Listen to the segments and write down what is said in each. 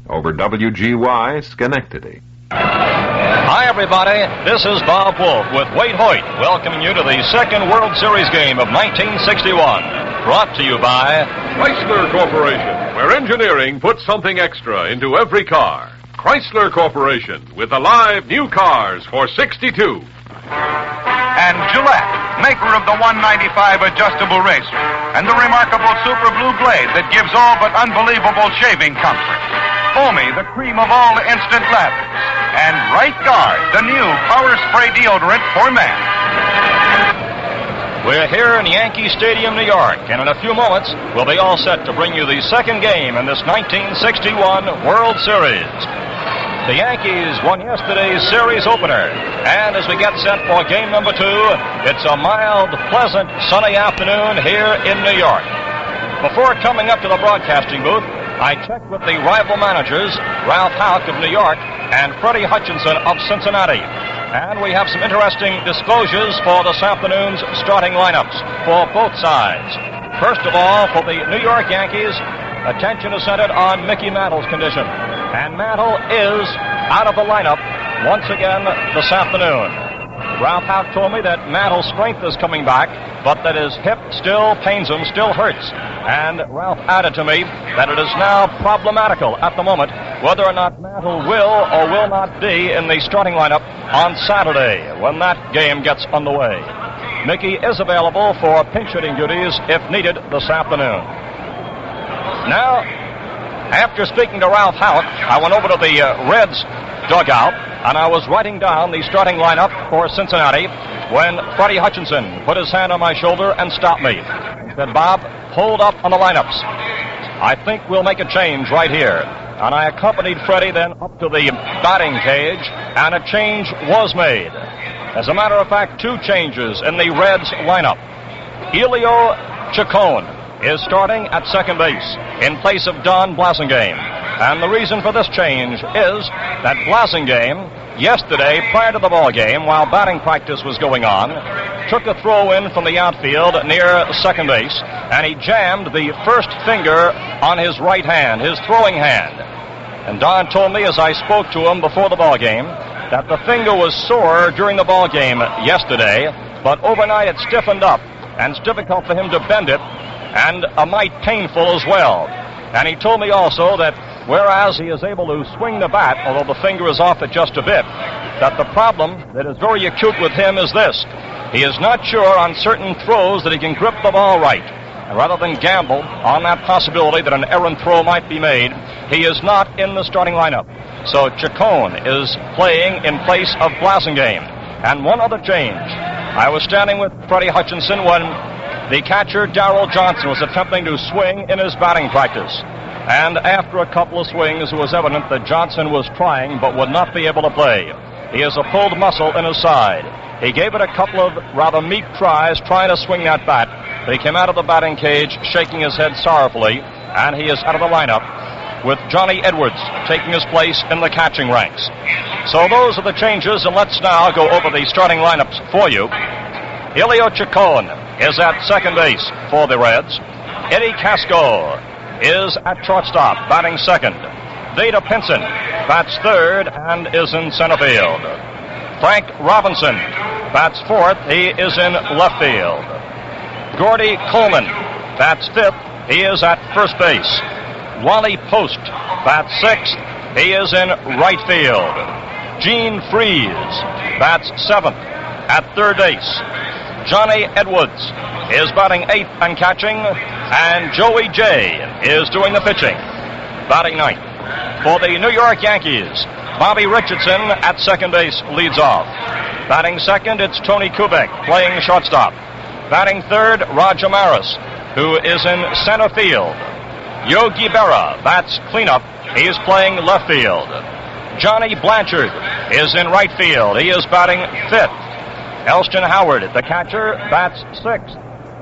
over WGY Schenectady. Hi, everybody. This is Bob Wolf with Wade Hoyt, welcoming you to the second World Series game of 1961. Brought to you by Chrysler Corporation, where engineering puts something extra into every car. Chrysler Corporation, with the live new cars for 62. And Gillette, maker of the 195 adjustable razor, and the remarkable Super Blue Blade that gives all but unbelievable shaving comfort. Foamy, the cream of all instant lathers. And Right Guard, the new power spray deodorant for men. We're here in Yankee Stadium, New York, and in a few moments, we'll be all set to bring you the second game in this 1961 World Series. The Yankees won yesterday's series opener, and as we get set for game number 2, it's a mild, pleasant, sunny afternoon here in New York. Before coming up to the broadcasting booth, I checked with the rival managers, Ralph Houk of New York and Freddie Hutchinson of Cincinnati. And we have some interesting disclosures for this afternoon's starting lineups for both sides. First of all, for the New York Yankees, attention is centered on Mickey Mantle's condition. And Mantle is out of the lineup once again this afternoon. Ralph Houk told me that Mantle's strength is coming back, but that his hip still pains him, still hurts. And Ralph added to me that it is now problematical at the moment whether or not Mantle will or will not be in the starting lineup on Saturday when that game gets underway. Mickey is available for pinch hitting duties if needed this afternoon. Now, after speaking to Ralph Houk, I went over to the Reds dugout, and I was writing down the starting lineup for Cincinnati when Freddie Hutchinson put his hand on my shoulder and stopped me. He said, "Bob, hold up on the lineups. I think we'll make a change right here." And I accompanied Freddie then up to the batting cage, and a change was made. As a matter of fact, 2 changes in the Reds lineup. Elio Ciccone is starting at second base in place of Don Blasingame. And the reason for this change is that Blasingame, yesterday, prior to the ball game, while batting practice was going on, took a throw in from the outfield near second base, and he jammed the first finger on his right hand, his throwing hand. And Don told me as I spoke to him before the ball game that the finger was sore during the ball game yesterday, but overnight it stiffened up, and it's difficult for him to bend it, and a mite painful as well. And he told me also that whereas he is able to swing the bat, although the finger is off it just a bit, that the problem that is very acute with him is this: he is not sure on certain throws that he can grip the ball right. And rather than gamble on that possibility that an errant throw might be made, he is not in the starting lineup. So Ciccone is playing in place of Blasingame. And one other change. I was standing with Freddie Hutchinson when the catcher, Darrell Johnson, was attempting to swing in his batting practice. And after a couple of swings, it was evident that Johnson was trying but would not be able to play. He has a pulled muscle in his side. He gave it a couple of rather meek tries trying to swing that bat, but he came out of the batting cage shaking his head sorrowfully, and he is out of the lineup with Johnny Edwards taking his place in the catching ranks. So those are the changes, and let's now go over the starting lineups for you. Elio Ciccone is at second base for the Reds. Eddie Casco is at shortstop, batting second. Vada Pinson bats third and is in center field. Frank Robinson bats fourth. He is in left field. Gordy Coleman bats fifth. He is at first base. Wally Post bats sixth. He is in right field. Gene Freese bats seventh at third base. Johnny Edwards is batting eighth and catching, and Joey J is doing the pitching, batting ninth. For the New York Yankees, Bobby Richardson at second base leads off. Batting second, it's Tony Kubek playing shortstop. Batting third, Roger Maris, who is in center field. Yogi Berra bats cleanup. He is playing left field. Johnny Blanchard is in right field. He is batting fifth. Elston Howard, the catcher, bats sixth.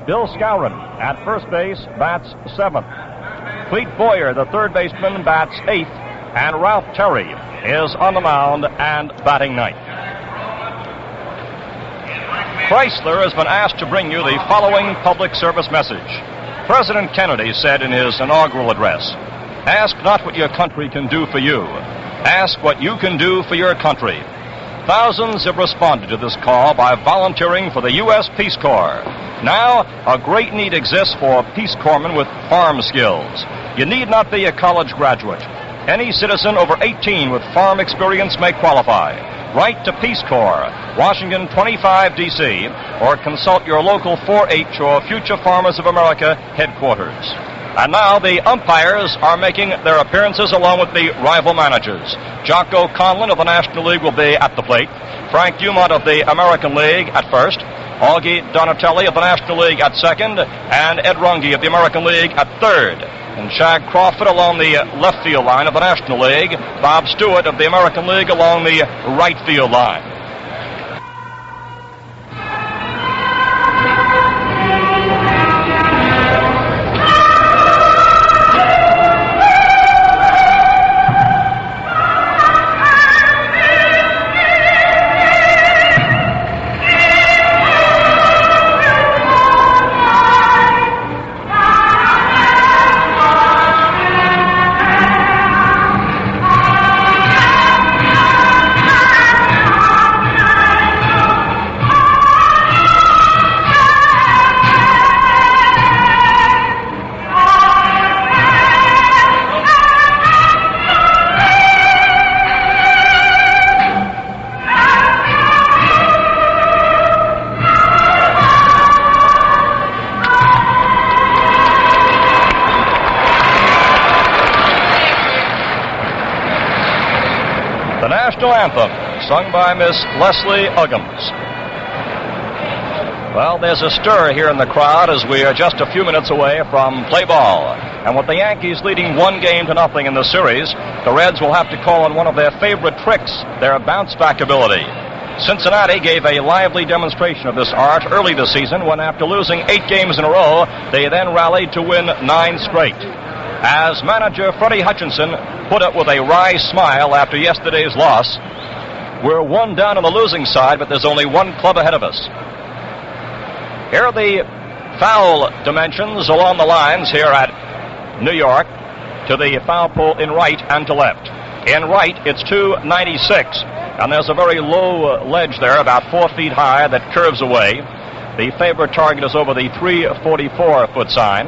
Bill Skowron at first base bats seventh. Clete Boyer, the third baseman, bats eighth. And Ralph Terry is on the mound and batting ninth. Chrysler has been asked to bring you the following public service message. President Kennedy said in his inaugural address, Ask not what your country can do for you. Ask what you can do for your country. Thousands have responded to this call by volunteering for the U.S. Peace Corps. Now, a great need exists for Peace Corpsmen with farm skills. You need not be a college graduate. Any citizen over 18 with farm experience may qualify. Write to Peace Corps, Washington 25, D.C., or consult your local 4-H or Future Farmers of America headquarters. And now the umpires are making their appearances along with the rival managers. Jocko Conlon of the National League will be at the plate. Frank Dumont of the American League at first. Augie Donatelli of the National League at second. And Ed Runge of the American League at third. And Shag Crawford along the left field line of the National League. Bob Stewart of the American League along the right field line. Anthem, sung by Miss Leslie Uggams. Well, there's a stir here in the crowd as we are just a few minutes away from play ball. And with the Yankees leading 1-0 in the series, the Reds will have to call on one of their favorite tricks, their bounce-back ability. Cincinnati gave a lively demonstration of this art early this season when, after losing 8 games in a row, they then rallied to win 9 straight. As manager Freddie Hutchinson put it with a wry smile after yesterday's loss, we're 1 down on the losing side, but there's only 1 club ahead of us. Here are the foul dimensions along the lines here at New York to the foul pole in right and to left. In right, it's 296, and there's a very low ledge there, about 4 feet high, that curves away. The favorite target is over the 344-foot sign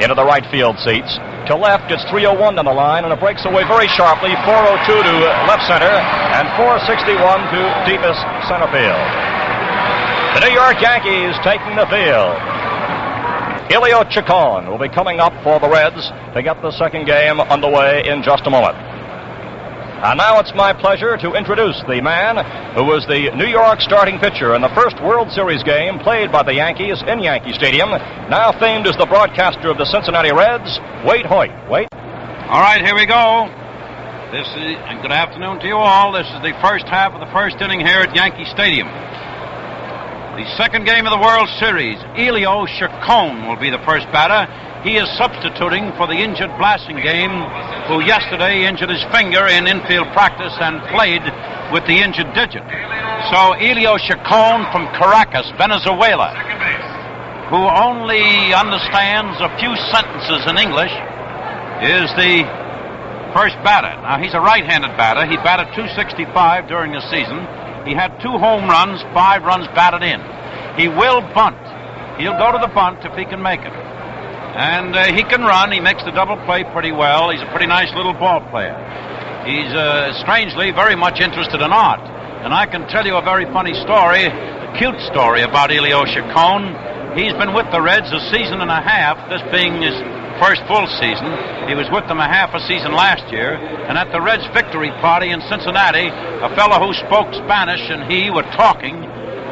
into the right field seats. To left, it's 301 down the line, and it breaks away very sharply, 402 to left center, and 461 to deepest center field. The New York Yankees taking the field. Elio Chacon will be coming up for the Reds to get the second game underway in just a moment. And now it's my pleasure to introduce the man who was the New York starting pitcher in the first World Series game played by the Yankees in Yankee Stadium, now famed as the broadcaster of the Cincinnati Reds, Wade Hoyt. Wade? All right, here we go. And good afternoon to you all. This is the first half of the first inning here at Yankee Stadium. The second game of the World Series. Elio Chacon will be the first batter. He is substituting for the injured Blasingame, who yesterday injured his finger in infield practice and played with the injured digit. So Elio Chacon from Caracas, Venezuela, who only understands a few sentences in English, is the first batter. Now, he's a right-handed batter. He batted .265 during the season. He had 2 home runs, 5 runs batted in. He will bunt. He'll go to the bunt if he can make it. And he can run. He makes the double play pretty well. He's a pretty nice little ball player. He's, strangely, very much interested in art. And I can tell you a very funny story, a cute story about Elio Chacon. He's been with the Reds a season and a half, this being his first full season. He was with them a half a season last year. And at the Reds' victory party in Cincinnati, a fellow who spoke Spanish and he were talking.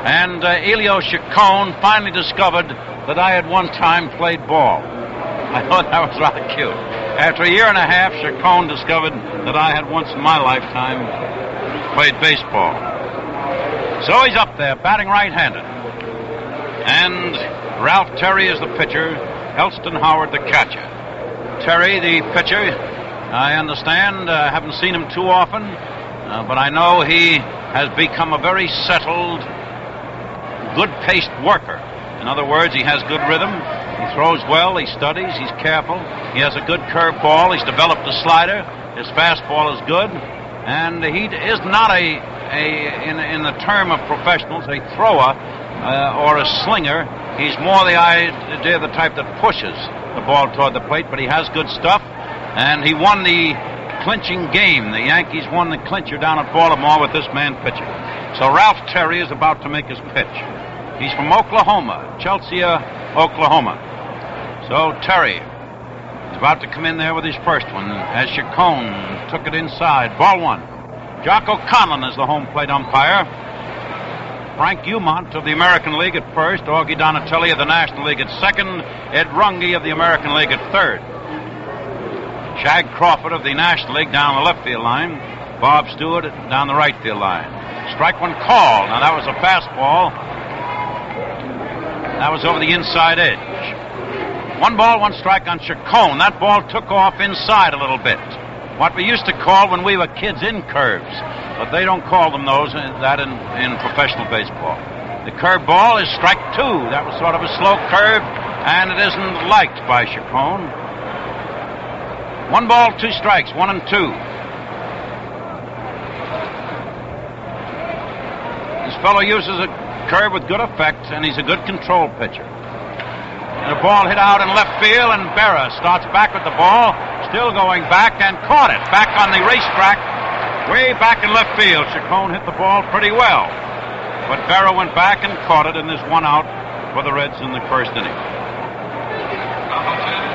And Elio Chacon finally discovered that I had one time played ball. I thought that was rather cute. After a year and a half, Chacon discovered that I had once in my lifetime played baseball. So he's up there, batting right-handed. And Ralph Terry is the pitcher, Elston Howard the catcher. Terry, the pitcher, I understand, haven't seen him too often, but I know he has become a very settled, good-paced worker. In other words, he has good rhythm. He throws well. He studies. He's careful. He has a good curve ball. He's developed a slider. His fastball is good. And he is not in the term of professionals, a thrower or a slinger. He's more the idea, the type that pushes the ball toward the plate, but he has good stuff. And he won the clinching game. The Yankees won the clincher down at Baltimore with this man pitching. So Ralph Terry is about to make his pitch. He's from Oklahoma, Chelsea, Oklahoma. So Terry is about to come in there with his first one as Chacon took it inside. Ball one. Jocko Conlon is the home plate umpire. Frank Umont of the American League at first. Augie Donatelli of the National League at second. Ed Runge of the American League at third. Shag Crawford of the National League down the left field line. Bob Stewart down the right field line. Strike one called. Now that was a fastball. That was over the inside edge. 1 ball, 1 strike on Chacon. That ball took off inside a little bit. What we used to call when we were kids in curves. But they don't call them those that in professional baseball. The curve ball is strike 2. That was sort of a slow curve, and it isn't liked by Chacon. 1 ball, 2 strikes, 1 and 2. This fellow uses a curve with good effect, and he's a good control pitcher. And a ball hit out in left field, and Berra starts back with the ball, still going back, and caught it. Back on the racetrack, way back in left field. Chacon hit the ball pretty well. But Berra went back and caught it, and there's 1 out for the Reds in the first inning.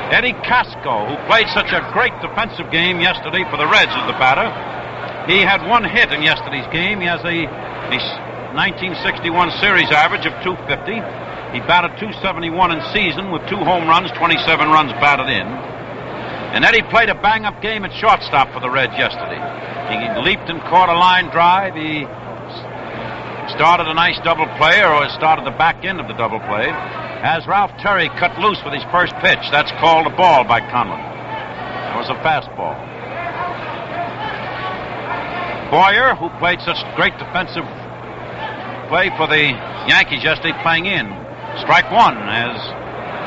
Eddie Casco, who played such a great defensive game yesterday for the Reds, is the batter. He had 1 hit in yesterday's game. He has a 1961 series average of .250. He batted .271 in season with 2 home runs, 27 runs batted in. And Eddie played a bang-up game at shortstop for the Reds yesterday. He leaped and caught a line drive. He started a nice double play, or started the back end of the double play, as Ralph Terry cut loose with his first pitch. That's called a ball by Conlon. That was a fastball. Boyer, who played such great defensive play for the Yankees yesterday, playing in. Strike 1 as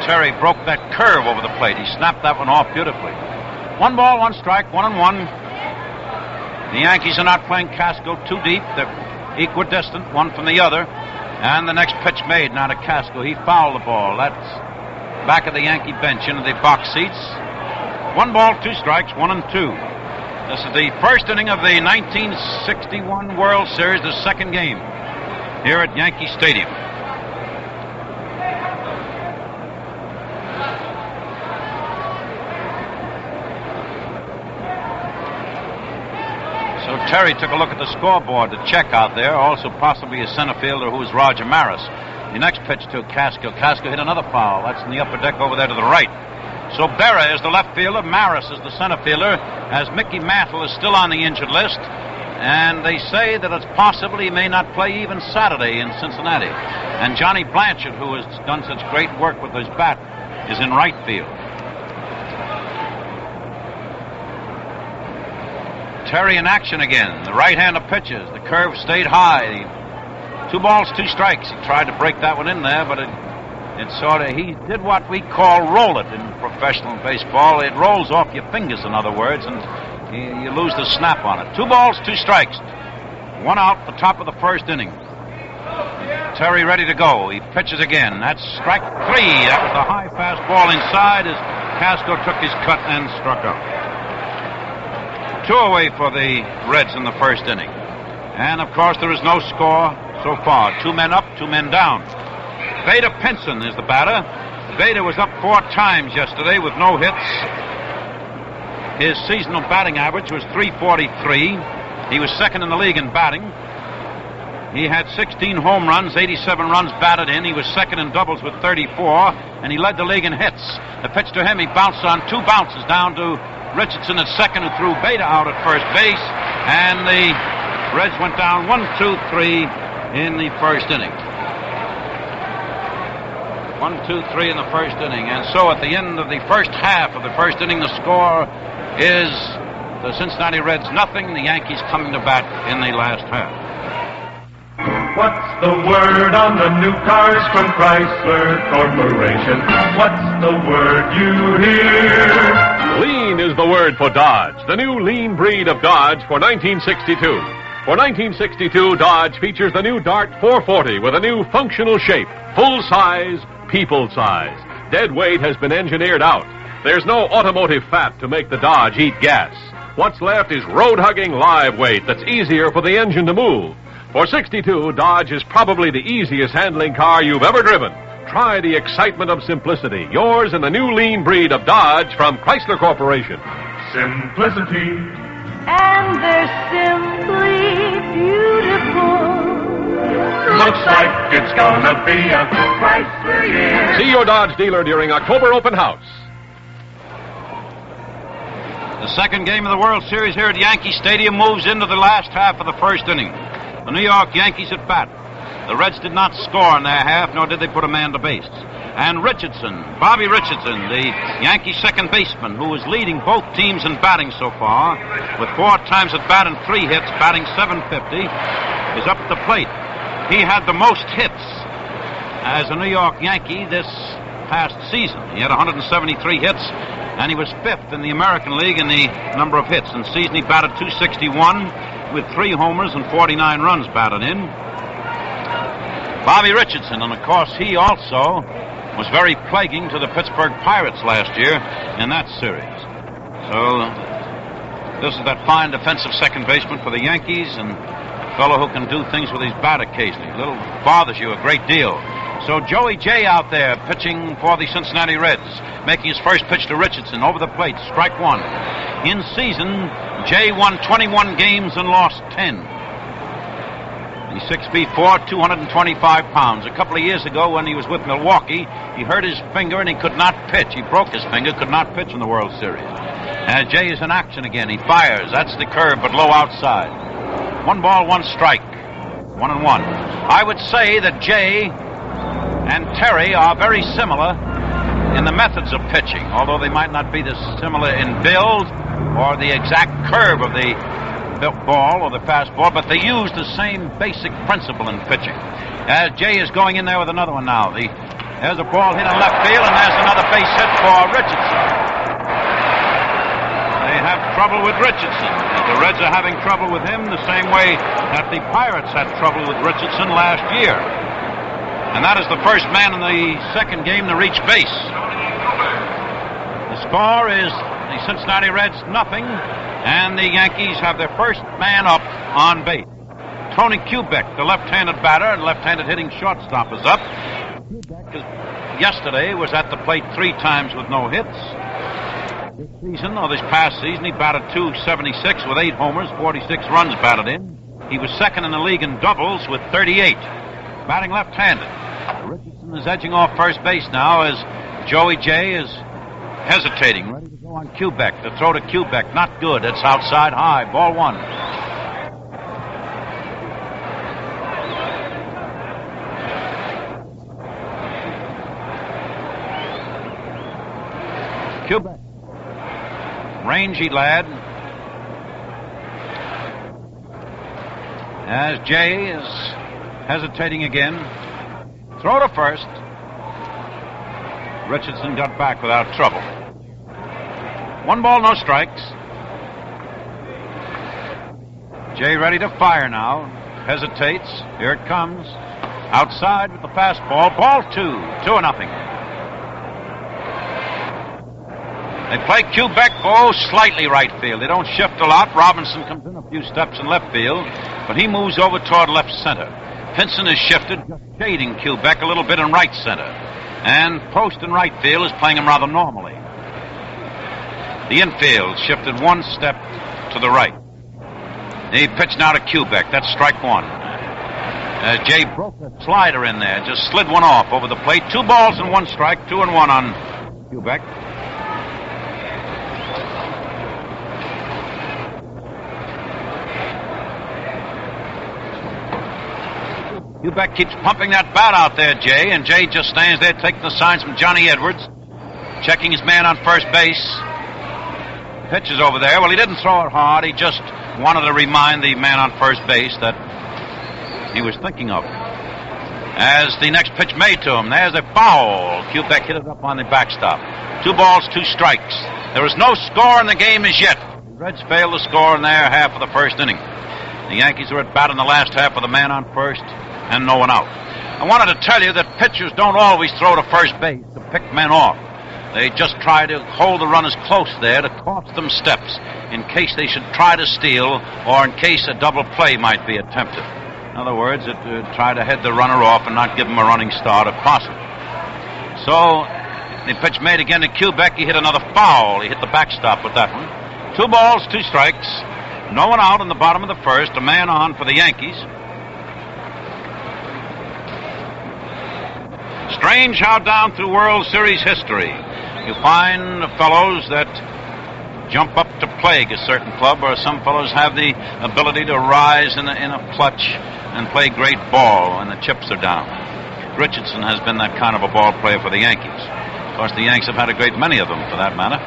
Terry broke that curve over the plate. He snapped that one off beautifully. 1 ball, 1 strike, 1 and 1. The Yankees are not playing Casco too deep. They're equidistant, one from the other. And the next pitch made, now to Casco. He fouled the ball. That's back of the Yankee bench into the box seats. 1 ball, 2 strikes, 1 and 2. This is the first inning of the 1961 World Series, the second game here at Yankee Stadium. So Terry took a look at the scoreboard to check out there, also possibly a center fielder who is Roger Maris. The next pitch to Casco. Casco hit another foul. That's in the upper deck over there to the right. So Berra is the left fielder, Maris is the center fielder, as Mickey Mantle is still on the injured list. And they say that it's possible he may not play even Saturday in Cincinnati. And Johnny Blanchard, who has done such great work with his bat, is in right field. Terry in action again. The right-hander pitches. The curve stayed high. 2 balls, 2 strikes. He tried to break that one in there, but he did what we call roll it in professional baseball. It rolls off your fingers, in other words, and you lose the snap on it. 2 balls, 2 strikes. 1 out, the top of the first inning. Terry ready to go. He pitches again. That's strike 3. That was the high fastball inside as Casco took his cut and struck out. 2 away for the Reds in the first inning. And, of course, there is no score so far. 2 men up, 2 men down. Veda Pinson is the batter. Veda was up 4 times yesterday with no hits. His seasonal batting average was .343. He was second in the league in batting. He had 16 home runs, 87 runs batted in. He was second in doubles with 34, and he led the league in hits. The pitch to him, he bounced on 2 bounces down to Richardson at second, who threw Veda out at first base, and the Reds went down 1-2-3 in the first inning. 1-2-3 in the first inning. And so at the end of the first half of the first inning, the score is the Cincinnati Reds 0, the Yankees coming to bat in the last half. What's the word on the new cars from Chrysler Corporation? What's the word you hear? Lean is the word for Dodge, the new lean breed of Dodge for 1962. For 1962, Dodge features the new Dart 440 with a new functional shape, full size, people size. Dead weight has been engineered out. There's no automotive fat to make the Dodge eat gas. What's left is road-hugging live weight that's easier for the engine to move. For 62, Dodge is probably the easiest handling car you've ever driven. Try the excitement of simplicity. Yours in the new lean breed of Dodge from Chrysler Corporation. Simplicity. And they're simply beautiful. Looks like it's gonna be a Chrysler year. See your Dodge dealer during October open house. The second game of the World Series here at Yankee Stadium moves into the last half of the first inning. The New York Yankees at bat. The Reds did not score in their half, nor did they put a man to base. And Richardson, Bobby Richardson, the Yankee second baseman, who is leading both teams in batting so far, with 4 times at bat and 3 hits, batting .750, is up at the plate. He had the most hits as a New York Yankee this past season. He had 173 hits, and he was 5th in the American League in the number of hits. In the season, he batted .261 with 3 homers and 49 runs batted in. Bobby Richardson, and of course, he also was very plaguing to the Pittsburgh Pirates last year in that series. So, this is that fine defensive second baseman for the Yankees, and a fellow who can do things with his bat occasionally. A little bothers you a great deal. So Joey J out there pitching for the Cincinnati Reds, making his first pitch to Richardson over the plate, strike 1. In season, Jay won 21 games and lost 10. He's 6'4", 225 pounds. A couple of years ago when he was with Milwaukee, he hurt his finger and he could not pitch. He broke his finger, could not pitch in the World Series. Jay is in action again. He fires. That's the curve, but low outside. 1 ball, 1 strike. 1-1. I would say that Jay and Terry are very similar in the methods of pitching, although they might not be this similar in build or the exact curve of the ball or the fastball, but they use the same basic principle in pitching. Jay is going in there with another one now. There's a ball hit in left field, and there's another base hit for Richardson. They have trouble with Richardson. The Reds are having trouble with him the same way that the Pirates had trouble with Richardson last year. And that is the first man in the second game to reach base. The score is the Cincinnati Reds 0, and the Yankees have their first man up on base. Tony Kubek, the left-handed batter and left-handed hitting shortstop, is up. Yesterday was at the plate 3 times with no hits. This season, or this past season, he batted .276 with 8 homers, 46 runs batted in. He was second in the league in doubles with 38. Batting left-handed. Richardson is edging off first base now as Joey J is hesitating, ready to go on Kubek. The throw to Kubek, not good. It's outside high. Ball 1. Kubek. Rangy lad. As Jay is hesitating again. Throw to first. Richardson got back without trouble. 1 ball, no strikes. Jay ready to fire now. Hesitates. Here it comes. Outside with the fastball. Ball 2. 2-0. They play Kubek, slightly right field. They don't shift a lot. Robinson comes in a few steps in left field, but he moves over toward left center. Pinson is shifted, just shading Kubek a little bit in right center. And Post in right field is playing him rather normally. The infield shifted 1 step to the right. He pitched now to Kubek. That's strike 1. Jay broke a slider in there, just slid one off over the plate. 2 balls and 1 strike, 2-1 on Kubek. Kubek keeps pumping that bat out there, Jay, and Jay just stands there taking the signs from Johnny Edwards, checking his man on first base. Pitches over there. Well, he didn't throw it hard. He just wanted to remind the man on first base that he was thinking of. As the next pitch made to him, there's a foul. Quebec hit it up on the backstop. 2 balls, 2 strikes. There is no score in the game as yet. The Reds failed to score in their half of the first inning. The Yankees were at bat in the last half with a man on first and no one out. I wanted to tell you that pitchers don't always throw to first base to pick men off. They just try to hold the runners close there to cost them steps in case they should try to steal or in case a double play might be attempted. In other words, try to head the runner off and not give him a running start if possible. So the pitch made again to Quebec. He hit another foul. He hit the backstop with that one. 2 balls, 2 strikes. No one out in the bottom of the first. A man on for the Yankees. Strange how down through World Series history you find fellows that jump up to plague a certain club, or some fellows have the ability to rise in a clutch and play great ball when the chips are down. Richardson has been that kind of a ball player for the Yankees. Of course, the Yanks have had a great many of them, for that matter.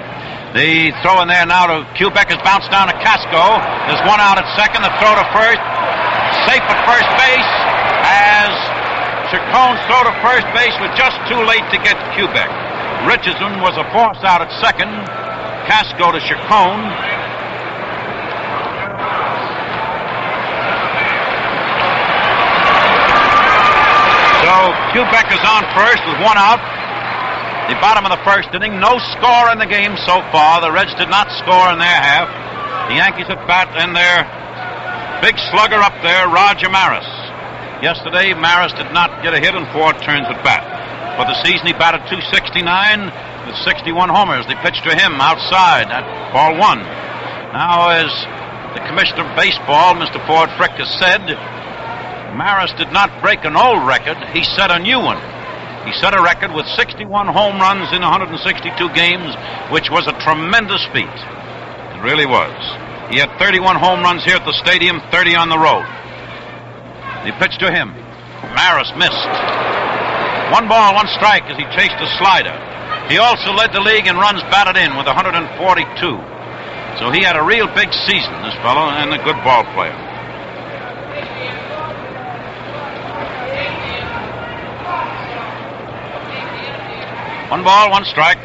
The throw in there now to Quebec is bounced down to Casco. There's one out at second. The throw to first. Safe at first base as Chacon's throw to first base was just too late to get Quebec. Richardson was a force out at second. Casco to Chacon. So Quebec is on first with one out. The bottom of the first inning. No score in the game so far. The Reds did not score in their half. The Yankees at bat and their big slugger up there, Roger Maris. Yesterday, Maris did not get a hit in 4 turns at bat. For the season, he batted .269 with 61 homers. They pitched to him outside at ball 1. Now, as the commissioner of baseball, Mr. Ford Frick, has said, Maris did not break an old record. He set a new one. He set a record with 61 home runs in 162 games, which was a tremendous feat. It really was. He had 31 home runs here at the stadium, 30 on the road. He pitched to him. Maris missed. 1 ball, 1 strike as he chased a slider. He also led the league in runs batted in with 142. So he had a real big season, this fellow, and a good ball player. One ball, 1 strike.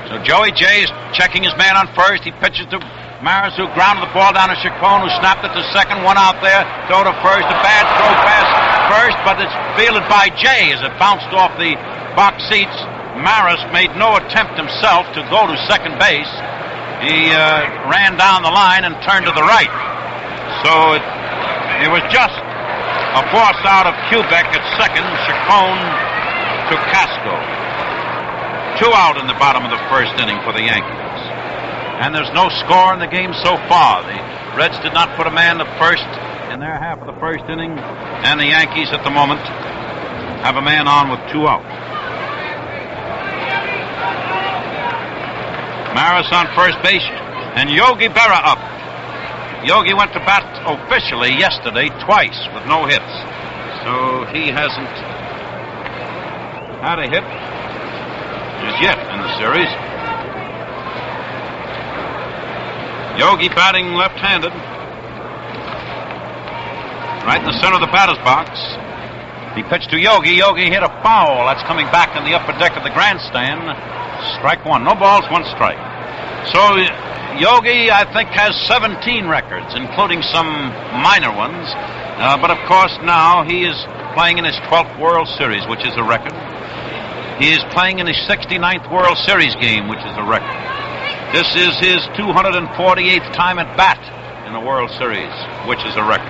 So Joey J is checking his man on first. He pitches to Maris, who grounded the ball down to Chacon, who snapped it to second. One out there. Throw to first. A bad throw past first, but it's fielded by J as it bounced off the box seats. Maris made no attempt himself to go to second base. He ran down the line and turned to the right. So it was just a force out of Quebec at second. Chacon to Casco. 2 out in the bottom of the first inning for the Yankees. And there's no score in the game so far. The Reds did not put a man to first in their half of the first inning, and the Yankees at the moment have a man on with 2 out. Maris on first base, and Yogi Berra up. Yogi went to bat officially yesterday twice with no hits. So he hasn't had a hit as yet in the series. Yogi batting left-handed. Right in the center of the batter's box. He pitched to Yogi. Yogi hit a foul. That's coming back in the upper deck of the grandstand. Strike 1. No balls, 1 strike. So Yogi, I think, has 17 records, including some minor ones. But, of course, now he is playing in his 12th World Series, which is a record. He is playing in his 69th World Series game, which is a record. This is his 248th time at bat in the World Series, which is a record.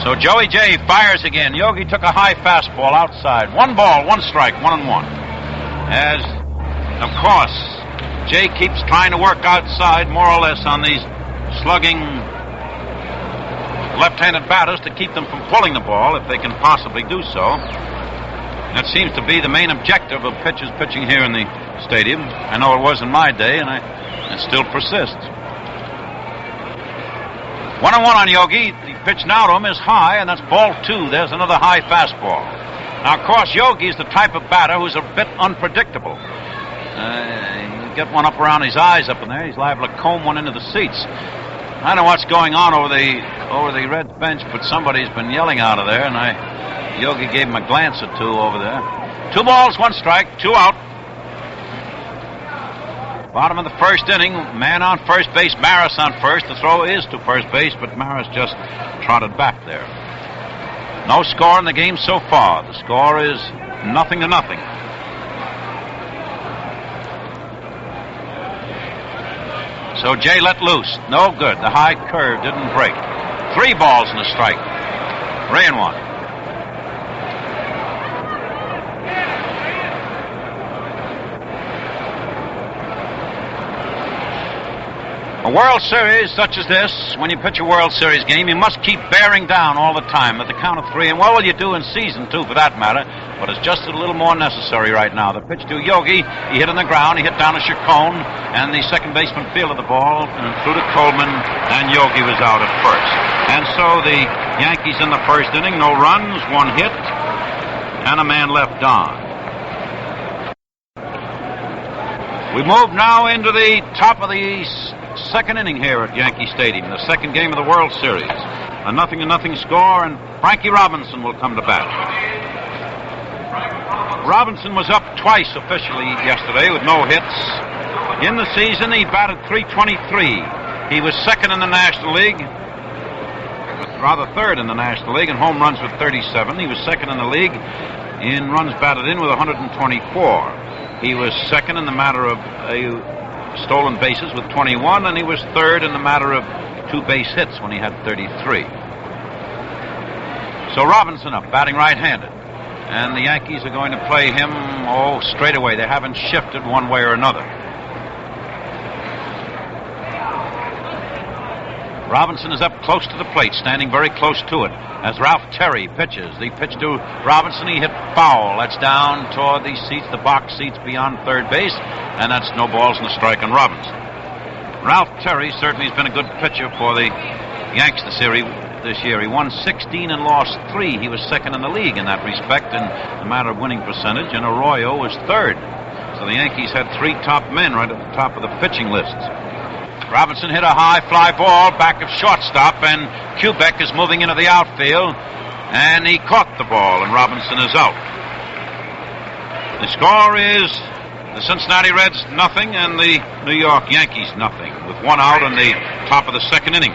So Joey J fires again. Yogi took a high fastball outside. 1 ball, 1 strike, 1-1. As, of course, Jay keeps trying to work outside more or less on these slugging left-handed batters to keep them from pulling the ball if they can possibly do so. That seems to be the main objective of pitchers pitching here in the stadium. I know it was in my day, and it still persists. 1-1 on Yogi. The pitch now to him is high, and that's ball 2. There's another high fastball. Now, of course, Yogi is the type of batter who's a bit unpredictable. You get one up around his eyes up in there, he's liable to comb one into the seats. I don't know what's going on over the Reds bench, but somebody's been yelling out of there, and Yogi gave him a glance or two over there. 2 balls, 1 strike, 2 out. Bottom of the first inning, man on first base, Maris on first. The throw is to first base, but Maris just trotted back there. No score in the game so far. The score is 0-0. So Jay let loose. No good. The high curve didn't break. 3 balls and a strike. 3-1. A World Series such as this, when you pitch a World Series game, you must keep bearing down all the time at the count of 3. And what will you do in season, too, for that matter? But it's just a little more necessary right now. The pitch to Yogi, he hit on the ground, he hit down to Chacon, and the second baseman fielded the ball and threw to Coleman, and Yogi was out at first. And so the Yankees in the first inning, no runs, 1 hit, and a man left on. We move now into the top of the second inning here at Yankee Stadium, the second game of the World Series. A 0-0 score, and Frankie Robinson will come to bat. Robinson was up twice officially yesterday with no hits. In the season, he batted .323. He was second in the National League, rather third in the National League in home runs with 37. He was second in the league in runs batted in with 124. He was second in the matter of stolen bases with 21, and he was third in the matter of 2 base hits when he had 33. So Robinson up, batting right-handed. And the Yankees are going to play him, straight away. They haven't shifted one way or another. Robinson is up close to the plate, standing very close to it, as Ralph Terry pitches. The pitch to Robinson, he hit foul. That's down toward the seats, the box seats beyond third base, and that's no balls and a strike on Robinson. Ralph Terry certainly has been a good pitcher for the Yanks this year. He won 16 and lost 3. He was second in the league in that respect in the matter of winning percentage, and Arroyo was third. So the Yankees had 3 top men right at the top of the pitching lists. Robinson hit a high fly ball back of shortstop, and Kubek is moving into the outfield, and he caught the ball, and Robinson is out. The score is the Cincinnati Reds 0 and the New York Yankees 0, with 1 out in the top of the second inning.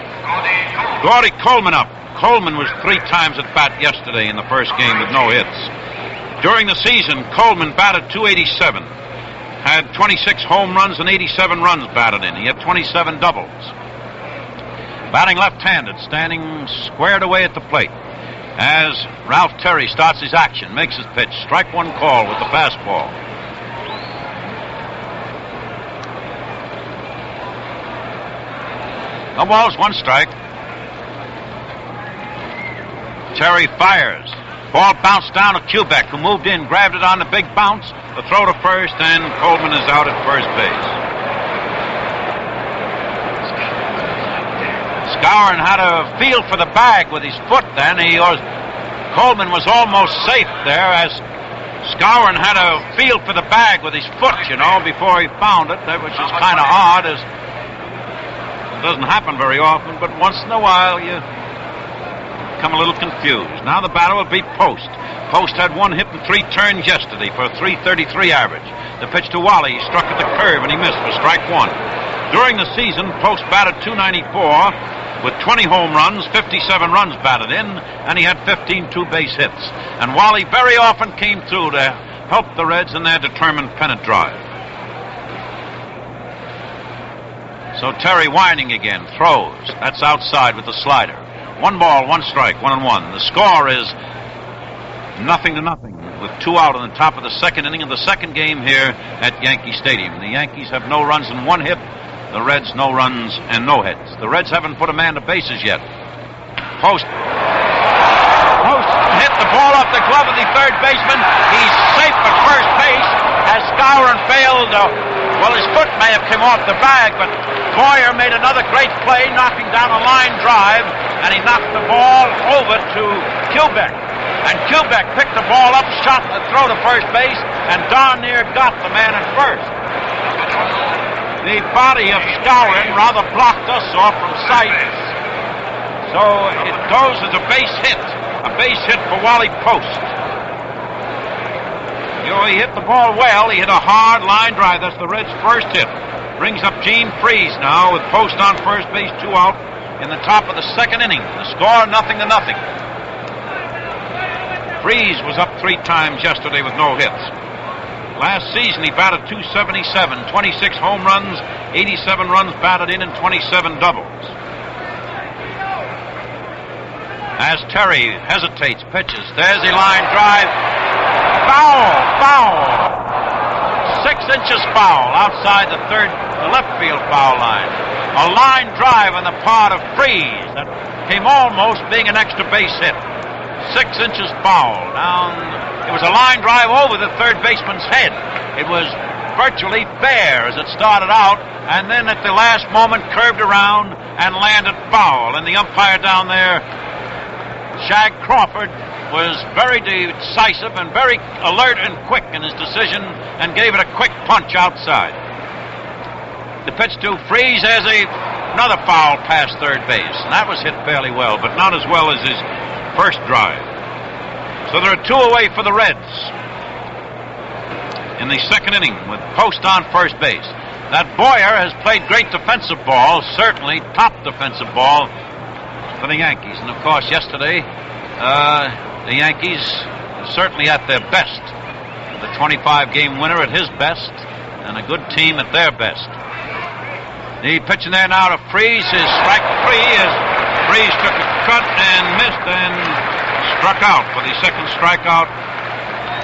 Gordy Coleman up. Coleman was 3 times at bat yesterday in the first game with no hits. During the season, Coleman batted .287. Had 26 home runs and 87 runs batted in. He had 27 doubles. Batting left-handed, standing squared away at the plate. As Ralph Terry starts his action, makes his pitch. Strike 1 call with the fastball. No balls, 1 strike. Terry fires. Ball bounced down to Kubek, who moved in, grabbed it on the big bounce. The throw to first, and Coleman is out at first base. Skowron had a feel for the bag with his foot then. Coleman was almost safe there, as Skowron had a feel for the bag with his foot, before he found it, which is kind of odd, as it doesn't happen very often, but once in a while you become a little confused. Now the batter will be Post. Post had 1 hit and 3 turns yesterday for a .333 average. The pitch to Wally, he struck at the curve and he missed for strike 1. During the season, Post batted .294 with 20 home runs, 57 runs batted in, and he had 15 2-base hits. And Wally very often came through to help the Reds in their determined pennant drive. So Terry winding again, throws. That's outside with the slider. 1 ball, 1 strike, 1-1. The score is 0-0, with 2 out on the top of the second inning of the second game here at Yankee Stadium. The Yankees have no runs and 1 hit. The Reds no runs and no hits. The Reds haven't put a man to bases yet. Post hit the ball off the glove of the third baseman. He's safe at first base as Skowron failed. His foot may have come off the bag, but Boyer made another great play, knocking down a line drive, and he knocked the ball over to Kubek. And Kubek picked the ball up, shot the throw to first base, and darn near got the man at first. The body of Skowron rather blocked us off from sight. So it goes as a base hit for Wally Post. He hit the ball well. He hit a hard line drive. That's the Reds' first hit. Brings up Gene Freese now with Post on first base, 2 out in the top of the second inning. The score 0-0. Freese was up 3 times yesterday with no hits. Last season he batted .277, 26 home runs, 87 runs batted in, and 27 doubles. As Terry hesitates, pitches. There's the line drive. Foul! 6 inches foul outside the left field foul line. A line drive on the part of Freese that came almost being an extra base hit. 6 inches foul. It was a line drive over the third baseman's head. It was virtually fair as it started out, and then at the last moment curved around and landed foul. And the umpire down there, Shag Crawford, was very decisive and very alert and quick in his decision and gave it a quick punch outside. The pitch to Freese has another foul past third base, and that was hit fairly well, but not as well as his first drive. So there are 2 away for the Reds in the second inning with Post on first base. That Boyer has played great defensive ball, certainly top defensive ball for the Yankees. And of course yesterday the Yankees certainly at their best. The 25-game winner at his best, and a good team at their best. The pitching there now to Freese is strike 3 as Freese took a cut and missed and struck out for the second strikeout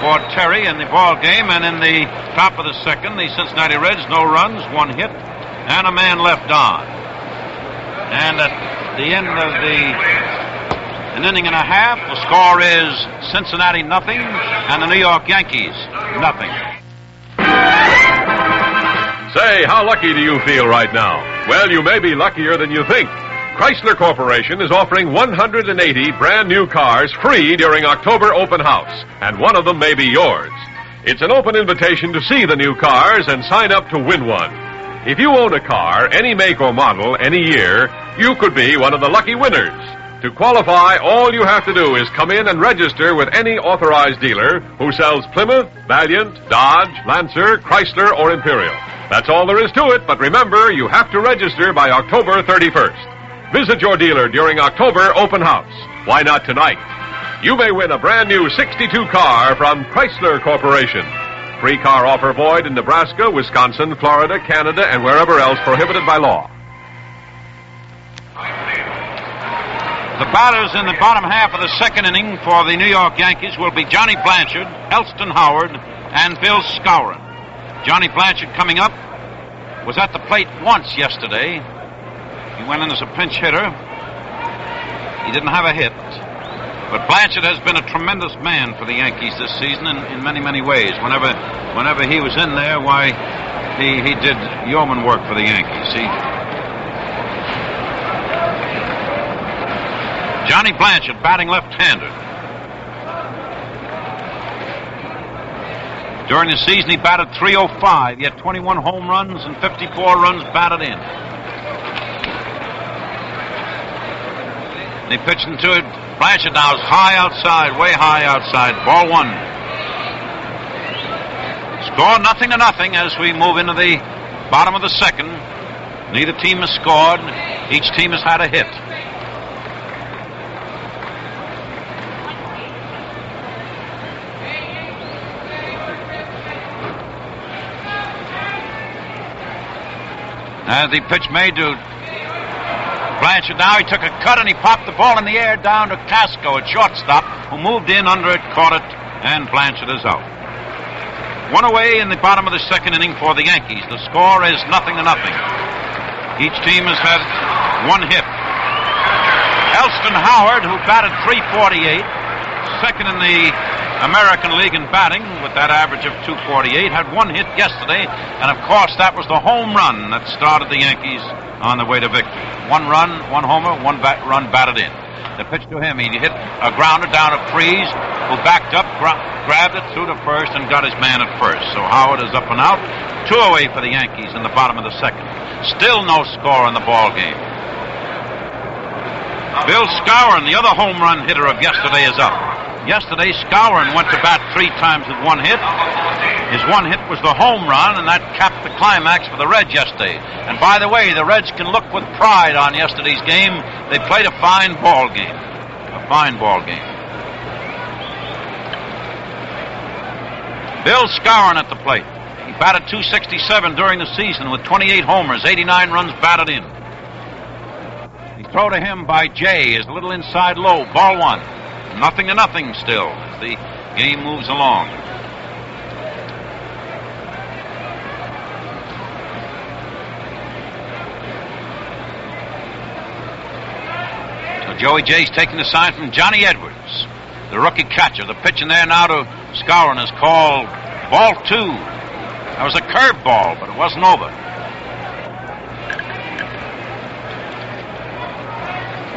for Terry in the ball game. And in the top of the second, the Cincinnati Reds, no runs, 1 hit, and a man left on. And at the end of an inning and a half, the score is Cincinnati 0 and the New York Yankees 0. Say, how lucky do you feel right now? Well, you may be luckier than you think. Chrysler Corporation is offering 180 brand new cars free during October open house, and one of them may be yours. It's an open invitation to see the new cars and sign up to win one. If you own a car, any make or model, any year, you could be one of the lucky winners. To qualify, all you have to do is come in and register with any authorized dealer who sells Plymouth, Valiant, Dodge, Lancer, Chrysler, or Imperial. That's all there is to it, but remember, you have to register by October 31st. Visit your dealer during October open house. Why not tonight? You may win a brand new 62 car from Chrysler Corporation. Free car offer void in Nebraska, Wisconsin, Florida, Canada, and wherever else prohibited by law. The batters in the bottom half of the second inning for the New York Yankees will be Johnny Blanchard, Elston Howard, and Bill Skowron. Johnny Blanchard coming up was at the plate once yesterday. He went in as a pinch hitter. He didn't have a hit. But Blanchard has been a tremendous man for the Yankees this season in many, many ways. Whenever he was in there, why, he did yeoman work for the Yankees. Johnny Blanchard batting left-handed. During the season, he batted .305. He had 21 home runs and 54 runs batted in. They pitched into it. Blanchard now is high outside, way high outside. Ball 1. Score 0-0 as we move into the bottom of the second. Neither team has scored. Each team has had a hit. As the pitch made to Blanchard now, he took a cut and he popped the ball in the air down to Casco at shortstop, who moved in under it, caught it, and Blanchard is out. 1 away in the bottom of the second inning for the Yankees. The score is 0-0. Each team has had 1 hit. Elston Howard, who batted .348, second in the American League in batting with that average of .248. Had one hit yesterday, and of course that was the home run that started the Yankees on the way to victory. One run, one homer, one run batted in. The pitch to him, he hit a grounder down to Freeze, who backed up, grabbed it through to first, and got his man at first. So Howard is up and out. 2 away for the Yankees in the bottom of the second. Still no score in the ball game. Bill Skowron, the other home run hitter of yesterday, is up. Yesterday, Skowron went to bat 3 times with 1 hit. His 1 hit was the home run, and that capped the climax for the Reds yesterday. And by the way, the Reds can look with pride on yesterday's game. They played a fine ball game. A fine ball game. Bill Skowron at the plate. He batted .267 during the season with 28 homers, 89 runs batted in. The throw to him by Jay is a little inside low, ball 1. 0-0 still as the game moves along. So Joey Jay's taking the sign from Johnny Edwards, the rookie catcher. The pitch in there now to Skowron is called ball 2. That was a curve ball, but it wasn't over.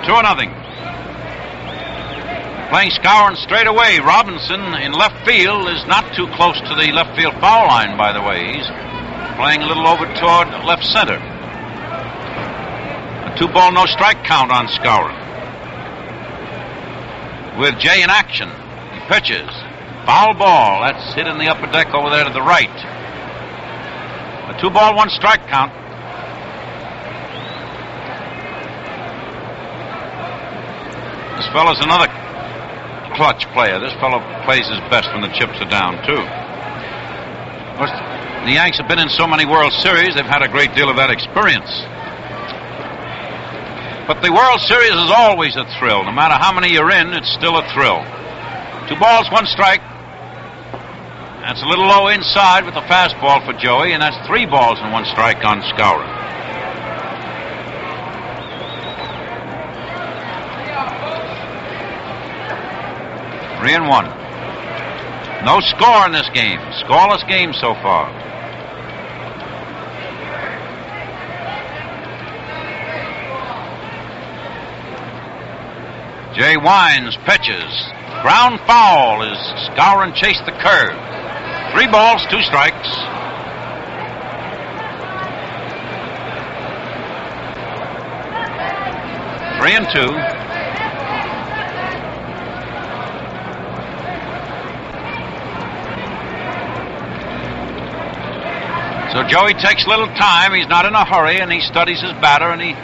2-0. Playing Skowron straight away. Robinson in left field is not too close to the left field foul line, by the way. He's playing a little over toward left center. A 2-ball, no strike count on Skowron. With Jay in action, he pitches. Foul ball. That's hit in the upper deck over there to the right. A 2-ball, 1 strike count. This fellow's another clutch player. This fellow plays his best when the chips are down, too. Of course, the Yanks have been in so many World Series, they've had a great deal of that experience. But the World Series is always a thrill. No matter how many you're in, it's still a thrill. 2 balls, 1 strike. That's a little low inside with the fastball for Joey, and that's 3 balls and 1 strike on Skowron. And 1. No score in this game. Scoreless game so far. Jay Wines pitches. Ground foul as Skowron chased the curve. 3 balls, 2 strikes. Three and 2. So Joey takes a little time. He's not in a hurry, and he studies his batter, and he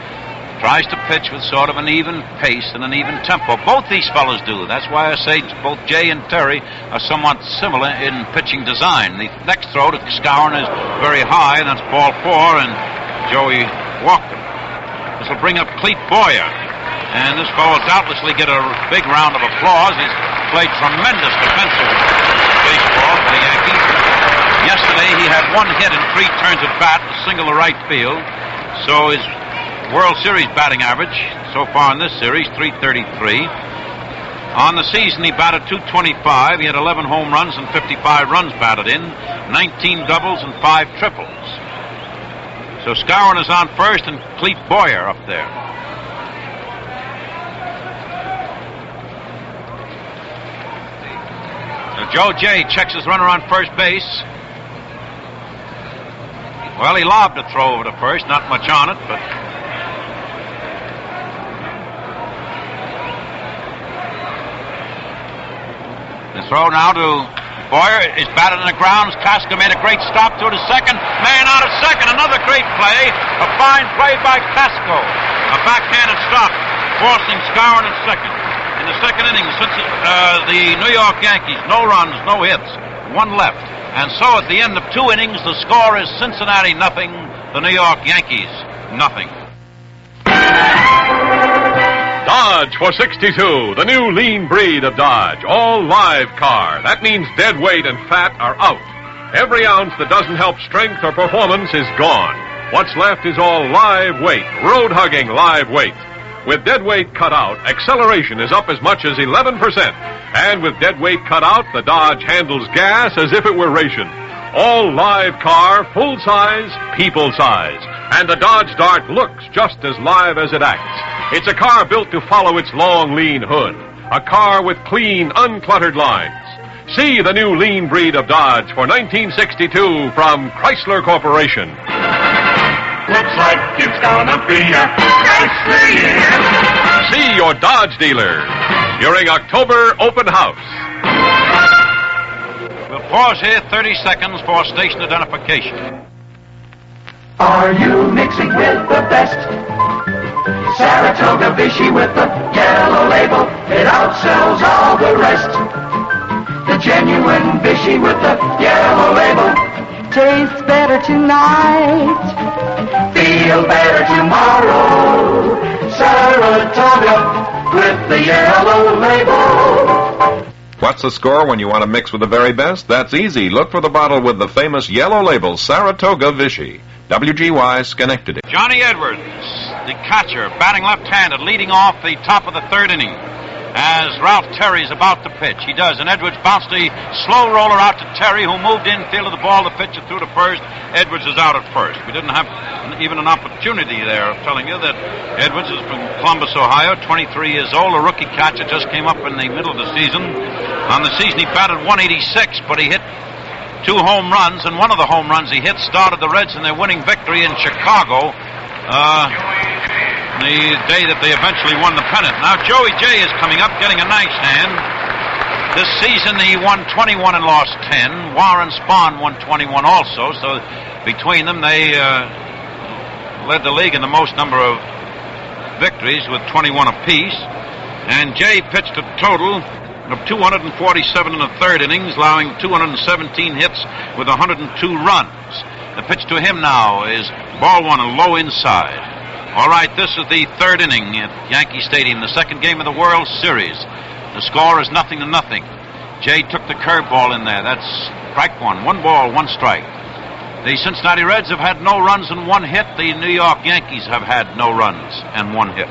tries to pitch with sort of an even pace and an even tempo. Both these fellows do. That's why I say both Jay and Terry are somewhat similar in pitching design. The next throw to Skowron is very high, and that's ball 4, and Joey walked him. This will bring up Clete Boyer, and this fellow will doubtlessly get a big round of applause. He's played tremendous defensive baseball for the Yankees. Yesterday, he had 1 hit and 3 turns at bat, a single to right field. So his World Series batting average so far in this series, .333. On the season, he batted .225. He had 11 home runs and 55 runs batted in, 19 doubles and 5 triples. So Skowron is on first and Clete Boyer up there. So Joe Jay checks his runner on first base. Well, he lobbed a throw over to first, not much on it, but the throw now to Boyer is batted in the ground. Casca made a great stop to second. Man out of second, another great play. A fine play by Casco. A backhanded stop, forcing Skowron at second. In the second inning, since the New York Yankees, no runs, no hits, 1 left. And so at the end of 2 innings, the score is Cincinnati 0, the New York Yankees 0. Dodge for 62, the new lean breed of Dodge. All live car. That means dead weight and fat are out. Every ounce that doesn't help strength or performance is gone. What's left is all live weight, road-hugging live weight. With dead weight cut out, acceleration is up as much as 11%. And with dead weight cut out, the Dodge handles gas as if it were ration. All live car, full size, people size. And the Dodge Dart looks just as live as it acts. It's a car built to follow its long, lean hood. A car with clean, uncluttered lines. See the new lean breed of Dodge for 1962 from Chrysler Corporation. Looks like it's gonna be a Chrysler year. See your Dodge dealer during October open house. We'll pause here 30 seconds for station identification. Are you mixing with the best? Saratoga Vichy with the yellow label, it outsells all the rest. The genuine Vichy with the yellow label Tastes better tonight. feel better tomorrow. Saratoga with the yellow label. What's the score when you want to mix with the very best? That's easy. Look for the bottle with the famous yellow label, Saratoga Vichy. WGY, Schenectady. Johnny Edwards, the catcher, batting left-handed, leading off the top of the third inning. As Ralph Terry's about to pitch, he does, and Edwards bounced a slow roller out to Terry, who moved in, fielded the ball, the pitcher threw to first. Edwards is out at first. We didn't have even an opportunity there of telling you that Edwards is from Columbus, Ohio, 23 years old, a rookie catcher, just came up in the middle of the season. On the season, he batted 186, but he hit 2 home runs, and one of the home runs he hit started the Reds in their winning victory in Chicago. The day that they eventually won the pennant. Now Joey J is coming up, getting a nice hand. This season he won 21 and lost 10. Warren Spahn won 21 also, so between them they led the league in the most number of victories with 21 apiece. And Jay pitched a total of 247 in the third innings, allowing 217 hits with 102 runs. The pitch to him now is ball one, a low inside. All right, this is the third inning at Yankee Stadium, the second game of the World Series. The score is 0-0. Jay took the curveball in there. That's strike one. 1 ball, 1 strike. The Cincinnati Reds have had no runs and 1 hit. The New York Yankees have had no runs and 1 hit.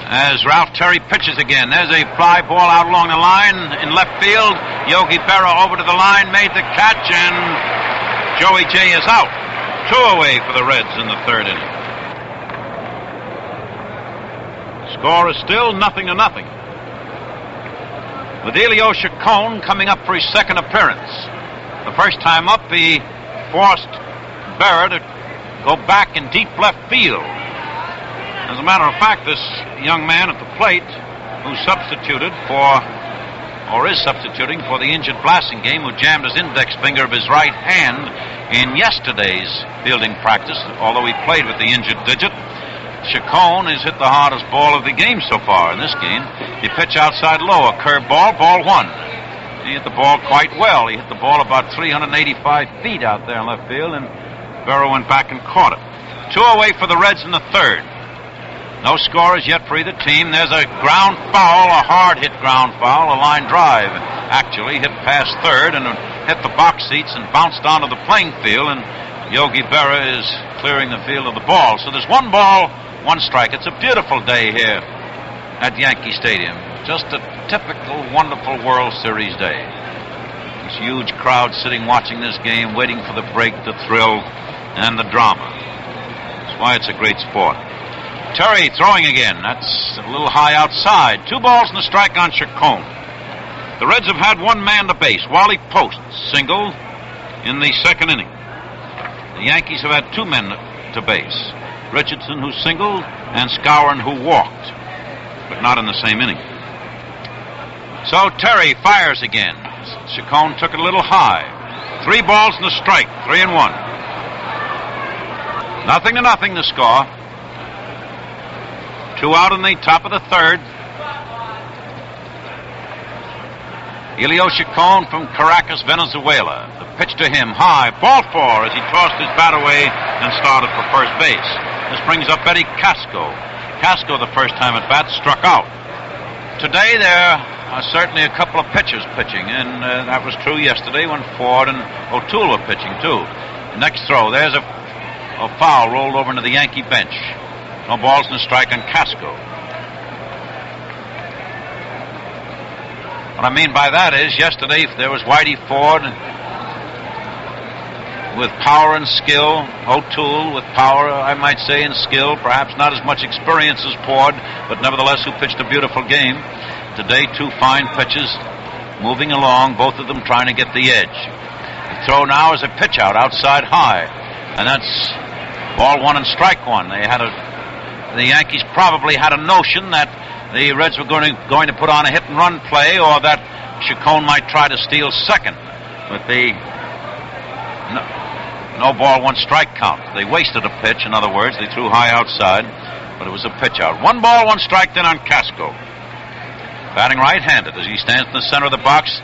As Ralph Terry pitches again, there's a fly ball out along the line in left field. Yogi Berra over to the line, made the catch, and Joey J is out. 2 away for the Reds in the third inning. Score is still 0-0. With Elio Chacon coming up for his second appearance. The first time up, he forced Berra to go back in deep left field. As a matter of fact, this young man at the plate, who substituted for, or is substituting for the injured Blasingame, who jammed his index finger of his right hand in yesterday's fielding practice, although he played with the injured digit. Chacon has hit the hardest ball of the game so far in this game. He pitched outside low, a curve ball, ball 1. He hit the ball quite well. He hit the ball about 385 feet out there in left field, and Berra went back and caught it. 2 away for the Reds in the third. No score as yet for either team. There's a ground foul, a hard-hit ground foul, a line drive. Actually hit past third and hit the box seats and bounced onto the playing field, and Yogi Berra is clearing the field of the ball. So there's 1 ball, 1 strike. It's a beautiful day here at Yankee Stadium. Just a typical, wonderful World Series day. This huge crowd sitting watching this game, waiting for the break, the thrill, and the drama. That's why it's a great sport. Terry throwing again. That's a little high outside. 2 balls and a strike on Chacon. The Reds have had 1 man to base. Wally Post singled in the second inning. The Yankees have had 2 men to base. Richardson, who singled, and Skowron, who walked, but not in the same inning. So Terry fires again. Chacon took it a little high. 3 balls and a strike. 3-1. 0-0 the score. 2 out in the top of the third. Elio Chacon from Caracas, Venezuela. The pitch to him, high, ball 4 as he tossed his bat away and started for first base. This brings up Eddie Casco. Casco, the first time at bat, struck out. Today there are certainly a couple of pitchers pitching, and that was true yesterday when Ford and O'Toole were pitching too. Next throw, there's a a foul rolled over into the Yankee bench. No balls and a strike on Casco. What I mean by that is, yesterday there was Whitey Ford with power and skill, O'Toole with power, I might say, and skill, perhaps not as much experience as Ford, but nevertheless who pitched a beautiful game. Today, two fine pitches moving along, both of them trying to get the edge. The throw now is a pitch outside high, and that's ball one and strike one. The Yankees probably had a notion that the Reds were going to put on a hit and run play, or that Chacon might try to steal second, but no ball, one strike count. They wasted a pitch, in other words. They threw high outside, but it was a pitch out. 1 ball, 1 strike then on Casco. Batting right-handed as he stands in the center of the box.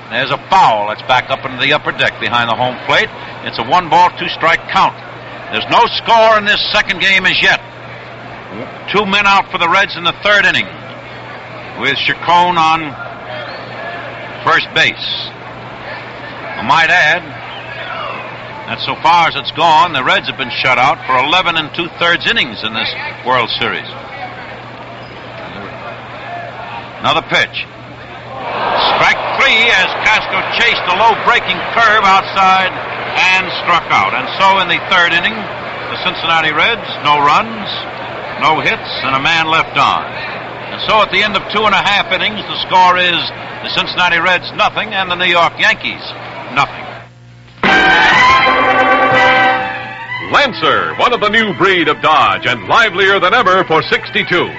There's a foul. That's back up into the upper deck behind the home plate. It's a 1 ball, 2 strike count. There's no score in this second game as yet. 2 men out for the Reds in the third inning, with Chacon on first base. I might add that so far as it's gone, the Reds have been shut out for 11 2/3 innings in this World Series. Another pitch. Strike 3 as Casco chased a low breaking curve outside and struck out. And so in the third inning, the Cincinnati Reds, no runs, no hits, and a man left on. And so at the end of 2.5 innings, the score is the Cincinnati Reds nothing and the New York Yankees nothing. Lancer, one of the new breed of Dodge, and livelier than ever for 62.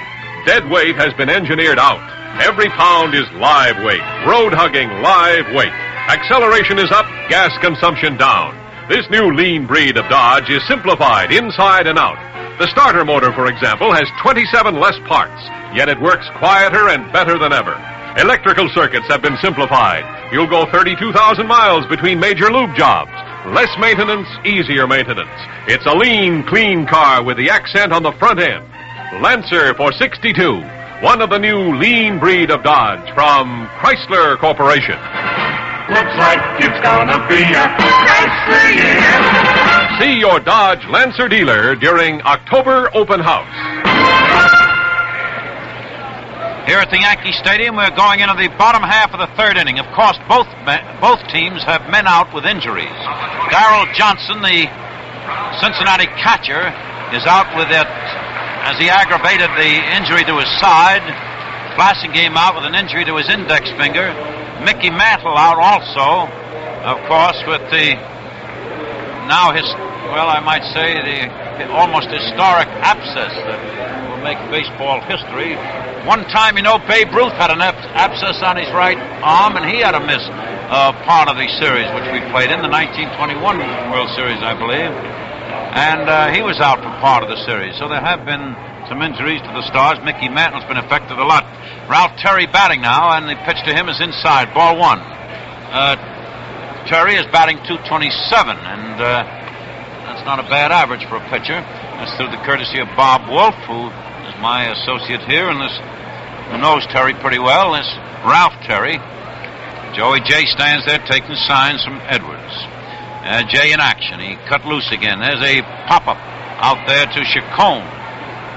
Dead weight has been engineered out. Every pound is live weight, road-hugging live weight. Acceleration is up, gas consumption down. This new lean breed of Dodge is simplified inside and out. The starter motor, for example, has 27 less parts, yet it works quieter and better than ever. Electrical circuits have been simplified. You'll go 32,000 miles between major lube jobs. Less maintenance, easier maintenance. It's a lean, clean car with the accent on the front end. Lancer for 62. One of the new lean breed of Dodge from Chrysler Corporation. Looks like it's gonna be a Chrysler year. See your Dodge Lancer dealer during October open house. Here at the Yankee Stadium, we're going into the bottom half of the third inning. Of course, both teams have men out with injuries. Darrell Johnson, the Cincinnati catcher, is out with it as he aggravated the injury to his side. Blasingame out with an injury to his index finger. Mickey Mantle out also, of course, with the I might say the almost historic abscess that will make baseball history. One time, Babe Ruth had an abscess on his right arm, and he had to miss part of the series, which we played in the 1921 World Series, I believe. And he was out for part of the series. So there have been some injuries to the stars. Mickey Mantle's been affected a lot. Ralph Terry batting now, and the pitch to him is inside, ball 1. Terry is batting .227, and that's not a bad average for a pitcher. That's through the courtesy of Bob Wolf, who is my associate here, and who knows Terry pretty well. This Ralph Terry. Joey J stands there taking signs from Edwards. Jay in action. He cut loose again. There's a pop-up out there to Chacon.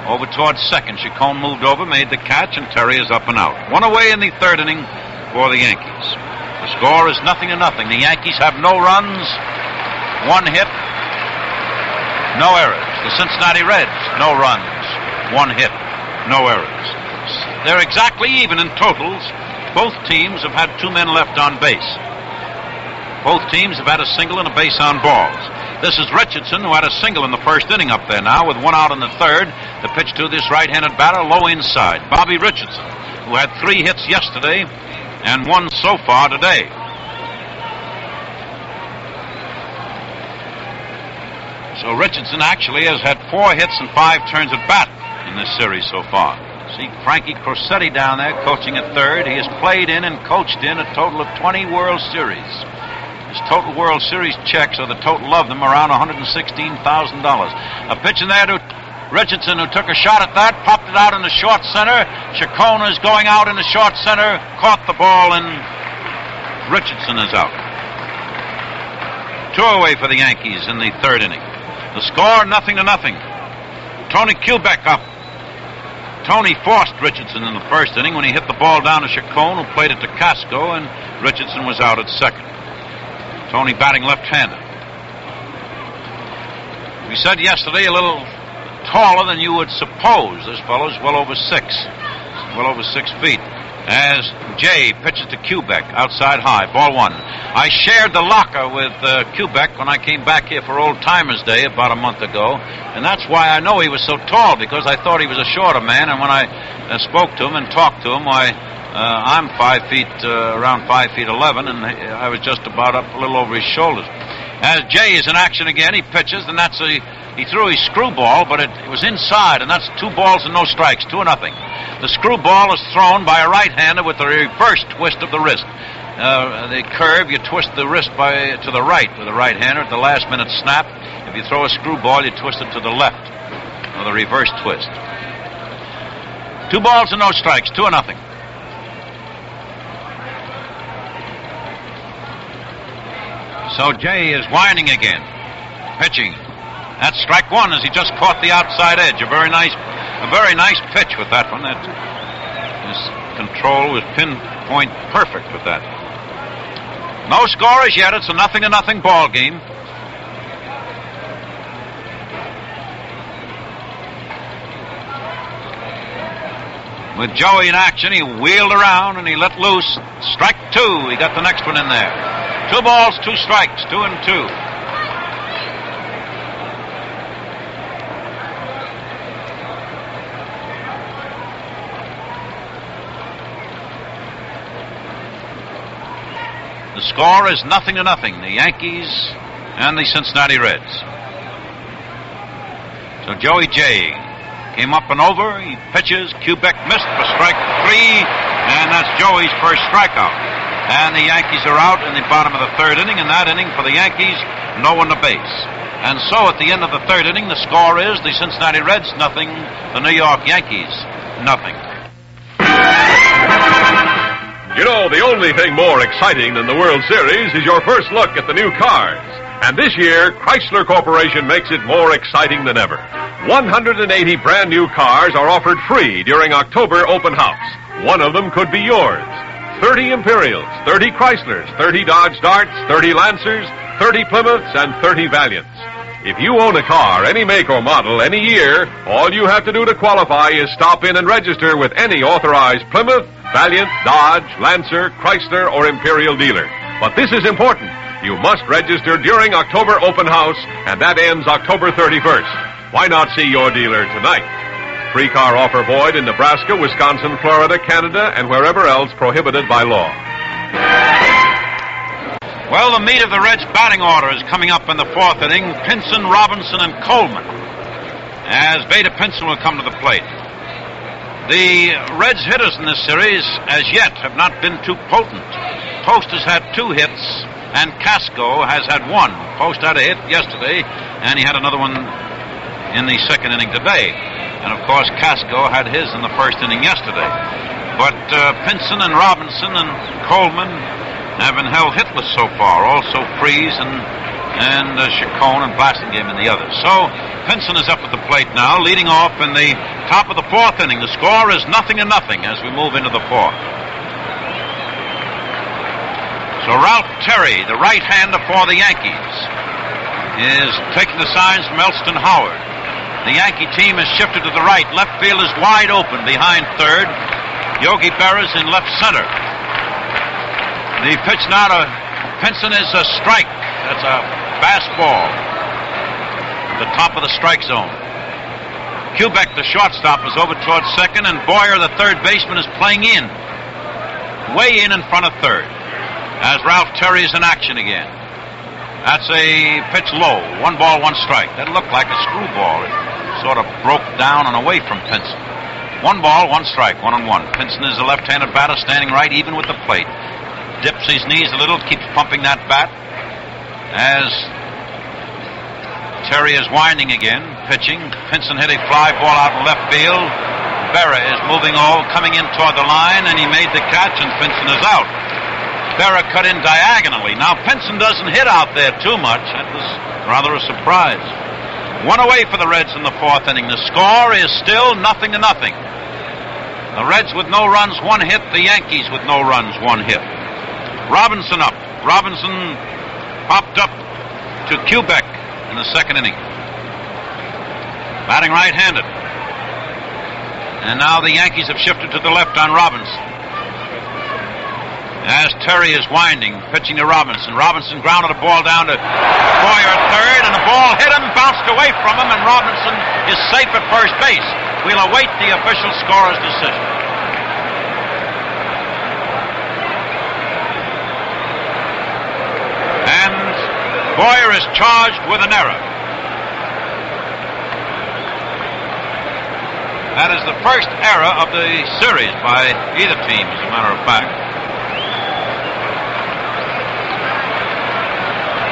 Over towards second. Chacon moved over, made the catch, and Terry is up and out. 1 away in the third inning for the Yankees. The score is 0-0. The Yankees have no runs, 1 hit, no errors. The Cincinnati Reds, no runs, 1 hit, no errors. They're exactly even in totals. Both teams have had 2 men left on base. Both teams have had a single and a base on balls. This is Richardson, who had a single in the first inning up there now, with 1 out in the third. The pitch to this right-handed batter, low inside. Bobby Richardson, who had 3 hits yesterday and 1 so far today. So Richardson actually has had 4 hits and 5 turns at bat in this series so far. See Frankie Crosetti down there coaching at third. He has played in and coached in a total of 20 World Series. His total World Series checks, or the total of them, around $116,000. A pitch in there to Richardson, who took a shot at that, popped it out in the short center. Chacon is going out in the short center, caught the ball, and Richardson is out. 2 away for the Yankees in the third inning. The score, 0-0. Tony Kubek up. Tony forced Richardson in the first inning when he hit the ball down to Chacon, who played it to Casco, and Richardson was out at second. Tony batting left-handed. We said yesterday a little taller than you would suppose. This fellow's well over 6 feet. As Jay pitches to Kubek, outside high, ball one. I shared the locker with Kubek when I came back here for Old Timers Day about a month ago, and that's why I know he was so tall, because I thought he was a shorter man, and when I spoke to him and talked to him, I'm 5 feet, around 5 feet 11, and I was just about up a little over his shoulders. As Jay is in action again, he pitches, and he threw his screwball, but it was inside, and that's 2 balls and no strikes, 2-0. The screwball is thrown by a right-hander with the reverse twist of the wrist. The curve, you twist the wrist to the right with a right-hander at the last-minute snap. If you throw a screwball, you twist it to the left with a reverse twist. 2 balls and no strikes, 2-0. So Jay is winding again, pitching. That's strike one as he just caught the outside edge. A very nice pitch with that one. His control was pinpoint perfect with that. No score as yet. It's a 0-0 ball game. With Joey in action, he wheeled around and he let loose. Strike two. He got the next one in there. 2 balls, 2 strikes, 2-2. The score is 0-0. The Yankees and the Cincinnati Reds. So Joey Jay came up and over. He pitches. Kubek missed for strike 3, and that's Joey's first strikeout. And the Yankees are out in the bottom of the 3rd inning. In that inning for the Yankees, no one to base. And so at the end of the 3rd inning, the score is the Cincinnati Reds 0, the New York Yankees 0. You know, the only thing more exciting than the World Series is your first look at the new cars. And this year, Chrysler Corporation makes it more exciting than ever. 180 brand new cars are offered free during October open house. One of them could be yours. 30 Imperials, 30 Chryslers, 30 Dodge Darts, 30 Lancers, 30 Plymouths, and 30 Valiants. If you own a car, any make or model, any year, all you have to do to qualify is stop in and register with any authorized Plymouth, Valiant, Dodge, Lancer, Chrysler, or Imperial dealer. But this is important. You must register during October open house, and that ends October 31st. Why not see your dealer tonight? Free car offer void in Nebraska, Wisconsin, Florida, Canada, and wherever else prohibited by law. Well, the meat of the Reds' batting order is coming up in the 4th inning. Pinson, Robinson, and Coleman. As Veda Pinson will come to the plate. The Reds' hitters in this series, as yet, have not been too potent. Post has had 2 hits, and Casco has had 1. Post had a hit yesterday, and he had another one in the 2nd inning today. And, of course, Casco had his in the 1st inning yesterday. But Pinson and Robinson and Coleman have been held hitless so far. Also Freeze and Chacon and Blasingame in the others. So Pinson is up at the plate now, leading off in the top of the 4th inning. The score is 0-0 as we move into the 4th. So Ralph Terry, the right-hander for the Yankees, is taking the signs from Elston Howard. The Yankee team has shifted to the right. Left field is wide open behind third. Yogi Berra is in left center. The pitch now to Pinson is a strike. That's a fastball at the top of the strike zone. Kubek, the shortstop, is over towards second, and Boyer, the third baseman, is playing in. Way in front of third. As Ralph Terry is in action again. That's a pitch low. 1 ball, 1 strike. That looked like a screwball. It sort of broke down and away from Pinson. 1 ball, 1 strike, 1-1. Pinson is a left-handed batter standing right even with the plate. Dips his knees a little, keeps pumping that bat. As Terry is winding again, pitching. Pinson hit a fly ball out in left field. Berra is moving over, coming in toward the line, and he made the catch, and Pinson is out. Berra cut in diagonally. Now, Pinson doesn't hit out there too much. That was rather a surprise. One away for the Reds in the fourth inning. The score is still 0-0. The Reds with no runs, 1 hit. The Yankees with no runs, 1 hit. Robinson up. Robinson popped up to Quebec in the second inning. Batting right-handed. And now the Yankees have shifted to the left on Robinson. As Terry is winding, pitching to Robinson. Robinson grounded a ball down to Boyer at third, and the ball hit him, bounced away from him, and Robinson is safe at first base. We'll await the official scorer's decision. And Boyer is charged with an error. That is the first error of the series by either team, as a matter of fact.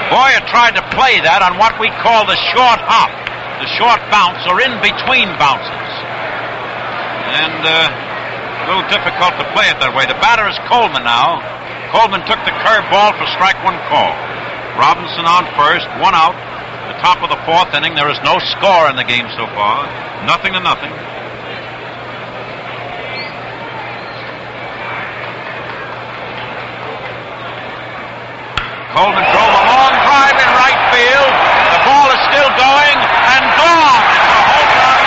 Boyer tried to play that on what we call the short hop, the short bounce, or in between bounces. And a little difficult to play it that way. The batter is Coleman now. Coleman took the curve ball for strike one call. Robinson on first, 1 out. The top of the fourth inning. There is no score in the game so far. 0-0. Coleman drove a long drive in right field. The ball is still going and gone. It's a home run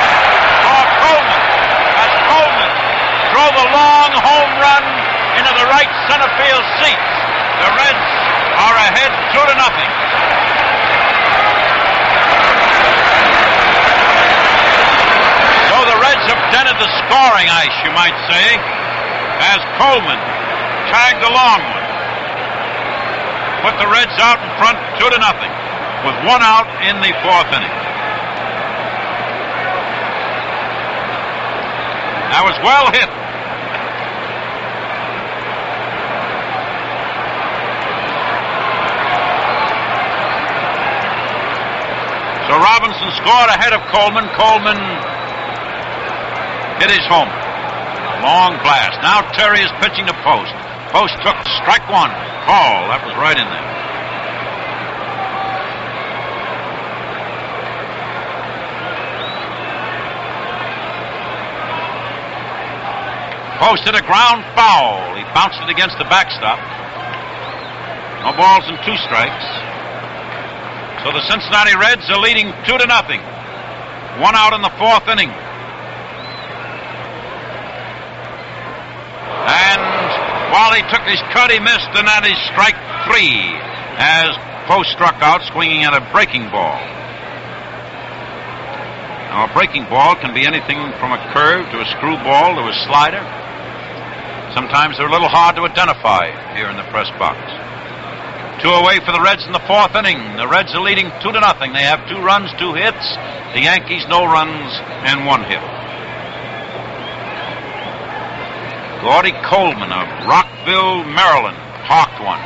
for Coleman. As Coleman drove a long home run into the right center field seats. The Reds are ahead 2-0. So the Reds have dented the scoring ice, you might say, as Coleman tagged along with. Put the Reds out in front 2-0 with 1 out in the fourth inning. That was well hit. So Robinson scored ahead of Coleman. Coleman hit his home. Long blast. Now Terry is pitching to Post. Post took strike one. Call. That was right in there. Post hit a ground foul. He bounced it against the backstop. No balls and 2 strikes. So the Cincinnati Reds are leading 2-0. 1 out in the fourth inning. And while he took his cut, he missed, and that is strike 3 as Post struck out, swinging at a breaking ball. Now, a breaking ball can be anything from a curve to a screwball to a slider. Sometimes they're a little hard to identify here in the press box. 2 away for the Reds in the fourth inning. The Reds are leading 2-0. They have 2 runs, 2 hits. The Yankees, no runs and 1 hit. Gordy Coleman of Rockville, Maryland, hawked one.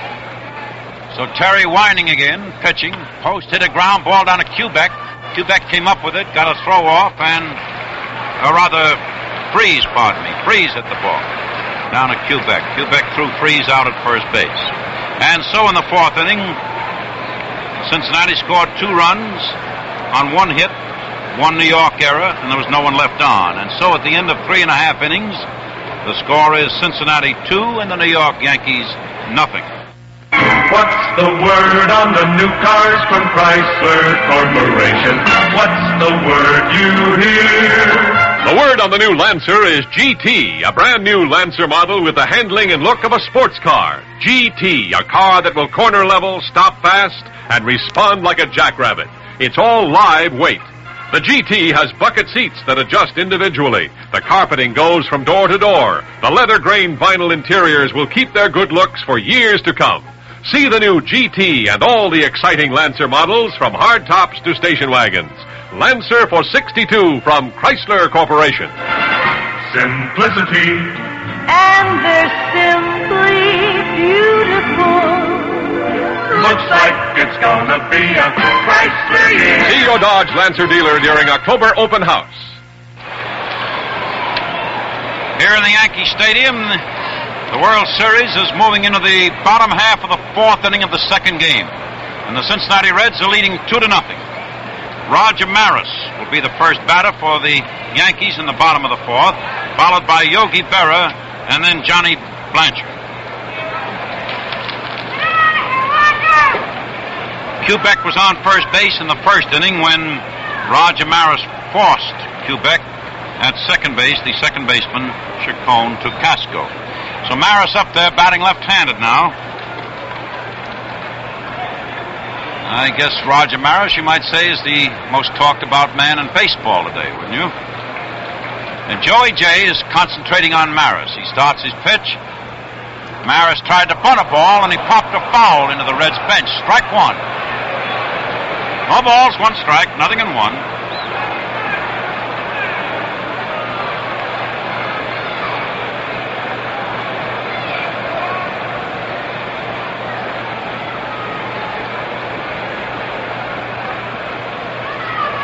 So Terry winding again, pitching. Post hit a ground ball down to Quebec. Quebec came up with it, got a throw off, and, Freeze hit the ball down to Quebec. Quebec threw Freeze out at first base. And so in the fourth inning, Cincinnati scored 2 runs on 1 hit, 1 New York error, and there was no one left on. And so at the end of 3.5 innings, the score is Cincinnati 2 and the New York Yankees 0. What's the word on the new cars from Chrysler Corporation? What's the word you hear? The word on the new Lancer is GT, a brand new Lancer model with the handling and look of a sports car. GT, a car that will corner level, stop fast, and respond like a jackrabbit. It's all live weight. The GT has bucket seats that adjust individually. The carpeting goes from door to door. The leather-grained vinyl interiors will keep their good looks for years to come. See the new GT and all the exciting Lancer models from hardtops to station wagons. Lancer for $62 from Chrysler Corporation. Simplicity. And they're simply beautiful. Looks like it's gonna be a Chrysler year. See your Dodge Lancer dealer during October open house. Here in the Yankee Stadium, the World Series is moving into the bottom half of the fourth inning of the second game. And the Cincinnati Reds are leading 2-0. Roger Maris will be the first batter for the Yankees in the bottom of the fourth, followed by Yogi Berra and then Johnny Blanchard. Quebec was on first base in the first inning when Roger Maris forced Quebec at second base. The second baseman, Chacon, to Casco. So Maris up there batting left-handed now. I guess Roger Maris, you might say, is the most talked about man in baseball today, wouldn't you? And Joey J is concentrating on Maris. He starts his pitch. Maris tried to bunt a ball, and he popped a foul into the Reds bench. Strike one. No balls, one strike, nothing in one.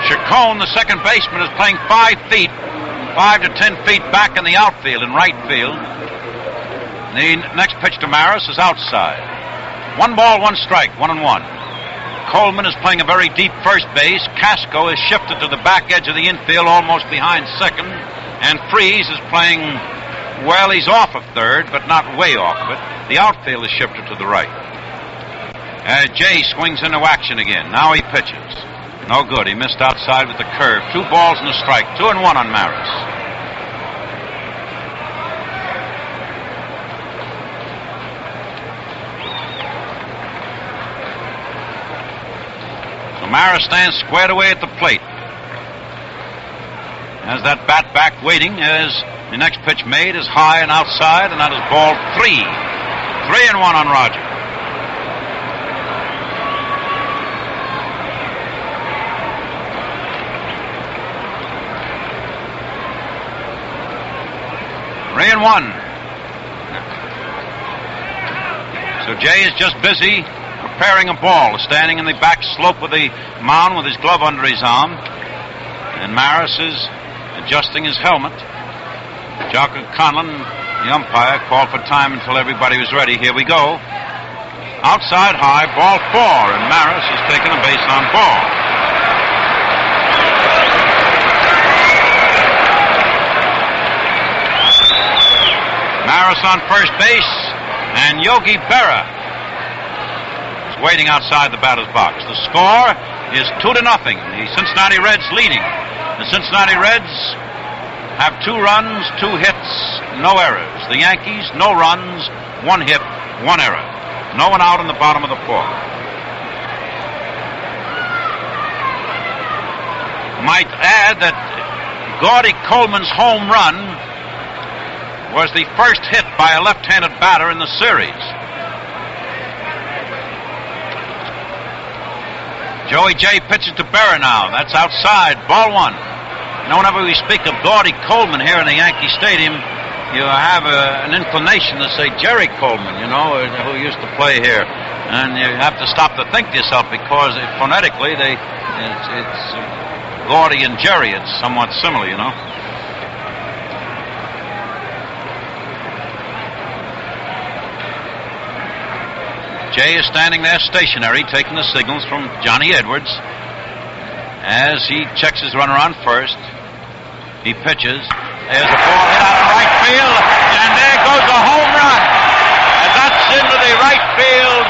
Chacon, the second baseman, is playing 5 to 10 feet back in the outfield, in right field. The next pitch to Maris is outside. 1 ball, 1 strike, 1-1. Coleman is playing a very deep first base. Casco is shifted to the back edge of the infield, almost behind second. And Freeze is playing, well, he's off of third, but not way off of it. The outfield is shifted to the right. Jay swings into action again. Now he pitches. No good. He missed outside with the curve. 2 balls and a strike. 2-1 on Maris. So Maris stands squared away at the plate. Has that bat back waiting as the next pitch made is high and outside, and that is ball 3. 3-1 on Roger. And 1. So Jay is just busy preparing a ball, standing in the back slope of the mound with his glove under his arm. And Maris is adjusting his helmet. Jock Conlon, the umpire, called for time until everybody was ready. Here we go. Outside high, ball 4, and Maris is taking a base on ball. Maris on first base, and Yogi Berra is waiting outside the batter's box. The score is 2-0. The Cincinnati Reds leading. The Cincinnati Reds have 2 runs, 2 hits, no errors. The Yankees, no runs, 1 hit, 1 error. No one out in the bottom of the fourth. Might add that Gordy Coleman's home run was the first hit by a left-handed batter in the series. Joey J pitches to Berra now. That's outside. Ball 1. Whenever we speak of Gordy Coleman here in the Yankee Stadium, you have an inclination to say Jerry Coleman, you know, who used to play here. And you have to stop to think to yourself because phonetically it's Gordy and Jerry. It's somewhat similar, you know. Jay is standing there stationary, taking the signals from Johnny Edwards as he checks his runner on first. He pitches. There's a ball hit out of right field, and there goes a home run. And that's into the right field,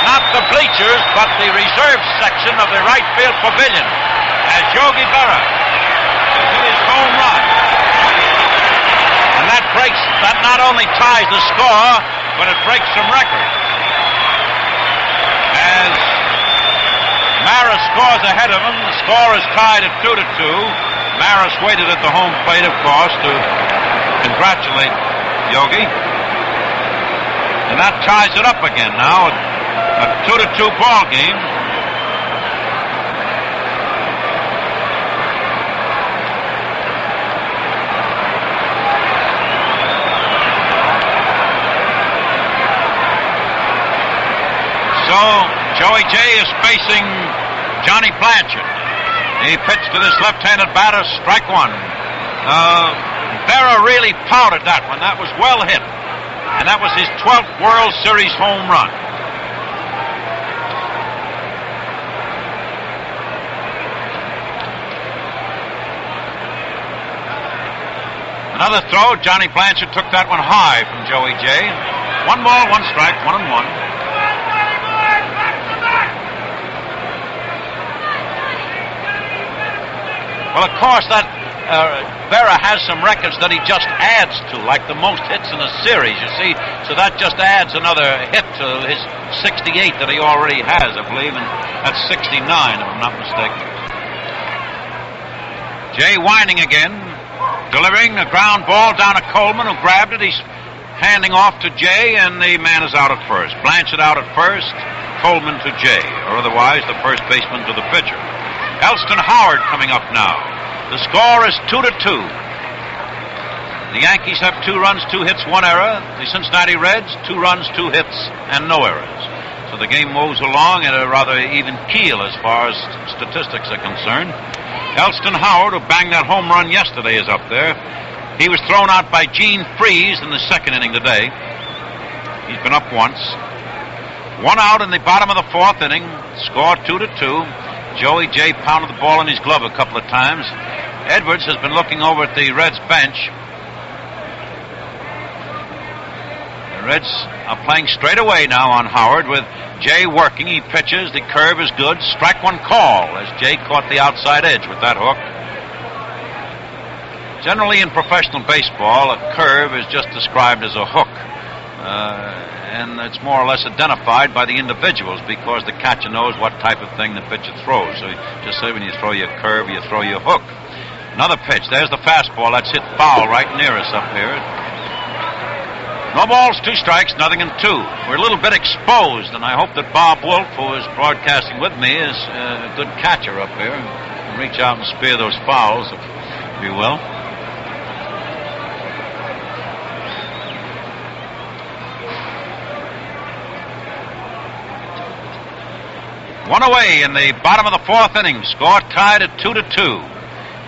not the bleachers, but the reserve section of the right field pavilion, as Yogi Berra hit his home run. And that not only ties the score, but it breaks some records. As Maris scores ahead of him, the score is tied at 2-2. Maris waited at the home plate, of course, to congratulate Yogi. And that ties it up again now, a 2-2 ball game. So Joey J is facing Johnny Blanchard. He pitched to this left-handed batter, strike 1. Berra really powdered that one. That was well hit. And that was his 12th World Series home run. Another throw. Johnny Blanchard took that one high from Joey J. 1 ball, 1 strike, 1-1. Well, of course, that Berra has some records that he just adds to, like the most hits in a series, you see. So that just adds another hit to his 68 that he already has, I believe, and that's 69, if I'm not mistaken. Jay winding again, delivering a ground ball down to Coleman, who grabbed it. He's handing off to Jay, and the man is out at first. Blanchard out at first, Coleman to Jay, or otherwise the first baseman to the pitcher. Elston Howard coming up now. The score is 2-2. The Yankees have 2 runs, 2 hits, 1 error. The Cincinnati Reds, 2 runs, 2 hits, and no errors. So the game moves along at a rather even keel as far as statistics are concerned. Elston Howard, who banged that home run yesterday, is up there. He was thrown out by Gene Freeze in the 2nd inning today. He's been up once. 1 out in the bottom of the 4th inning. Score 2-2. Joey J pounded the ball in his glove a couple of times. Edwards has been looking over at the Reds bench. The Reds are playing straight away now on Howard with Jay working. He pitches. The curve is good. Strike 1 call as Jay caught the outside edge with that hook. Generally in professional baseball, a curve is just described as a hook. And it's more or less identified by the individuals because the catcher knows what type of thing the pitcher throws. So just say when you throw your curve, you throw your hook. Another pitch. There's the fastball. That's hit foul right near us up here. No balls, 2 strikes, 0-2. We're a little bit exposed, and I hope that Bob Wolf, who is broadcasting with me, is a good catcher up here. Reach out and spear those fouls, if you will. One away in the bottom of the 4th inning. Score tied at 2-2.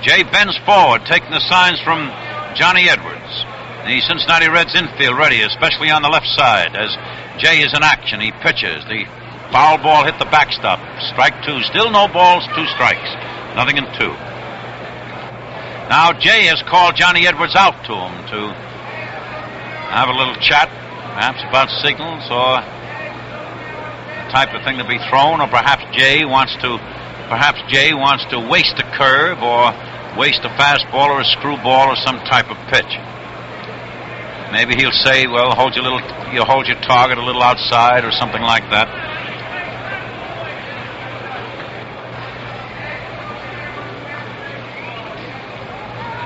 Jay bends forward, taking the signs from Johnny Edwards. The Cincinnati Reds infield ready, especially on the left side, as Jay is in action. He pitches. The foul ball hit the backstop. Strike 2. Still no balls, 2 strikes. 0-2. Now Jay has called Johnny Edwards out to him to have a little chat, perhaps about signals or type of thing to be thrown, or perhaps Jay wants to waste a curve or waste a fastball or a screwball or some type of pitch. Maybe he'll say, well, you hold your target a little outside or something like that.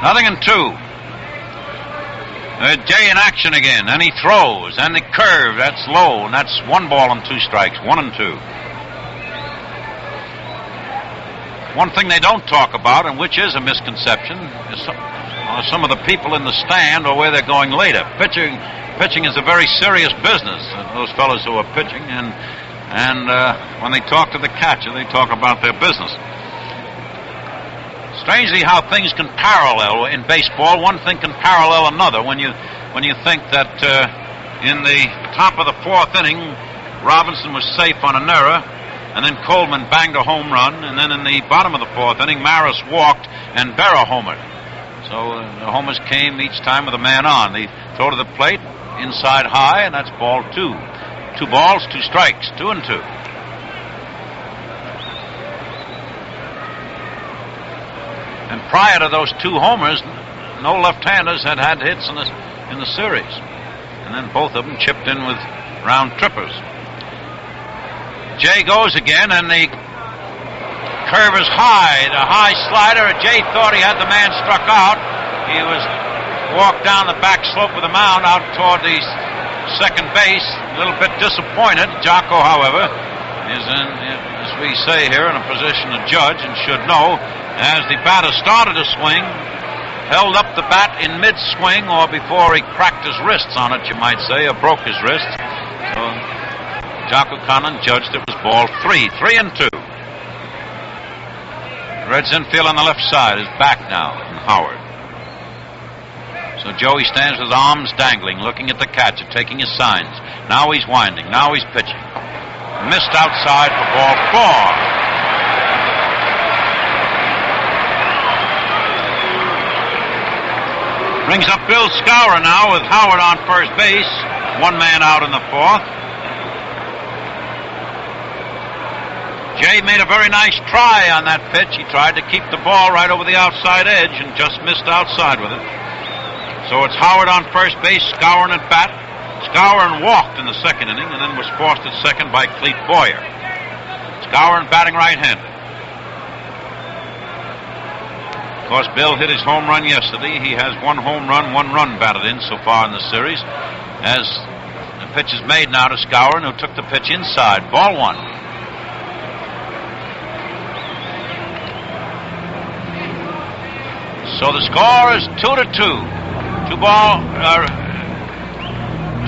Nothing in 2. Jay in action again, and he throws, and the curve, that's low, and that's 1 ball and 2 strikes, 1-2. One thing they don't talk about, and which is a misconception, is some of the people in the stand or where they're going later. Pitching is a very serious business, those fellows who are pitching, and when they talk to the catcher, they talk about their business. Strangely, how things can parallel in baseball. One thing can parallel another. When you think that in the top of the 4th inning, Robinson was safe on an error, and then Coleman banged a home run, and then in the bottom of the 4th inning, Maris walked and Berra homered. So the homers came each time with a man on. They throw to the plate, inside high, and that's ball 2. 2 balls, 2 strikes, 2-2. And prior to those 2 homers, no left-handers had hits in the series. And then both of them chipped in with round trippers. Jay goes again, and the curve is high. The high slider. Jay thought he had the man struck out. He was walked down the back slope of the mound out toward the second base. A little bit disappointed. Jocko, however, is in, as we say here, in a position to judge and should know. As the batter started to swing, held up the bat in mid-swing or before he cracked his wrists on it, you might say, or broke his wrists. So Jocko Conlon judged it was ball 3. 3-2. Reds infield on the left side is back now from Howard. So Joey stands with arms dangling, looking at the catcher, taking his signs. Now he's winding. Now he's pitching. Missed outside for ball 4. Brings up Bill Skowron now with Howard on first base. One man out in the fourth. Jay made a very nice try on that pitch. He tried to keep the ball right over the outside edge and just missed outside with it. So it's Howard on first base, Skowron at bat. Skowron walked in the second inning and then was forced at second by Clete Boyer. Skowron batting right-handed. Of course, Bill hit his home run yesterday. He has one home run, one run batted in so far in the series. As the pitch is made now to Skowron, who took the pitch inside. Ball one. So the score is 2-2.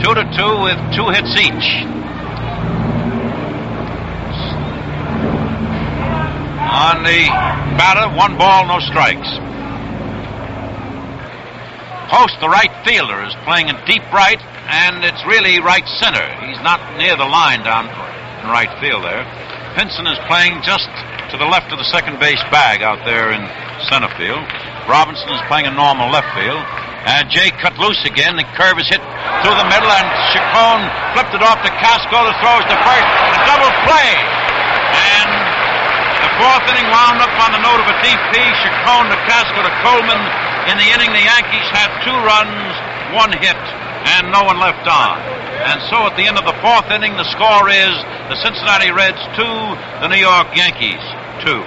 2-2 with 2 hits each. On the batter, 1 ball, no strikes. Post, the right fielder, is playing in deep right, and it's really right center. He's not near the line down in right field there. Pinson is playing just to the left of the second base bag out there in center field. Robinson is playing a normal left field. And Jay cut loose again. The curve is hit through the middle, and Chacon flipped it off to Casco, who throws to first. A double play. And the fourth inning wound up on the note of a DP. Chacon to Casco to Coleman. In the inning, the Yankees had 2 runs, 1 hit, and no one left on. And so at the end of the fourth inning, the score is the Cincinnati Reds 2, the New York Yankees 2.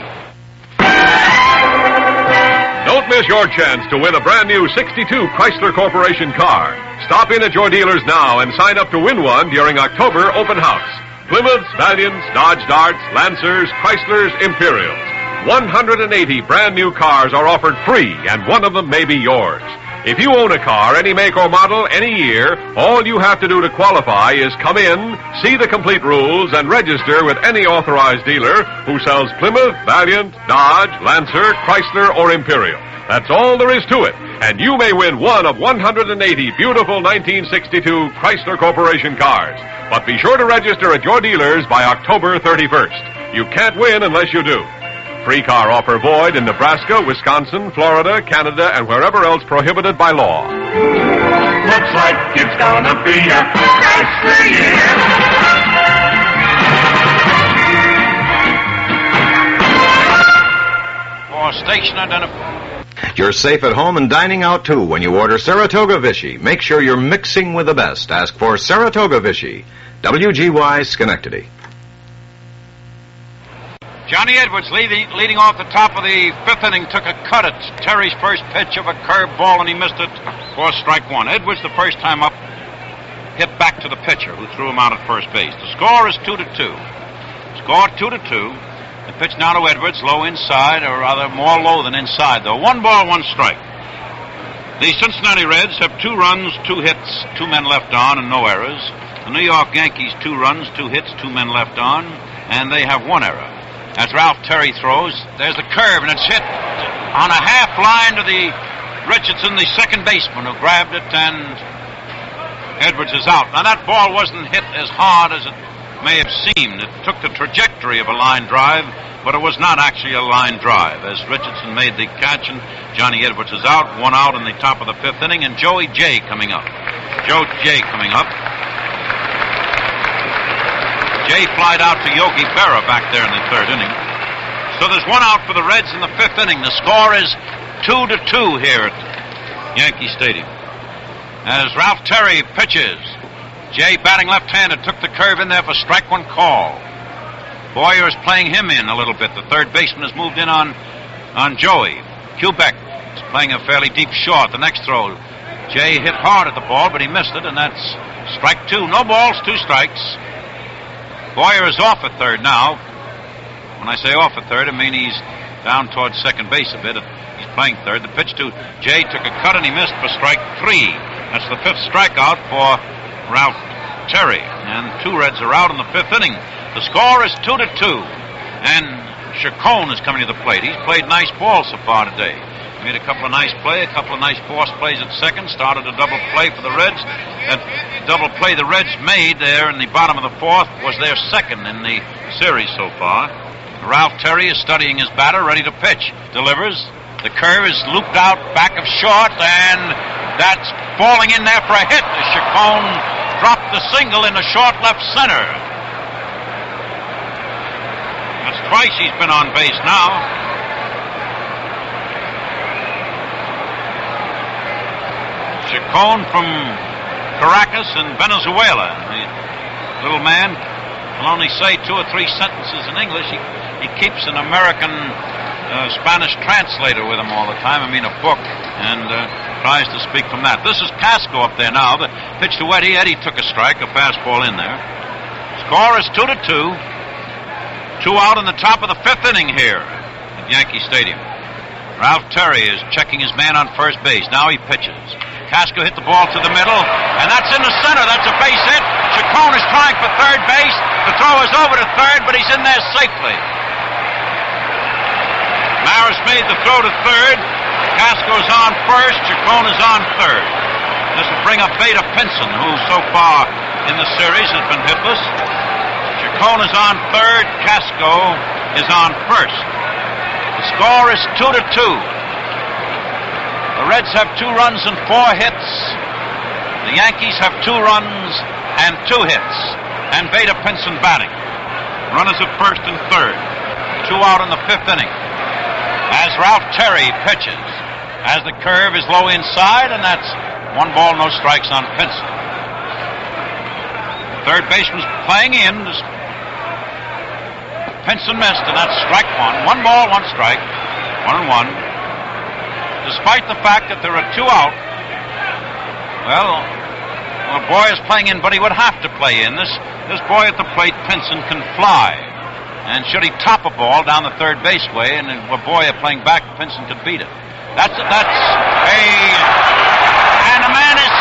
Don't miss your chance to win a brand new 62 Chrysler Corporation car. Stop in at your dealers now and sign up to win one during October open house. Plymouths, Valiants, Dodge Darts, Lancers, Chryslers, Imperials. 180 brand new cars are offered free, and one of them may be yours. If you own a car, any make or model, any year, all you have to do to qualify is come in, see the complete rules, and register with any authorized dealer who sells Plymouth, Valiant, Dodge, Lancer, Chrysler, or Imperial. That's all there is to it, and you may win one of 180 beautiful 1962 Chrysler Corporation cars. But be sure to register at your dealers by October 31st. You can't win unless you do. Free car offer void in Nebraska, Wisconsin, Florida, Canada, and wherever else prohibited by law. Looks like it's gonna be a Chrysler year. For station identification. You're safe at home and dining out, too, when you order Saratoga Vichy. Make sure you're mixing with the best. Ask for Saratoga Vichy. WGY Schenectady. Johnny Edwards leading off the top of the 5th inning, took a cut at Terry's first pitch of a curved ball, and he missed it for strike 1. Edwards, the first time up, hit back to the pitcher, who threw him out at first base. The score is 2-2. Score 2-2. The pitch now to Edwards, low inside, or rather more low than inside, though. 1 ball, 1 strike. The Cincinnati Reds have 2 runs, 2 hits, 2 men left on, and no errors. The New York Yankees, 2 runs, 2 hits, 2 men left on, and they have 1 error. As Ralph Terry throws, there's the curve, and it's hit on a half line to the Richardson, the second baseman, who grabbed it, and Edwards is out. Now, that ball wasn't hit as hard as it may have seemed. It took the trajectory of a line drive, but it was not actually a line drive, as Richardson made the catch, and Johnny Edwards is out. 1 out in the top of the 5th inning, and Joey J coming up. Joe J coming up. Jay flied out to Yogi Berra back there in the 3rd inning. So there's 1 out for the Reds in the 5th inning. The score is 2-2 here at Yankee Stadium. As Ralph Terry pitches, Jay batting left-handed, took the curve in there for strike 1 call. Boyer is playing him in a little bit. The third baseman has moved in on Joey. Kubek is playing a fairly deep short. The next throw, Jay hit hard at the ball, but he missed it, and that's strike 2. No balls, 2 strikes. Boyer is off at third now. When I say off at third, I mean he's down towards second base a bit. He's playing third. The pitch to Jay took a cut, and he missed for strike 3. That's the 5th strikeout for Ralph Terry. And 2 Reds are out in the 5th inning. The score is 2-2. And Chacon is coming to the plate. He's played nice ball so far today. Made a couple of nice plays, a couple of nice forced plays at second. Started a double play for the Reds. That double play the Reds made there in the bottom of the 4th was their second in the series so far. Ralph Terry is studying his batter, ready to pitch. Delivers. The curve is looped out back of short, and That's falling in there for a hit as Chacon dropped the single in the short left center. That's twice he's been on base now. Chacon from Caracas in Venezuela. The little man will only say 2 or 3 sentences in English. He keeps an American Spanish translator with him all the time. I mean, a book, and tries to speak from that. This is Casco up there now. The pitch to Whitey. Eddie took a strike, a fastball in there. Score is 2-2. 2 out in the top of the 5th inning here at Yankee Stadium. Ralph Terry is checking his man on first base. Now he pitches. Casco hit the ball to the middle, and that's in the center. That's a base hit. Chacon is trying for third base. The throw is over to third, but he's in there safely. Maris made the throw to third. Casco's on first. Chacon is on third. This will bring up Babe Ruth, who so far in the series has been hitless. Chacon is on third. Casco is on first. The score is 2-2. The Reds have 2 runs and 4 hits. The Yankees have 2 runs and 2 hits. And Babe Ruth batting. Runners at first and third. 2 out in the 5th inning. As Ralph Terry pitches, as the curve is low inside, and that's 1 ball, no strikes on Pinson. Third baseman's playing in. Pinson missed, and that's strike 1. 1 ball, 1 strike. 1-1. Despite the fact that there are 2 out, well, the boy is playing in, but he would have to play in. This boy at the plate, Pinson, can fly. And should he top a ball down the third baseway, and a boy playing back, Pinson could beat it. And the man is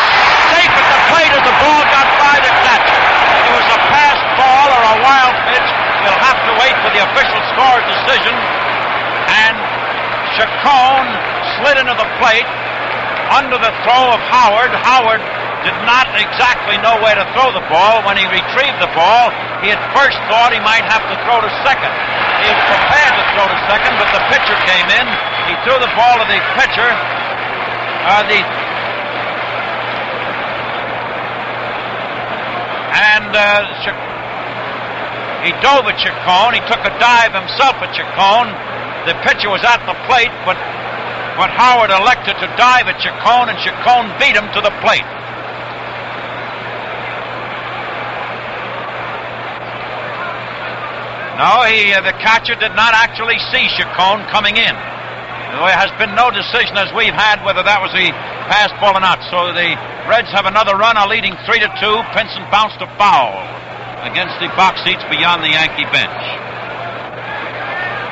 safe at the plate as the ball got by the catcher. It was a pass ball or a wild pitch. You'll have to wait for the official score's decision. And Chacon slid into the plate under the throw of Howard. Howard did not exactly know where to throw the ball. When he retrieved the ball, he at first thought he might have to throw to second. He was prepared to throw to second, but the pitcher came in. He threw the ball to the pitcher. He dove at Chacon. He took a dive himself at Chacon. The pitcher was at the plate, but Howard elected to dive at Chacon, and Chacon beat him to the plate. No, the catcher did not actually see Chacon coming in. There has been no decision as we've had whether that was a pass ball or not. So the Reds have another run, are leading 3-2. Pinson bounced a foul against the box seats beyond the Yankee bench.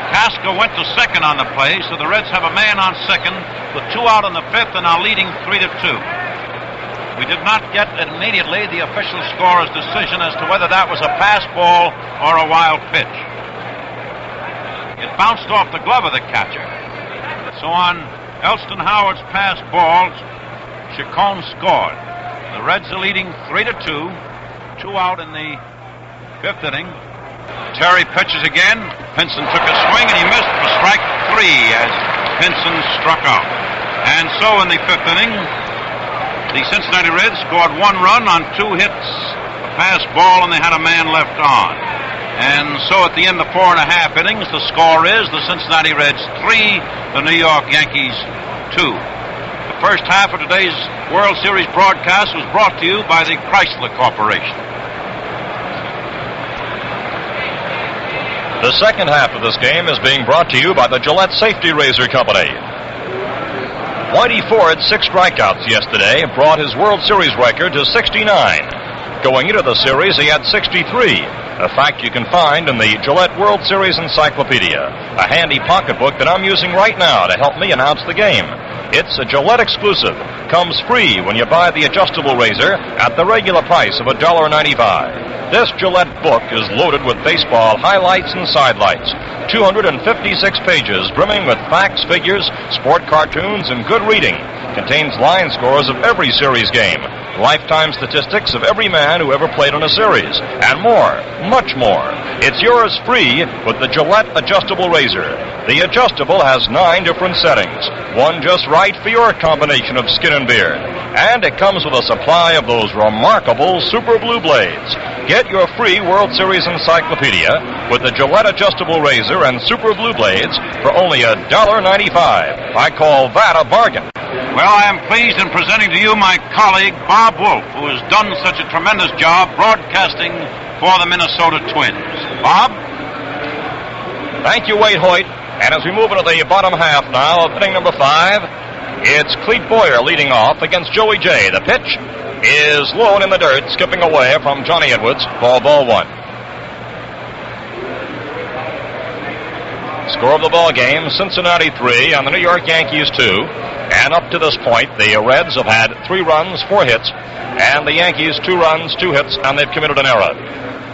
Casco went to second on the play, so the Reds have a man on second with 2 out in the 5th and are leading 3-2. We did not get immediately the official scorer's decision as to whether that was a pass ball or a wild pitch. It bounced off the glove of the catcher. So on Elston Howard's pass ball, Chacon scored. The Reds are leading 3-2. 2 out in the 5th inning. Terry pitches again. Pinson took a swing and he missed for strike 3 as Pinson struck out. And so in the 5th inning, the Cincinnati Reds scored 1 run on 2 hits, a pass ball, and they had a man left on. And so at the end of 4.5 innings, the score is the Cincinnati Reds 3, the New York Yankees 2. The first half of today's World Series broadcast was brought to you by the Chrysler Corporation. The second half of this game is being brought to you by the Gillette Safety Razor Company. Whitey Ford's 6 strikeouts yesterday brought his World Series record to 69. Going into the series, he had 63, a fact you can find in the Gillette World Series Encyclopedia, a handy pocketbook that I'm using right now to help me announce the game. It's a Gillette exclusive. Comes free when you buy the adjustable razor at the regular price of $1.95. This Gillette book is loaded with baseball highlights and sidelights. 256 pages brimming with facts, figures, sport cartoons, and good reading. Contains line scores of every series game, lifetime statistics of every man who ever played on a series, and more, much more. It's yours free with the Gillette adjustable razor. The adjustable has 9 different settings, one just right for your combination of skin and beard. And it comes with a supply of those remarkable Super Blue Blades. Get your free World Series encyclopedia with the Gillette adjustable razor and Super Blue Blades for only $1.95. I call that a bargain. Well, I am pleased in presenting to you my colleague, Bob Wolf, who has done such a tremendous job broadcasting for the Minnesota Twins. Bob? Thank you, Wade Hoyt. And as we move into the bottom half now of inning number 5, it's Clete Boyer leading off against Joey J. The pitch is low and in the dirt, skipping away from Johnny Edwards for ball 1. Score of the ball game, Cincinnati 3 and the New York Yankees 2. And up to this point, the Reds have had 3 runs, 4 hits, and the Yankees 2 runs, 2 hits, and they've committed an error.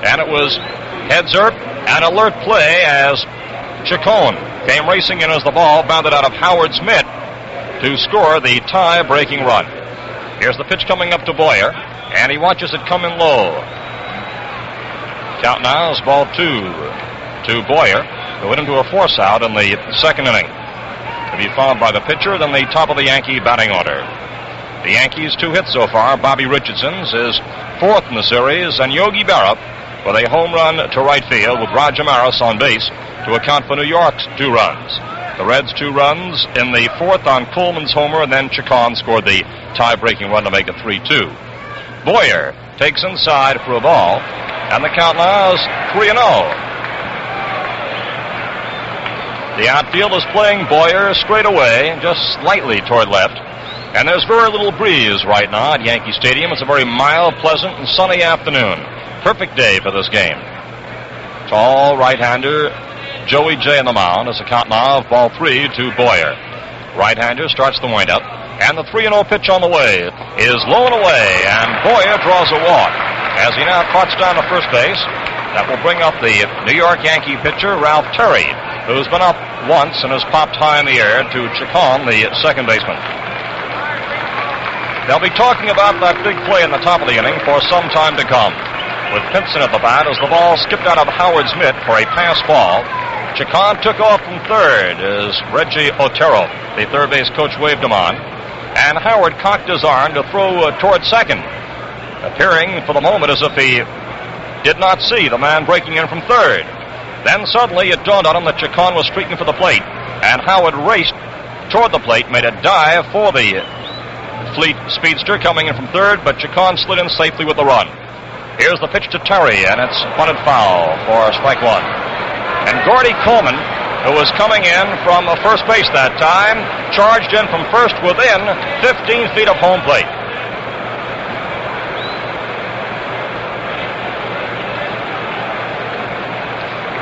And it was heads-up, an alert play as Chacon came racing in as the ball bounded out of Howard's mitt to score the tie-breaking run. Here's the pitch coming up to Boyer, and he watches it come in low. Count now is ball 2 to Boyer, who went into a force out in the second inning. To be followed by the pitcher, then the top of the Yankee batting order. The Yankees 2 hits so far. Bobby Richardson's is 4th in the series, and Yogi Berra with a home run to right field with Roger Maris on base to account for New York's 2 runs. The Reds 2 runs in the 4th on Coleman's homer, and then Chacon scored the tie-breaking run to make it 3-2. Boyer takes inside for a ball, and the count now is 3-0. The outfield is playing Boyer straight away, just slightly toward left. And there's very little breeze right now at Yankee Stadium. It's a very mild, pleasant, and sunny afternoon. Perfect day for this game. Tall right-hander Joey J. on the mound as a count now of ball 3 to Boyer. Right-hander starts the windup, and the 3-0 pitch on the way is low and away, and Boyer draws a walk as he now trots down to first base. That will bring up the New York Yankee pitcher, Ralph Terry, who's been up once and has popped high in the air to Chacon, the second baseman. They'll be talking about that big play in the top of the inning for some time to come. With Pinson at the bat as the ball skipped out of Howard's mitt for a pass ball. Chacon took off from third as Reggie Otero, the third base coach, waved him on. And Howard cocked his arm to throw toward second, appearing for the moment as if he did not see the man breaking in from third. Then suddenly it dawned on him that Chacon was streaking for the plate, and Howard raced toward the plate, made a dive for the fleet speedster coming in from third, but Chacon slid in safely with the run. Here's the pitch to Terry, and it's bunted foul for strike 1. And Gordy Coleman, who was coming in from first base that time, charged in from first within 15 feet of home plate.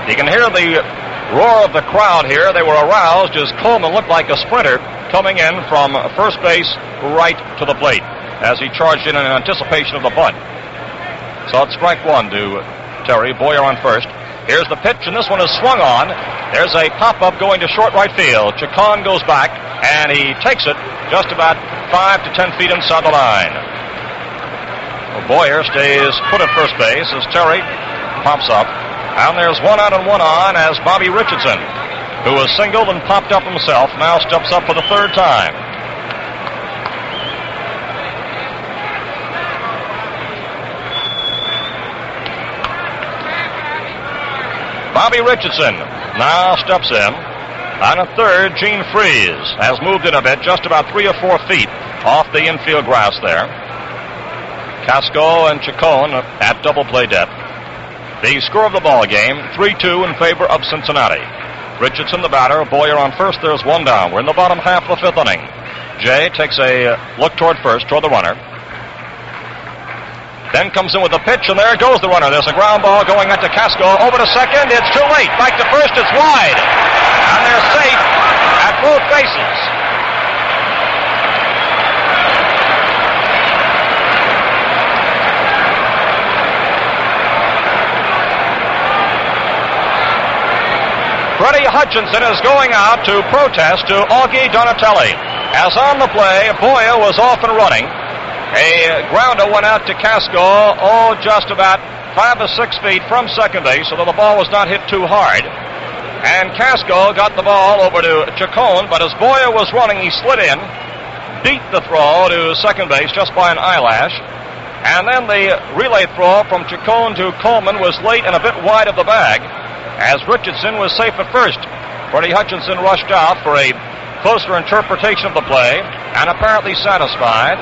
You can hear the roar of the crowd here. They were aroused as Coleman looked like a sprinter coming in from first base right to the plate as he charged in anticipation of the bunt. So it's strike 1 to Terry. Boyer on first. Here's the pitch, and this one is swung on. There's a pop-up going to short right field. Chacon goes back, and he takes it just about 5 to 10 feet inside the line. Well, Boyer stays put at first base as Terry pops up. And there's 1 out and 1 on as Bobby Richardson, who was singled and popped up himself, now steps up for the third time. Bobby Richardson now steps in. On a third, Gene Freeze has moved in a bit, just about 3 or 4 feet off the infield grass there. Casco and Chacon at double play depth. The score of the ball game, 3-2 in favor of Cincinnati. Richardson the batter, Boyer on first, there's 1 down. We're in the bottom half of the 5th inning. Jay takes a look toward first, toward the runner. Then comes in with the pitch, and there goes the runner. There's a ground ball going out to Casco. Over to second, it's too late. Back to first, it's wide. And they're safe at both bases. Freddie Hutchinson is going out to protest to Augie Donatelli. As on the play, Boyer was off and running. A grounder went out to Casco, just about 5 or 6 feet from second base, although the ball was not hit too hard. And Casco got the ball over to Chacon, but as Boyer was running, he slid in, beat the throw to second base just by an eyelash. And then the relay throw from Chacon to Coleman was late and a bit wide of the bag, as Richardson was safe at first. Freddie Hutchinson rushed out for a closer interpretation of the play, and apparently satisfied,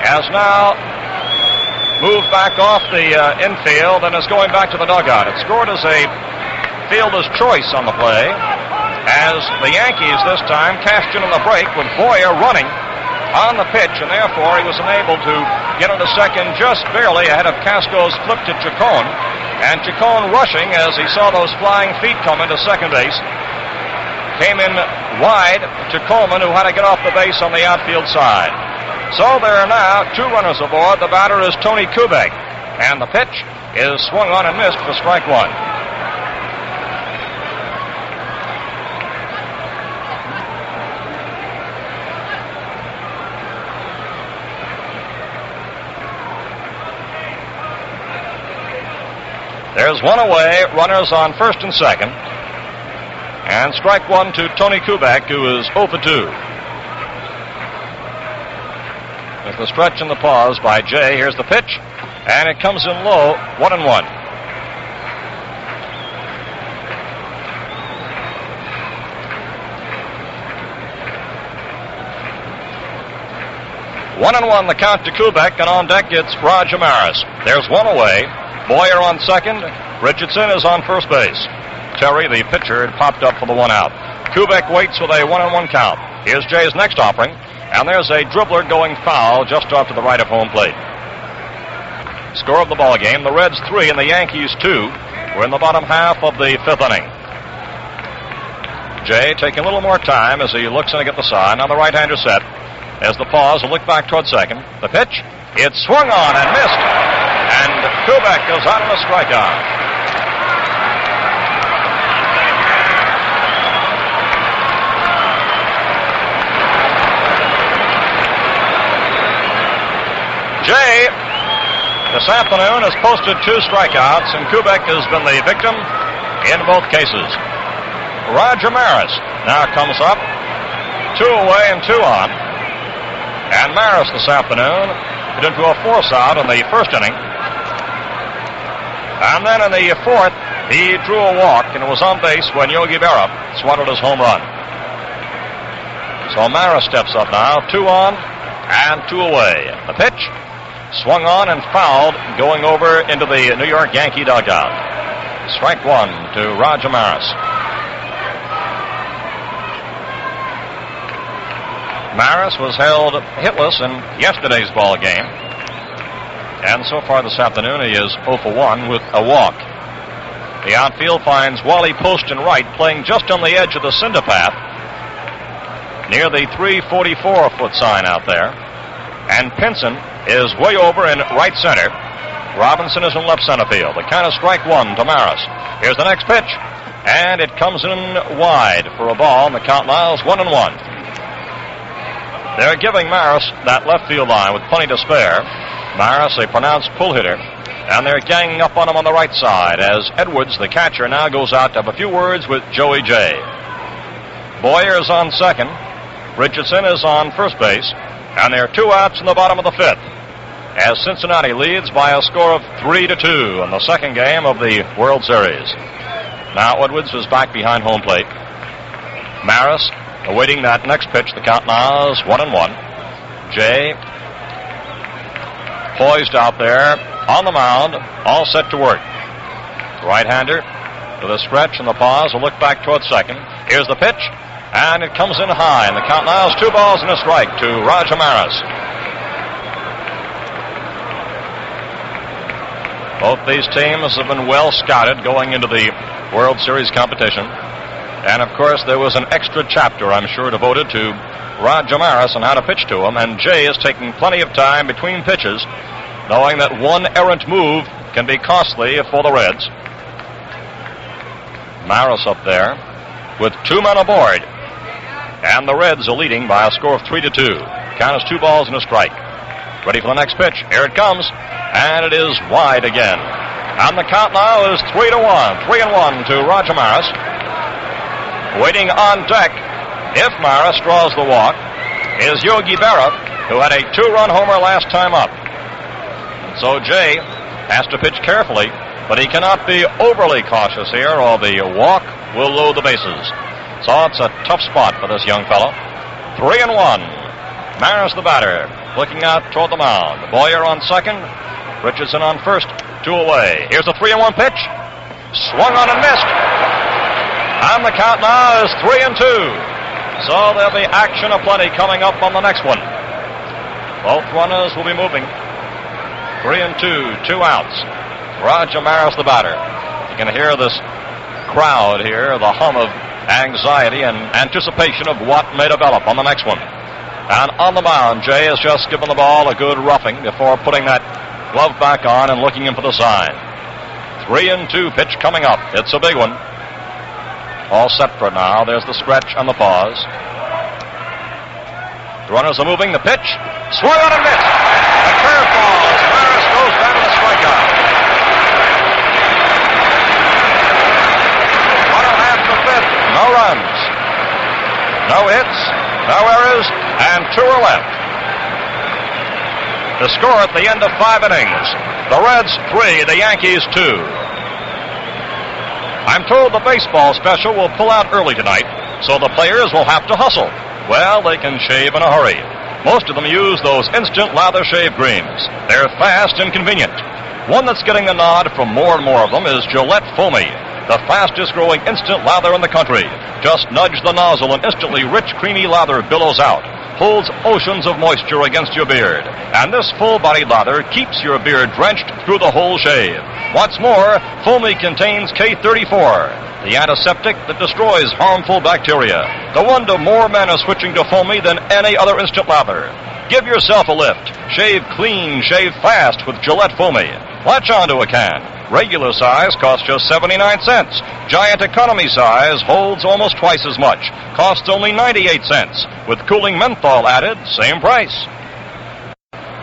as now moved back off the infield and is going back to the dugout. It scored as a fielder's choice on the play, as the Yankees this time cashed in on the break with Boyer running on the pitch, and therefore he was unable to get into second just barely ahead of Casco's flip to Chacon, and Chacon rushing as he saw those flying feet come into second base. Came in wide to Coleman, who had to get off the base on the outfield side. So there are now 2 runners aboard. The batter is Tony Kubek, and the pitch is swung on and missed for strike 1. There's 1 away, runners on first and second. And strike 1 to Tony Kubek, who is 0 for 2. With the stretch and the pause by Jay, here's the pitch, and it comes in low, 1-1. One and one, the count to Kubek, and on deck it's Roger Maris. There's 1 away. Boyer on second. Richardson is on first base. Terry, the pitcher, had popped up for the 1 out. Kubek waits with a 1-1 count. Here's Jay's next offering, and there's a dribbler going foul just off to the right of home plate. Score of the ball game: the Reds 3 and the Yankees 2. We're in the bottom half of the 5th inning. Jay taking a little more time as he looks in to get the sign. Now the right-hander set. As the pause, a look back toward second. The pitch, it's swung on and missed, and Kubek goes out on a strikeout. Jay, this afternoon, has posted 2 strikeouts, and Kubek has been the victim in both cases. Roger Maris now comes up, 2 away and 2 on. And Maris this afternoon hit into a force out in the first inning. And then in the 4th, he drew a walk and was on base when Yogi Berra swatted his home run. So Maris steps up now, 2 on and 2 away. The pitch, swung on and fouled, going over into the New York Yankee dugout. Strike 1 to Roger Maris. Maris was held hitless in yesterday's ball game, and so far this afternoon he is 0 for 1 with a walk. The outfield finds Wally Post in right, playing just on the edge of the cinder path, near the 344-foot sign out there. And Pinson is way over in right center. Robinson is in left center field. The count is strike 1 to Maris. Here's the next pitch, and it comes in wide for a ball, and the count now is 1-1. They're giving Maris that left field line with plenty to spare. Maris, a pronounced pull hitter, and they're ganging up on him on the right side as Edwards, the catcher, now goes out to have a few words with Joey J. Boyer is on second. Richardson is on first base, and there are 2 outs in the bottom of the 5th, as Cincinnati leads by a score of 3-2 in the second game of the World Series. Now Edwards is back behind home plate. Maris awaiting that next pitch. The count now is 1-1. Jay poised out there on the mound, all set to work. Right-hander with a stretch and the pause, a look back toward second. Here's the pitch, and it comes in high, and the count now is 2 balls and a strike to Roger Maris. Both these teams have been well scouted going into the World Series competition. And, of course, there was an extra chapter, I'm sure, devoted to Roger Maris and how to pitch to him. And Jay is taking plenty of time between pitches, knowing that one errant move can be costly for the Reds. Maris up there with 2 men aboard. And the Reds are leading by a score of 3-2. Count is 2 balls and a strike. Ready for the next pitch. Here it comes. And it is wide again. And the count now is 3-1. 3-1 to Roger Maris. Waiting on deck, if Maris draws the walk, is Yogi Berra, who had a 2-run homer last time up. And so Jay has to pitch carefully, but he cannot be overly cautious here, or the walk will load the bases. So it's a tough spot for this young fellow. 3-1. Maris the batter, looking out toward the mound. Boyer on second, Richardson on first, 2 away. Here's a 3-1 pitch. Swung on and missed. And the count now is 3-2. So there'll be action aplenty coming up on the next one. Both runners will be moving. 3-2, 2 outs. Roger Maris the batter. You can hear this crowd here, the hum of anxiety and anticipation of what may develop on the next one. And on the mound, Jay has just given the ball a good roughing before putting that glove back on and looking in for the sign. 3-2 pitch coming up. It's a big one. All set for now. There's the stretch and the pause. The runners are moving. The pitch. Swung on and missed. A curveball. Maris goes down to the strikeout. Runner after fifth. No runs. No hits. No errors. And 2 are left. The score at the end of 5 innings. The Reds 3, the Yankees 2. I'm told the baseball special will pull out early tonight, so the players will have to hustle. Well, they can shave in a hurry. Most of them use those instant lather shave creams. They're fast and convenient. One that's getting the nod from more and more of them is Gillette Foamy, the fastest growing instant lather in the country. Just nudge the nozzle and instantly rich, creamy lather billows out. Holds oceans of moisture against your beard. And this full-bodied lather keeps your beard drenched through the whole shave. What's more, Foamy contains K34, the antiseptic that destroys harmful bacteria. No wonder more men are switching to Foamy than any other instant lather. Give yourself a lift. Shave clean, shave fast with Gillette Foamy. Latch onto a can. Regular size costs just 79 cents. Giant economy size holds almost twice as much. Costs only 98 cents. With cooling menthol added, same price.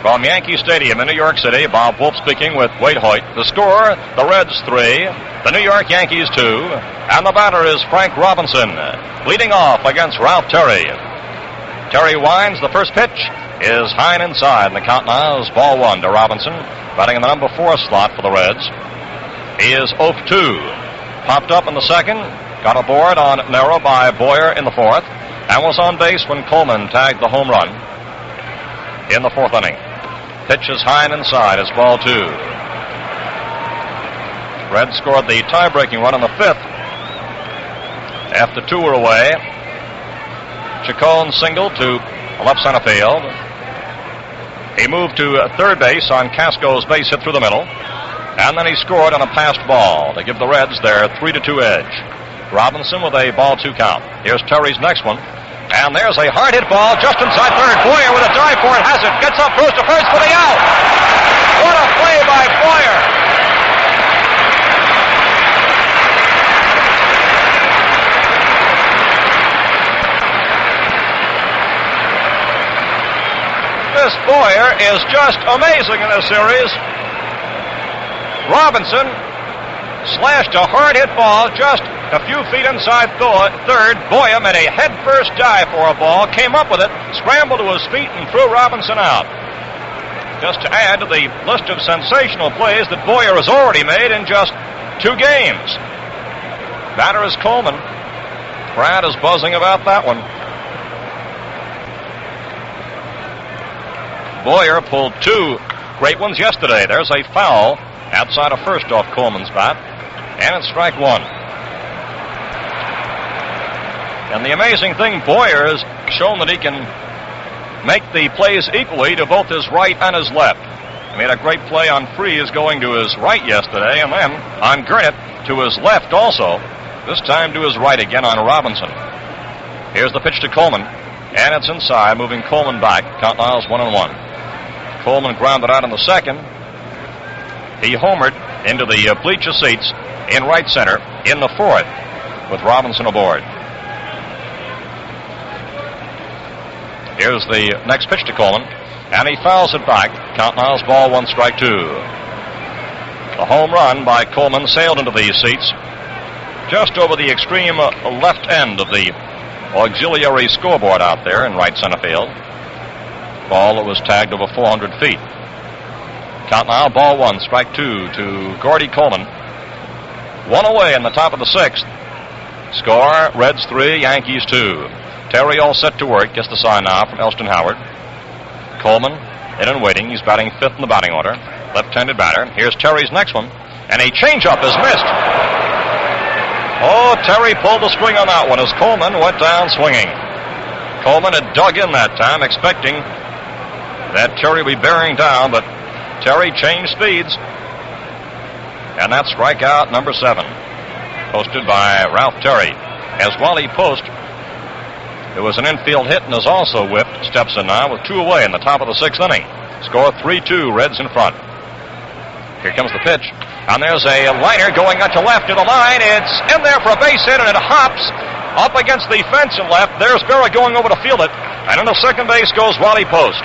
From Yankee Stadium in New York City, Bob Wolf speaking with Wade Hoyt. The score, the Reds 3, the New York Yankees 2, and the batter is Frank Robinson, leading off against Ralph Terry. Terry winds. The first pitch is high and inside, and the count now is ball 1 to Robinson, batting in the number 4 slot for the Reds. He is 0-2. Popped up in the second, got aboard on narrow by Boyer in the 4th, and was on base when Coleman tagged the home run in the 4th inning. Pitch is high and inside. It's ball 2. Reds scored the tie-breaking run in the 5th. After 2 were away, Chacon singled to left center field. He moved to third base on Casco's base hit through the middle. And then he scored on a passed ball to give the Reds their 3-2 edge. Robinson with a ball 2 count. Here's Terry's next one. And there's a hard hit ball just inside third. Boyer with a dive for it. Has it. Gets up, throws to first for the out. What a play by Boyer. This Boyer is just amazing in this series. Robinson slashed a hard-hit ball just a few feet inside third. Boyer made a head-first dive for a ball, came up with it, scrambled to his feet, and threw Robinson out. Just to add to the list of sensational plays that Boyer has already made in just 2 games. Batter is Coleman. Brad is buzzing about that one. Boyer pulled 2 great ones yesterday. There's a foul outside of first off Coleman's bat, and it's strike 1. And the amazing thing, Boyer has shown that he can make the plays equally to both his right and his left. He made a great play on Freese going to his right yesterday, and then on Gurnett to his left also, this time to his right again on Robinson. Here's the pitch to Coleman, and it's inside, moving Coleman back. Count now is 1-1. Coleman grounded out in the second. He homered into the bleacher seats in right center in the 4th with Robinson aboard. Here's the next pitch to Coleman, and he fouls it back. Count now is ball 1, strike 2. The home run by Coleman sailed into the seats just over the extreme left end of the auxiliary scoreboard out there in right center field. Ball that was tagged over 400 feet. Count now, ball 1, strike 2 to Gordy Coleman. 1 away in the top of the 6th. Score, Reds 3, Yankees 2. Terry all set to work. Gets the sign now from Elston Howard. Coleman in and waiting. He's batting 5th in the batting order. Left-handed batter. Here's Terry's next one. And a changeup is missed. Oh, Terry pulled the string on that one as Coleman went down swinging. Coleman had dug in that time, expecting that Terry would be bearing down, but Terry changed speeds. And that's strikeout number 7. Posted by Ralph Terry. As Wally Post, it was an infield hit and is also whipped, steps in now with 2 away in the top of the 6th inning. Score 3-2, Reds in front. Here comes the pitch. And there's a liner going out to left to the line. It's in there for a base hit, and it hops up against the fence and left. There's Berra going over to field it. And into second base goes Wally Post.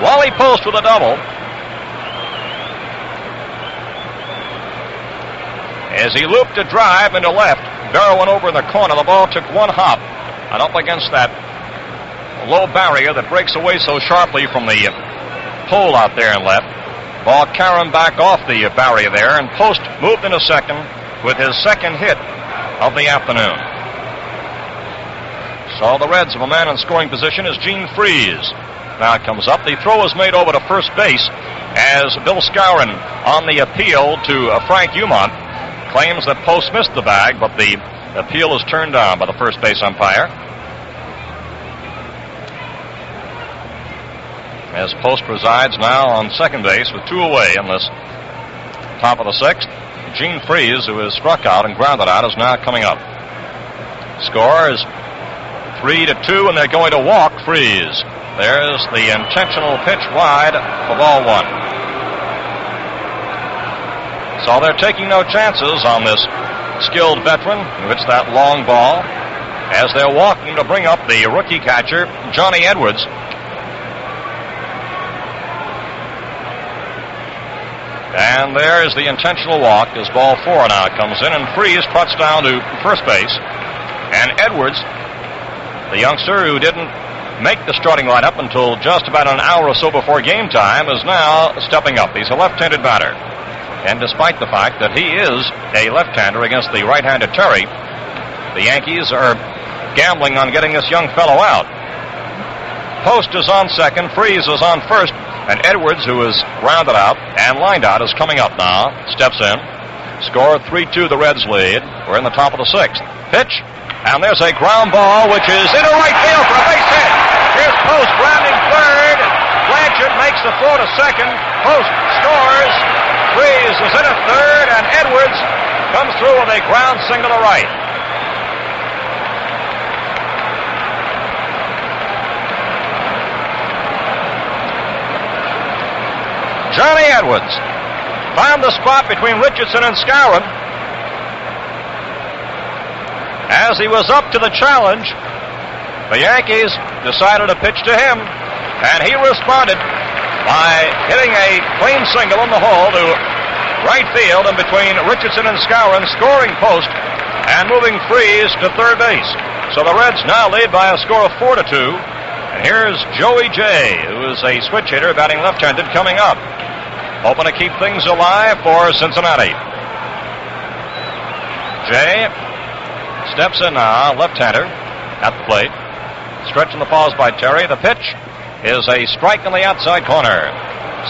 Wally Post with a double. As he looped a drive into left, Berra went over in the corner. The ball took 1 hop and up against that low barrier that breaks away so sharply from the pole out there in left. Ball carrying back off the barrier there, and Post moved into second with his second hit of the afternoon. So the Reds have a man in scoring position as Gene Freeze. Now it comes up. The throw is made over to first base as Bill Skowron, on the appeal to Frank Umont, claims that Post missed the bag, but the appeal is turned down by the first base umpire. As Post resides now on second base with 2 away in this top of the 6th. Gene Freeze, who is struck out and grounded out, is now coming up. Score is 3-2, and they're going to walk Freeze. There's the intentional pitch wide for ball 1. So they're taking no chances on this skilled veteran who hits that long ball as they're walking to bring up the rookie catcher, Johnny Edwards. And there is the intentional walk as ball 4 now comes in, and Freeze trots down to first base. And Edwards, the youngster who didn't make the starting lineup until just about an hour or so before game time, is now stepping up. He's a left-handed batter. And despite the fact that he is a left-hander against the right-handed Terry, the Yankees are gambling on getting this young fellow out. Post is on second, Freeze is on first, and Edwards, who is rounded out and lined out, is coming up now. Steps in. Score 3-2, the Reds lead. We're in the top of the 6th. Pitch, and there's a ground ball, which is into right field for a base hit. Here's Post grounding third. Blanchard makes the throw to second. Post scores. Freeze is in at third, and Edwards comes through with a ground single to right. Johnny Edwards found the spot between Richardson and Skowron. As he was up to the challenge, the Yankees decided to pitch to him, and he responded by hitting a clean single in the hole to right field in between Richardson and Skowron, scoring Post and moving Freeze to third base. So the Reds now lead by a score of 4-2. And here's Joey J., who is a switch hitter batting left-handed, coming up, hoping to keep things alive for Cincinnati. Jay steps in now, left-hander at the plate. Stretching the pause by Terry. The pitch is a strike in the outside corner.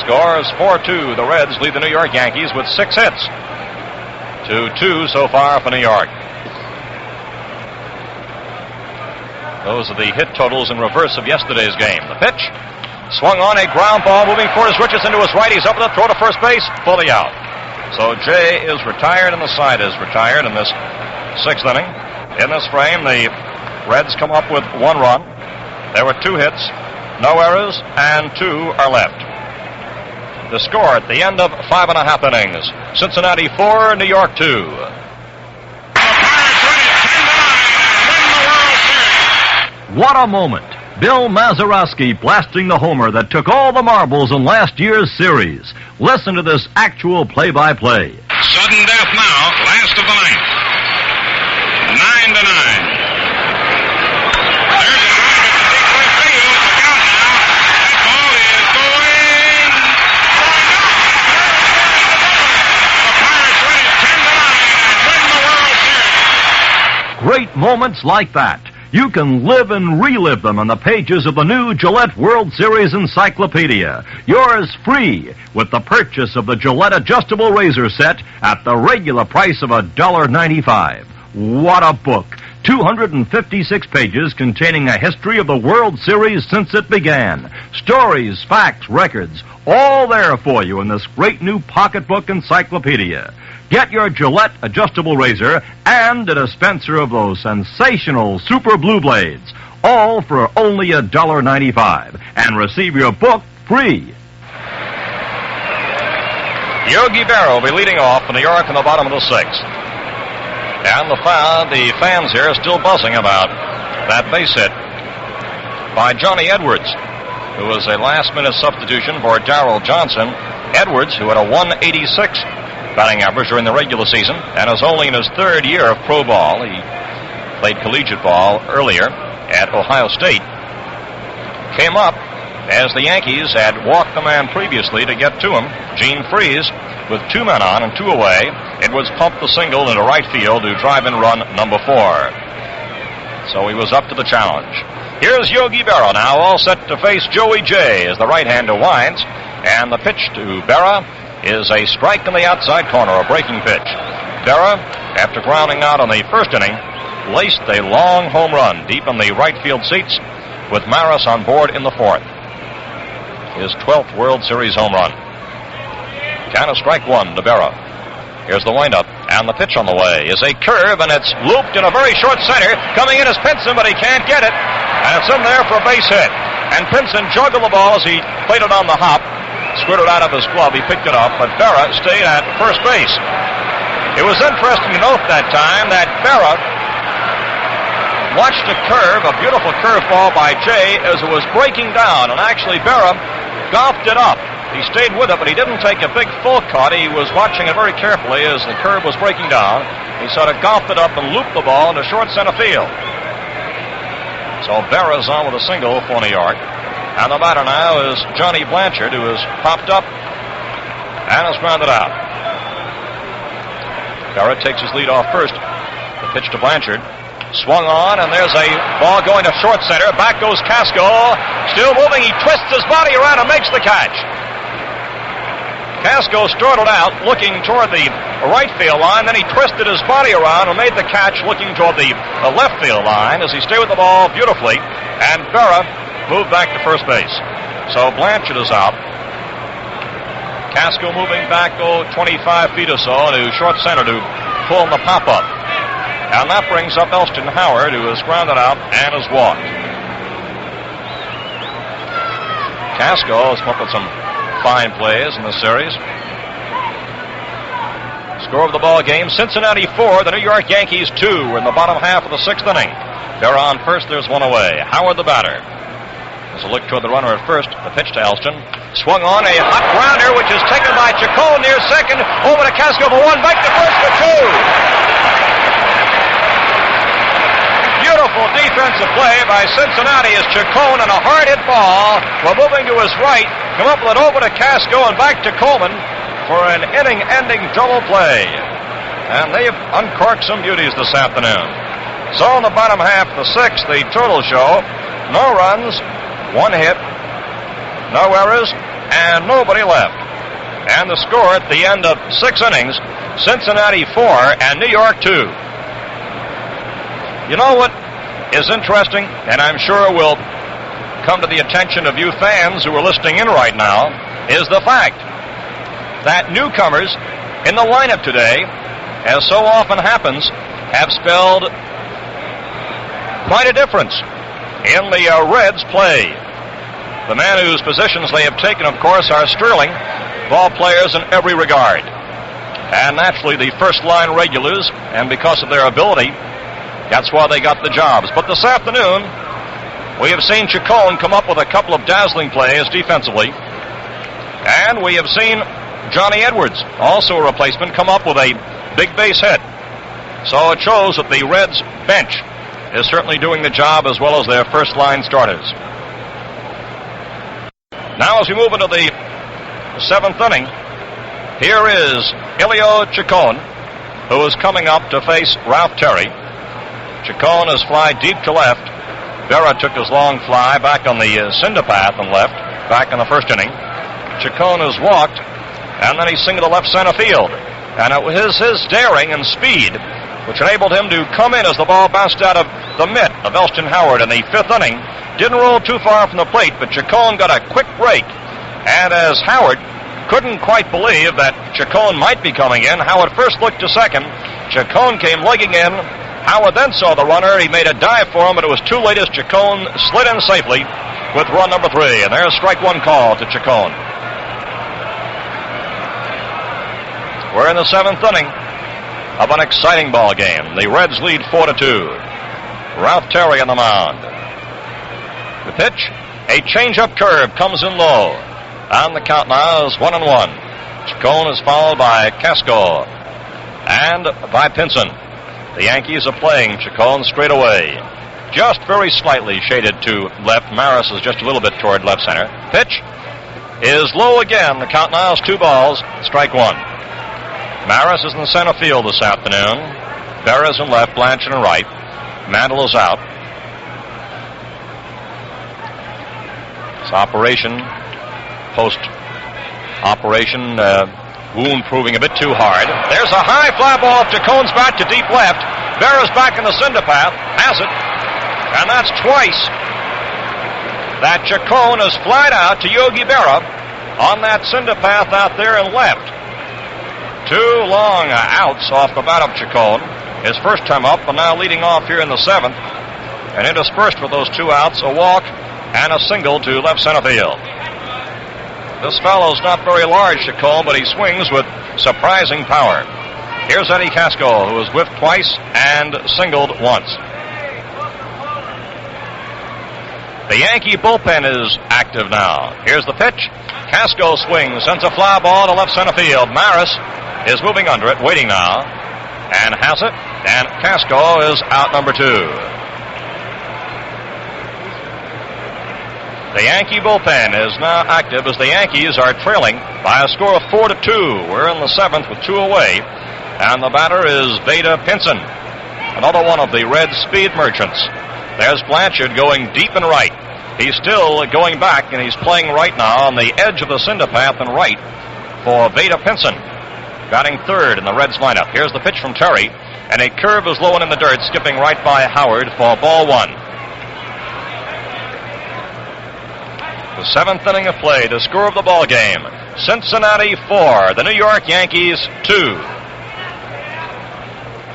Score is 4-2. The Reds lead the New York Yankees with 6 hits. 2-2 so far for New York. Those are the hit totals in reverse of yesterday's game. The pitch swung on, a ground ball moving forward as Richardson to his right. He's up with a throw to first base, fully out. So Jay is retired and the side is retired in this 6th inning. In this frame, the Reds come up with 1 run. There were 2 hits, no errors, and 2 are left. The score at the end of 5.5 innings: Cincinnati 4, New York 2. What a moment. Bill Mazeroski blasting the homer that took all the marbles in last year's series. Listen to this actual play-by-play. Sudden death now, last of the ninth. 9-9. There's a drive at the deep left field. Look out now. That ball is going. The Pirates win it 10-9 and win the World Series. Great moments like that. You can live and relive them on the pages of the new Gillette World Series Encyclopedia. Yours free with the purchase of the Gillette Adjustable Razor Set at the regular price of $1.95. What a book! 256 pages containing a history of the World Series since it began. Stories, facts, records, all there for you in this great new pocketbook encyclopedia. Get your Gillette Adjustable Razor and a dispenser of those sensational Super Blue Blades, all for only $1.95, and receive your book free. Yogi Berra will be leading off for New York in the bottom of the sixth. And the fans here are still buzzing about that base hit by Johnny Edwards, who was a last-minute substitution for Darrell Johnson. Edwards, who had a 186 batting average during the regular season and is only in his third year of pro ball. He played collegiate ball earlier at Ohio State. Came up as the Yankees had walked the man previously to get to him, Gene Freese, with 2 men on and 2 away. Edwards pumped the single into right field to drive-in run number 4. So he was up to the challenge. Here's Yogi Berra now, all set to face Joey J. as the right-hander winds, and the pitch to Berra is a strike in the outside corner, a breaking pitch. Berra, after grounding out on the first inning, laced a long home run deep in the right field seats with Maris on board in the 4th. His 12th World Series home run. Count of strike 1 to Berra. Here's the windup, and the pitch on the way is a curve, and it's looped in a very short center. Coming in is Pinson, but he can't get it, and it's in there for a base hit. And Pinson juggled the ball as he played it on the hop. Squirted out of his glove, he picked it up, but Berra stayed at first base. It was interesting to note that time that Berra watched a curve, a beautiful curveball by Jay as it was breaking down, and actually Berra golfed it up. He stayed with it, but he didn't take a big full cut. He was watching it very carefully as the curve was breaking down. He sort of golfed it up and looped the ball into short center field. So Berra's on with a single for New York. And the batter now is Johnny Blanchard, who has popped up and has grounded out. Berra takes his lead off first. The pitch to Blanchard. Swung on, and there's a ball going to short center. Back goes Casco. Still moving. He twists his body around and makes the catch. Casco started out looking toward the right field line. Then he twisted his body around and made the catch looking toward the left field line as he stayed with the ball beautifully. And Berra moved back to first base. So Blanchard is out. Casco moving back 25 feet or so to short center to pull the pop-up. And that brings up Elston Howard, who has grounded out and has walked. Casco has come up with some fine plays in this series. Score of the ball game, Cincinnati 4, the New York Yankees 2. We're in the bottom half of the 6th inning. They're on first, there's one away. Howard the batter. There's a look toward the runner at first. The pitch to Elston. Swung on a hot grounder, which is taken by Chacon near second. Over to Casco for 1, back to first for 2. Beautiful defensive play by Cincinnati as Chacon on a hard hit ball. We're moving to his right. Come up with it over to Casco and back to Coleman for an inning-ending double play. And they've uncorked some beauties this afternoon. So in the bottom half of the 6th, the total show, no runs, 1 hit, no errors, and nobody left. And the score at the end of 6 innings, Cincinnati 4 and New York 2. You know what is interesting, and I'm sure will come to the attention of you fans who are listening in right now, is the fact that newcomers in the lineup today, as so often happens, have spelled quite a difference in the Reds' play. The men whose positions they have taken, of course, are sterling ball players in every regard. And naturally, the first-line regulars, and because of their ability, that's why they got the jobs. But this afternoon, We have seen Chacon come up with a couple of dazzling plays defensively. And we have seen Johnny Edwards, also a replacement, come up with a big base hit. So it shows that the Reds bench is certainly doing the job as well as their first-line starters. Now as we move into the 7th inning, here is Elio Chacon, who is coming up to face Ralph Terry. Chacon has fly deep to left. Berra took his long fly back on the cinder path and left, back in the first inning. Chacon has walked, and then he singled to left center field. And it was his daring and speed which enabled him to come in as the ball bounced out of the mitt of Elston Howard in the 5th inning. Didn't roll too far from the plate, but Chacon got a quick break. And as Howard couldn't quite believe that Chacon might be coming in, Howard first looked to second. Chacon came legging in. Howard then saw the runner. He made a dive for him, but it was too late as Chacon slid in safely with run number 3. And there's strike 1 call to Chacon. We're in the 7th inning of an exciting ball game. The Reds lead 4-2. Ralph Terry on the mound. The pitch, a change-up curve, comes in low. And the count now is 1-1. Chacon is followed by Casco and by Pinson. The Yankees are playing Chacon straight away. Just very slightly shaded to left. Maris is just a little bit toward left center. Pitch is low again. The count now is 2 balls, strike 1. Maris is in center field this afternoon. Berra's in left, Blanchard in right. Mantle is out. It's post-operation wound proving a bit too hard. There's a high fly ball off Chacon's bat to deep left. Berra's back in the cinder path, has it, and that's twice that Chacon has flied out to Yogi Berra on that cinder path out there in left. 2 long outs off the bat of Chacon. His first time up, and now leading off here in the 7th. And interspersed with those 2 outs, a walk and a single to left center field. This fellow's not very large, Chacon, but he swings with surprising power. Here's Eddie Casco, who has whiffed twice and singled once. The Yankee bullpen is active now. Here's the pitch. Casco swings, sends a fly ball to left center field. Maris is moving under it, waiting now, and has it. And Casco is out number 2. The Yankee bullpen is now active as the Yankees are trailing by a score of 4-2. We're in the 7th with 2 away, and the batter is Veda Pinson, another one of the Red speed merchants. There's Blanchard going deep and right. He's still going back, and he's playing right now on the edge of the cinder path and right for Veda Pinson, batting 3rd in the Reds lineup. Here's the pitch from Terry, and a curve is low and in the dirt, skipping right by Howard for ball 1. The 7th inning of play, the score of the ball game. Cincinnati 4, the New York Yankees 2.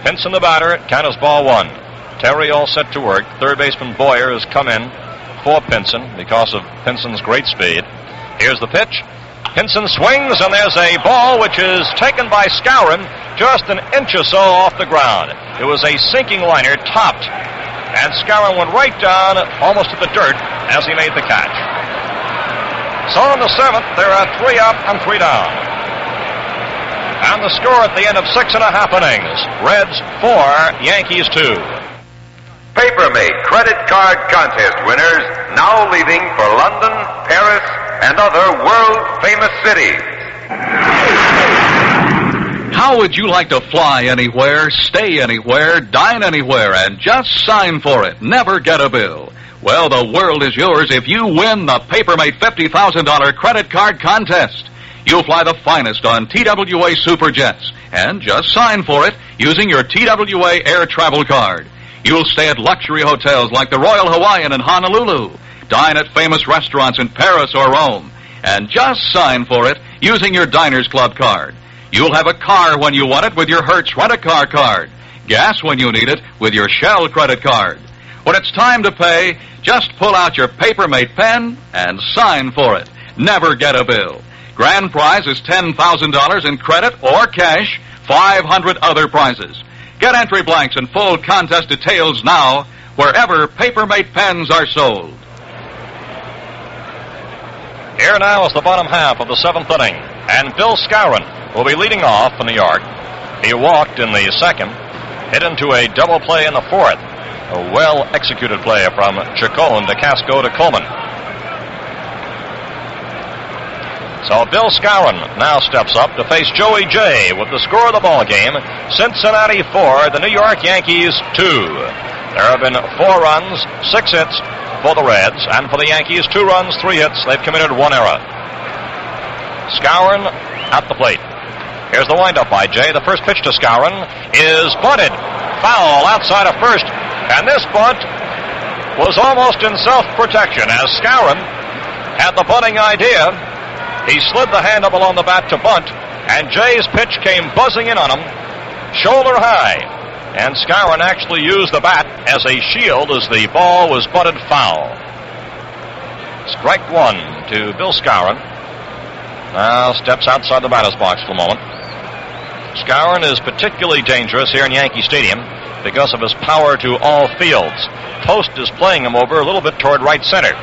Pinson the batter, count is ball 1. Terry all set to work. Third baseman Boyer has come in for Pinson because of Pinson's great speed. Here's the pitch. Pinson swings, and there's a ball which is taken by Skowron just an inch or so off the ground. It was a sinking liner, topped, and Skowron went right down almost to the dirt as he made the catch. So in the 7th, there are 3 up and 3 down. And the score at the end of 6.5 innings, Reds 4, Yankees 2. Paper-made credit card contest winners now leaving for London, Paris, and other world-famous cities. How would you like to fly anywhere, stay anywhere, dine anywhere, and just sign for it? Never get a bill. Well, the world is yours if you win the Paper-Mate $50,000 credit card contest. You'll fly the finest on TWA Superjets and just sign for it using your TWA Air Travel Card. You'll stay at luxury hotels like the Royal Hawaiian in Honolulu, dine at famous restaurants in Paris or Rome, and just sign for it using your Diners Club card. You'll have a car when you want it with your Hertz Rent-A-Car card, gas when you need it with your Shell credit card. When it's time to pay, just pull out your Paper-Mate pen and sign for it. Never get a bill. Grand prize is $10,000 in credit or cash, 500 other prizes. Get entry blanks and full contest details now wherever Paper-Mate pens are sold. Here now is the bottom half of the 7th inning, and Bill Skowron will be leading off for New York. He walked in the 2nd, hit into a double play in the 4th. A well-executed play from Chacon to Casco to Coleman. So Bill Skowron now steps up to face Joey J with the score of the ball game. Cincinnati 4, the New York Yankees 2. There have been 4 runs, 6 hits for the Reds, and for the Yankees, 2 runs, 3 hits. They've committed 1 error. Skowron at the plate. Here's the windup by Jay. The first pitch to Skowron is bunted. Foul outside of first. And this bunt was almost in self-protection as Skowron had the bunting idea. He slid the hand up along the bat to bunt, and Jay's pitch came buzzing in on him, shoulder high. And Skowron actually used the bat as a shield as the ball was bunted foul. Strike 1 to Bill Skowron. Now steps outside the batter's box for a moment. Skowron is particularly dangerous here in Yankee Stadium because of his power to all fields. Post is playing him over a little bit toward right center.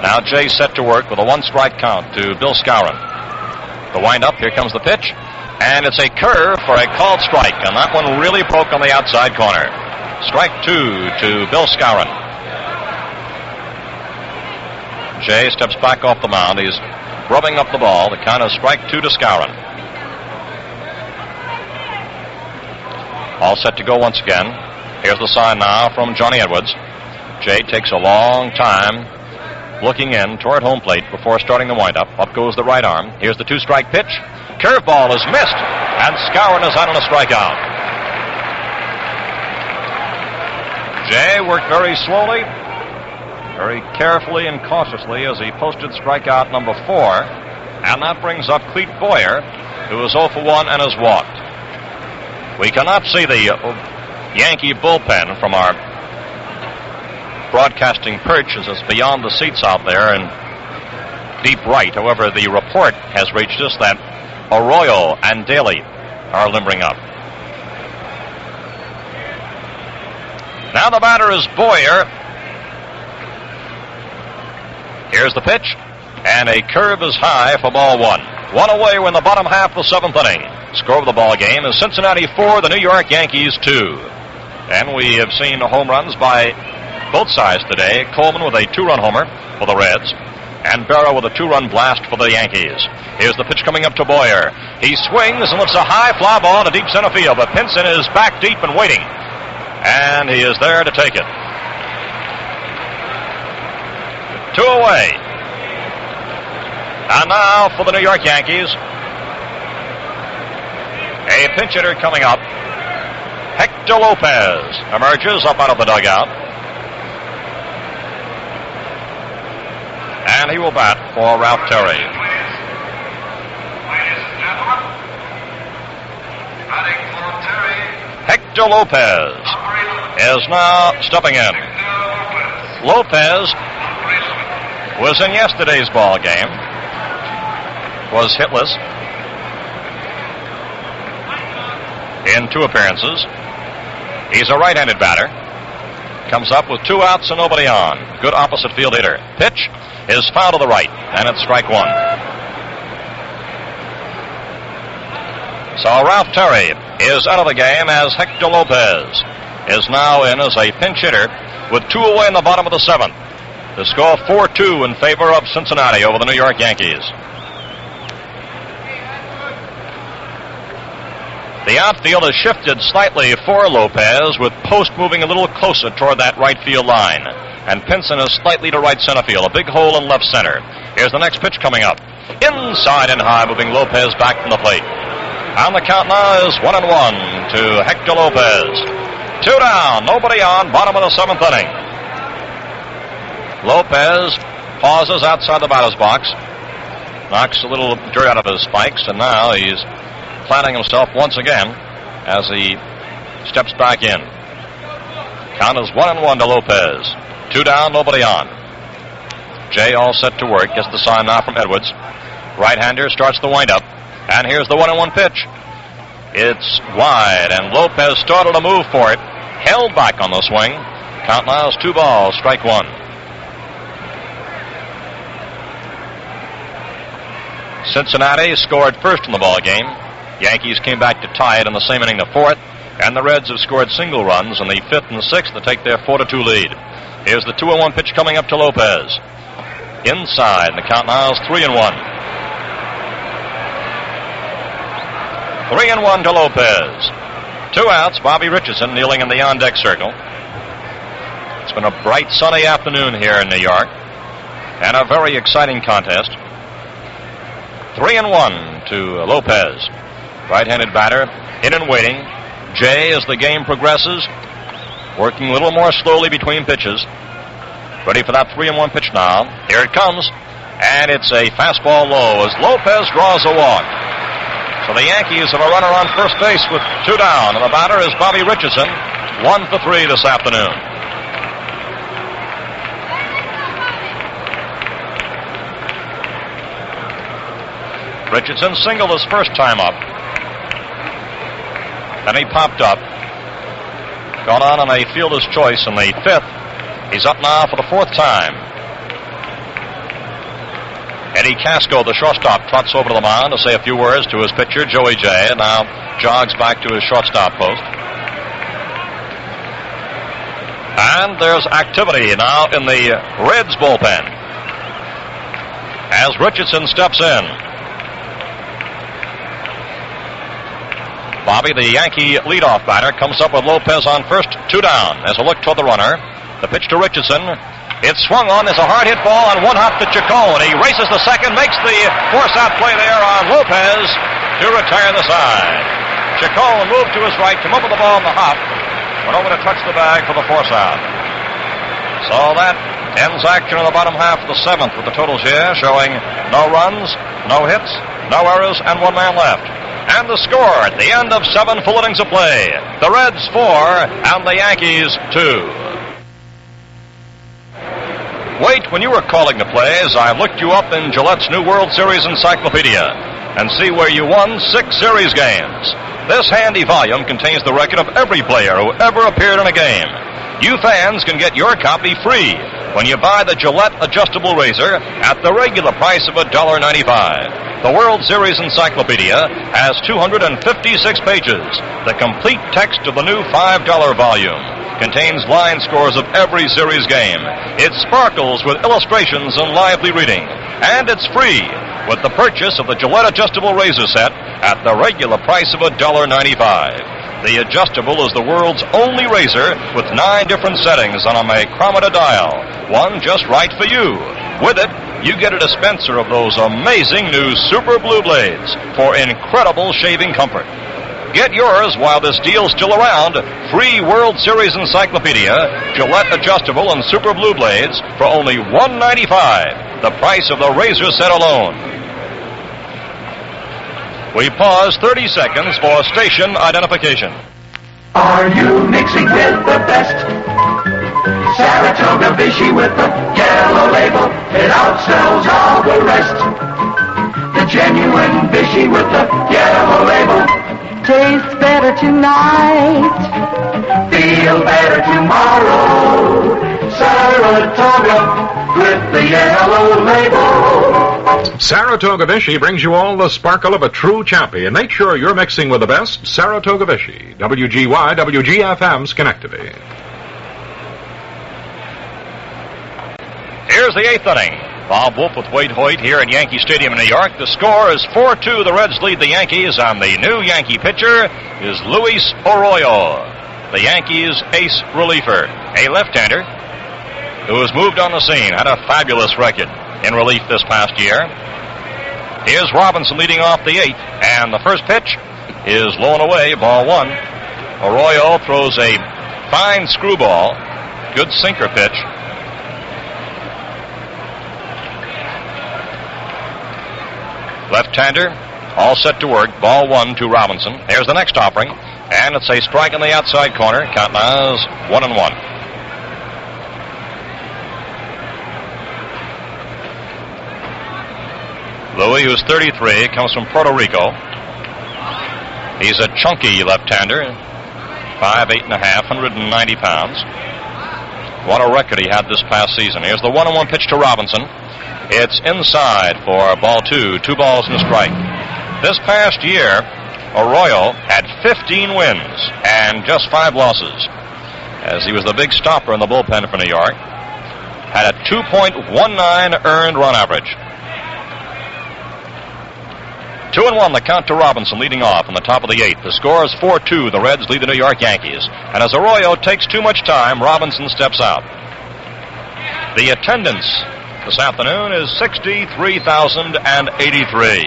Now Jay set to work with a 1-strike count to Bill Skowron. The windup, here comes the pitch, and it's a curve for a called strike, and that one really broke on the outside corner. Strike 2 to Bill Skowron. Jay steps back off the mound. He's rubbing up the ball. The count is strike 2 to Skowron. All set to go once again. Here's the sign now from Johnny Edwards. Jay takes a long time looking in toward home plate before starting the windup. Up goes the right arm. Here's the 2-strike pitch. Curveball is missed, and Skowron is out on a strikeout. Jay worked very slowly, very carefully and cautiously as he posted strikeout number 4, and that brings up Clete Boyer, who is 0 for 1 and has walked. We cannot see the Yankee bullpen from our broadcasting perch as it's beyond the seats out there in deep right. However, the report has reached us that Arroyo and Daly are limbering up. Now the batter is Boyer. Here's the pitch, and a curve is high for ball 1. 1 away we're in the bottom half of the 7th inning. Score of the ball game is Cincinnati 4, the New York Yankees 2. And we have seen home runs by both sides today. Coleman with a 2-run homer for the Reds, and Berra with a 2-run blast for the Yankees. Here's the pitch coming up to Boyer. He swings and lifts a high fly ball to deep center field, but Pinson is back deep and waiting, and he is there to take it. 2 away. And now for the New York Yankees, a pinch hitter coming up. Hector Lopez emerges up out of the dugout, and he will bat for Ralph Terry. Hector Lopez is now stepping in. Lopez was in yesterday's ball game, was hitless in 2 appearances. He's a right-handed batter. Comes up with 2 outs and nobody on. Good opposite field hitter. Pitch is foul to the right, and it's strike 1. So Ralph Terry is out of the game as Hector Lopez is now in as a pinch hitter with 2 away in the bottom of the 7th. The score 4-2 in favor of Cincinnati over the New York Yankees. The outfield has shifted slightly for Lopez, with Post moving a little closer toward that right field line, and Pinson is slightly to right center field, a big hole in left center. Here's the next pitch coming up. Inside and high, moving Lopez back from the plate. And the count now is 1-1 to Hector Lopez. 2 down, nobody on, bottom of the 7th inning. Lopez pauses outside the batter's box, knocks a little dirt out of his spikes, and now he's planting himself once again as he steps back in. Count is 1-1 to Lopez. 2 down, nobody on. Jay all set to work. Gets the sign now from Edwards. Right-hander starts the windup, and here's the 1-1 pitch. It's wide, and Lopez started to move for it, held back on the swing. Count now is 2 balls, strike 1. Cincinnati scored first in the ball game. Yankees came back to tie it in the same inning, the 4th, and the Reds have scored single runs in the 5th and 6th to take their 4-2 lead. Here's the 2-1 pitch coming up to Lopez. Inside, and the count now is 3-1. 3-1 to Lopez. 2 outs, Bobby Richardson kneeling in the on-deck circle. It's been a bright, sunny afternoon here in New York, and a very exciting contest. 3-1 to Lopez. Right-handed batter, in and waiting. Jay, as the game progresses, working a little more slowly between pitches. Ready for that 3-1 pitch now. Here it comes, and it's a fastball low as Lopez draws a walk. So the Yankees have a runner on first base with 2 down, and the batter is Bobby Richardson, 1 for 3 this afternoon. Richardson singled his first time up. Then he popped up. Gone on a fielder's choice in the 5th. He's up now for the 4th time. Eddie Casco, the shortstop, trots over to the mound to say a few words to his pitcher, Joey J., and now jogs back to his shortstop post. And there's activity now in the Reds bullpen as Richardson steps in. Bobby, the Yankee leadoff batter, comes up with Lopez on first, 2 down. There's a look toward the runner. The pitch to Richardson. It's swung on. There's a hard hit ball and 1 hop to Chacon. He races to second, makes the force-out play there on Lopez to retire the side. Chacon moved to his right, came up with the ball in the hop, went over to touch the bag for the force-out. So that ends action in the bottom half of the 7th with the totals here showing no runs, no hits, no errors, and 1 man left. And the score at the end of 7 full innings of play. The Reds 4 and the Yankees 2. Wait, when you were calling the plays, I looked you up in Gillette's new World Series Encyclopedia and see where you won 6 series games. This handy volume contains the record of every player who ever appeared in a game. You fans can get your copy free when you buy the Gillette adjustable razor at the regular price of $1.95. The World Series Encyclopedia has 256 pages. The complete text of the new $5 volume contains line scores of every series game. It sparkles with illustrations and lively reading. And it's free with the purchase of the Gillette adjustable razor set at the regular price of $1.95. The adjustable is the world's only razor with 9 different settings on a micrometer dial, one just right for you. With it, you get a dispenser of those amazing new Super Blue Blades for incredible shaving comfort. Get yours while this deal's still around. Free World Series Encyclopedia, Gillette Adjustable and Super Blue Blades for only $1.95, the price of the razor set alone. We pause 30 seconds for station identification. Are you mixing with the best? Saratoga Vichy with the yellow label, it outsells all the rest. The genuine Vichy with the yellow label tastes better tonight, feel better tomorrow. Saratoga with the yellow label. Saratoga Vichy brings you all the sparkle of a true champion. Make sure you're mixing with the best Saratoga Vichy. WGY, WGFM, Schenectady. Here's the 8th inning. Bob Wolf with Wade Hoyt here at Yankee Stadium in New York. The score is 4-2. The Reds lead the Yankees, and the new Yankee pitcher is Luis Arroyo, the Yankees' ace reliever, a left-hander who has moved on the scene, had a fabulous record in relief this past year. Here's Robinson leading off the 8th, and the first pitch is low and away, ball 1. Arroyo throws a fine screwball, good sinker pitch. Left-hander, all set to work, ball 1 to Robinson. There's the next offering, and it's a strike in the outside corner. Count now is 1-1. Louis, who's 33, comes from Puerto Rico. He's a chunky left-hander. 5'8 and a half, 190 pounds. What a record he had this past season. Here's the 1-1 pitch to Robinson. It's inside for ball 2, 2 balls and a strike. This past year, Arroyo had 15 wins and just 5 losses, as he was the big stopper in the bullpen for New York. Had a 2.19 earned run average. 2-1 the count to Robinson leading off in the top of the 8th. The score is 4-2. The Reds lead the New York Yankees. And as Arroyo takes too much time, Robinson steps out. The attendance this afternoon is 63,083.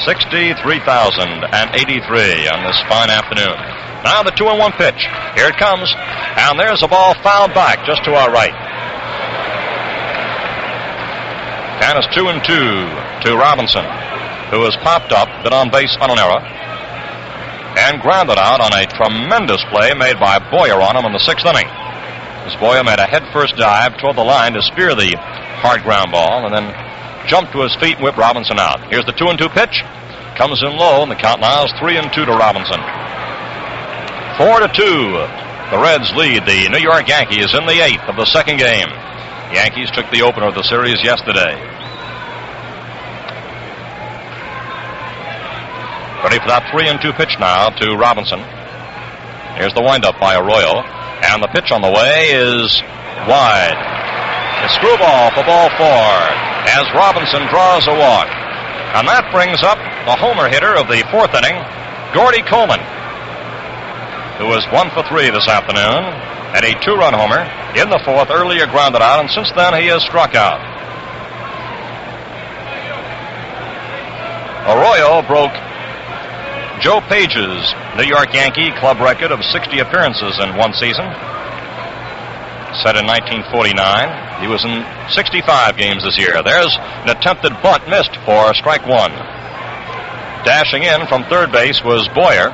63,083 on this fine afternoon. Now the 2-1 pitch. Here it comes. And there's a ball fouled back just to our right. Count is 2-2 to Robinson, who has popped up, been on base on an error, and grounded out on a tremendous play made by Boyer on him in the 6th inning. As Boyer made a head-first dive toward the line to spear the hard ground ball, and then jumped to his feet and whipped Robinson out. Here's the 2-2 pitch. Comes in low, and the count now is 3-2 to Robinson. 4-2. The Reds lead the New York Yankees in the 8th of the second game. The Yankees took the opener of the series yesterday. Ready for that 3-2 pitch now to Robinson. Here's the windup by Arroyo. And the pitch on the way is wide. A screwball for ball 4 as Robinson draws a walk. And that brings up the homer hitter of the 4th inning, Gordy Coleman, who was 1 for 3 this afternoon. Had a 2-run homer in the 4th, earlier grounded out, and since then he has struck out. Arroyo broke Joe Page's New York Yankee club record of 60 appearances in one season, set in 1949. He was in 65 games this year. There's an attempted bunt missed for strike 1. Dashing in from third base was Boyer.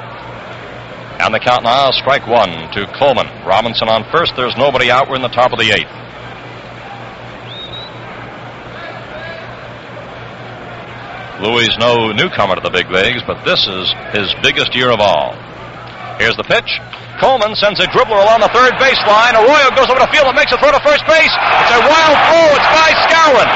And the count now, strike 1 to Coleman. Robinson on first. There's nobody out. We're in the top of the 8th. Louis no newcomer to the big leagues, but this is his biggest year of all. Here's the pitch. Coleman sends a dribbler along the third baseline. Arroyo goes over the field and makes a throw to first base. It's a wild throw. It's by Skowron.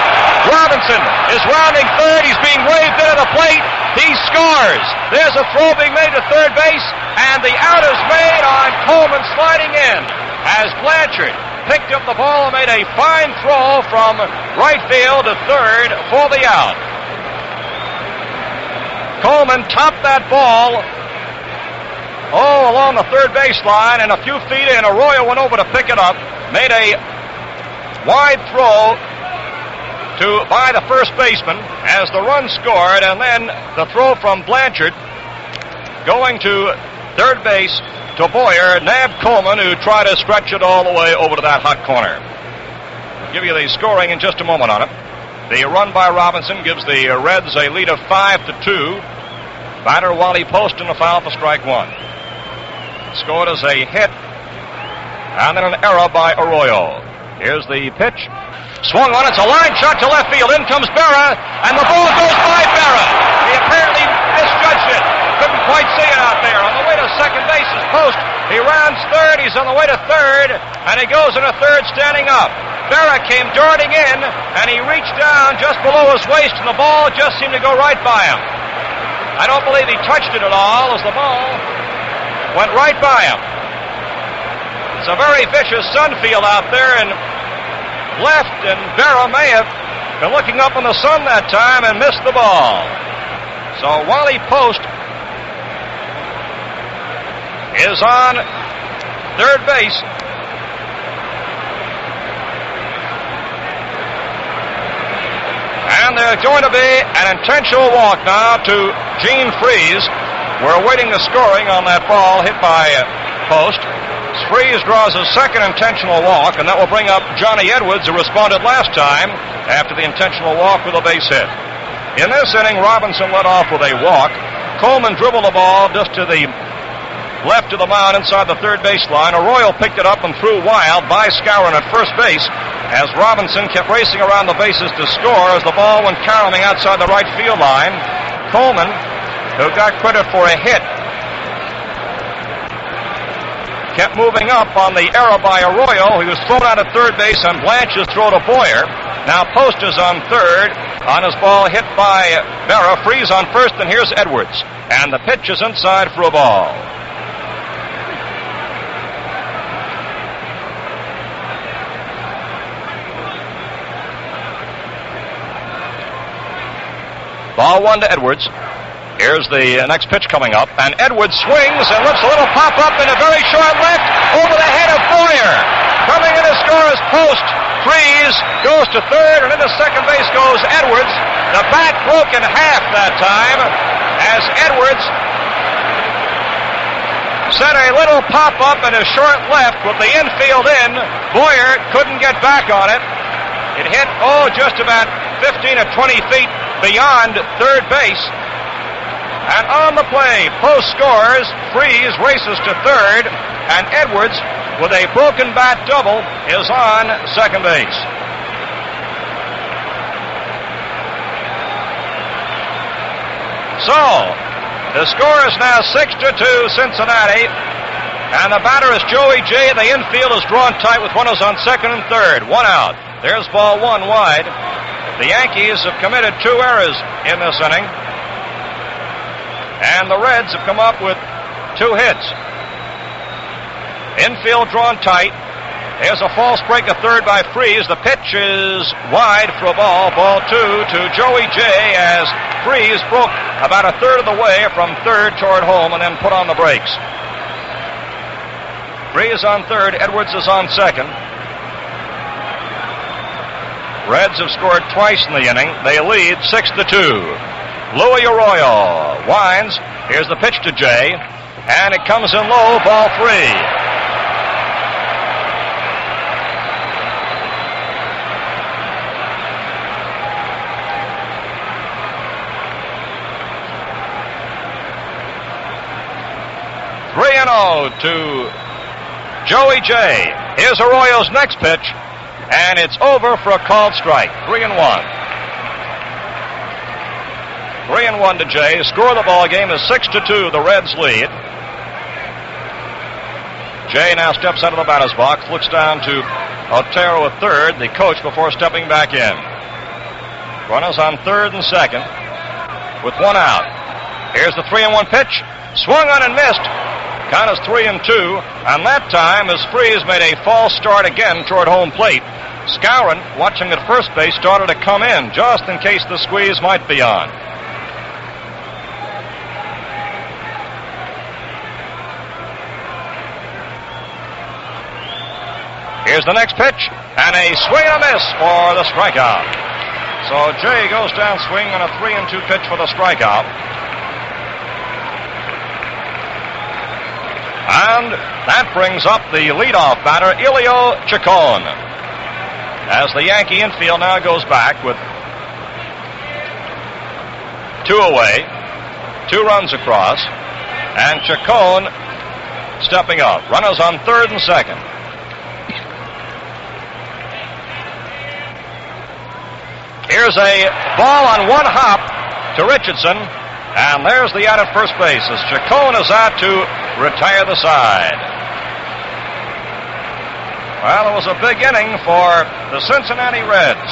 Robinson is rounding third. He's being waved in at the plate. He scores. There's a throw being made to third base, and the out is made on Coleman sliding in as Blanchard picked up the ball and made a fine throw from right field to third for the out. Coleman topped that ball along the third baseline, and a few feet in, Arroyo went over to pick it up, made a wide throw by the first baseman as the run scored, and then the throw from Blanchard going to third base to Boyer nabbed Coleman, who tried to stretch it all the way over to that hot corner. I'll give you the scoring in just a moment on it. The run by Robinson gives the Reds a lead of 5-2. Batter Wally Post in the foul for strike 1. Scored as a hit, and then an error by Arroyo. Here's the pitch. Swung on. It's a line shot to left field. In comes Berra, and the ball goes by Berra. He apparently misjudged it. Couldn't quite see it out there. On the way to second base is Post. He rounds third. He's on the way to third, and he goes into third standing up. Berra came darting in, and he reached down just below his waist, and the ball just seemed to go right by him. I don't believe he touched it at all, as the ball went right by him. It's a very vicious sun field out there in left, and Berra may have been looking up in the sun that time and missed the ball. So Wally Post is on third base. And there's going to be an intentional walk now to Gene Freese. We're awaiting the scoring on that ball hit by Post. Freese draws his second intentional walk, and that will bring up Johnny Edwards, who responded last time after the intentional walk with a base hit. In this inning, Robinson led off with a walk. Coleman dribbled the ball just to the left of the mound inside the third baseline. Arroyo picked it up and threw wild by Skowron at first base as Robinson kept racing around the bases to score as the ball went caroling outside the right field line. Coleman, who got credit for a hit kept moving up on the error by Arroyo. He was thrown out at third base on Blanchard's throw to Boyer. Now Post is on third on his ball hit by Berra. Freeze on first, and here's Edwards. And the pitch is inside for a ball. Ball one to Edwards. Here's the next pitch coming up, and Edwards swings and lifts a little pop-up in a very short left over the head of Boyer. Coming in to score is Post. Freeze goes to third, and into second base goes Edwards. The bat broke in half that time as Edwards set a little pop-up in a short left with the infield in. Boyer couldn't get back on it. It hit, just about 15 or 20 feet beyond third base. And on the play, Post scores, Freeze races to third, and Edwards, with a broken bat double, is on second base. So, the score is now 6-2 Cincinnati, and the batter is Joey J. The infield is drawn tight with runners on second and third. One out. There's ball one wide. The Yankees have committed 2 errors in this inning, and the Reds have come up with 2 hits. Infield drawn tight. There's a false break at third by Freeze. The pitch is wide for a ball. Ball 2 to Joey J. as Freeze broke about a third of the way from third toward home and then put on the brakes. Freeze on third. Edwards is on second. Reds have scored twice in the inning. They lead 6-2. Louis Arroyo winds. Here's the pitch to Jay, and it comes in low, ball 3. Three and 0 to Joey J. Here's Arroyo's next pitch, and it's over for a called strike. 3-1. 3-1 to Jay. Score of the ball game is 6-2. The Reds lead. Jay now steps out of the batter's box, looks down to Otero at third, the coach, before stepping back in. Runners on third and second with 1 out. Here's the 3-1 pitch. Swung on and missed. Count is 3-2. And that time, as Freeze made a false start again toward home plate, Skowron, watching at first base, started to come in just in case the squeeze might be on. Here's the next pitch, and a swing and a miss for the strikeout. So Jay goes down swing on a 3-2 pitch for the strikeout. And that brings up the leadoff batter, Elio Chacon, as the Yankee infield now goes back with 2 away, 2 runs across, and Chacon stepping up. Runners on third and second. Here's a ball on 1 hop to Richardson, and there's the out at first base as Chacon is out to retire the side. Well, it was a big inning for the Cincinnati Reds,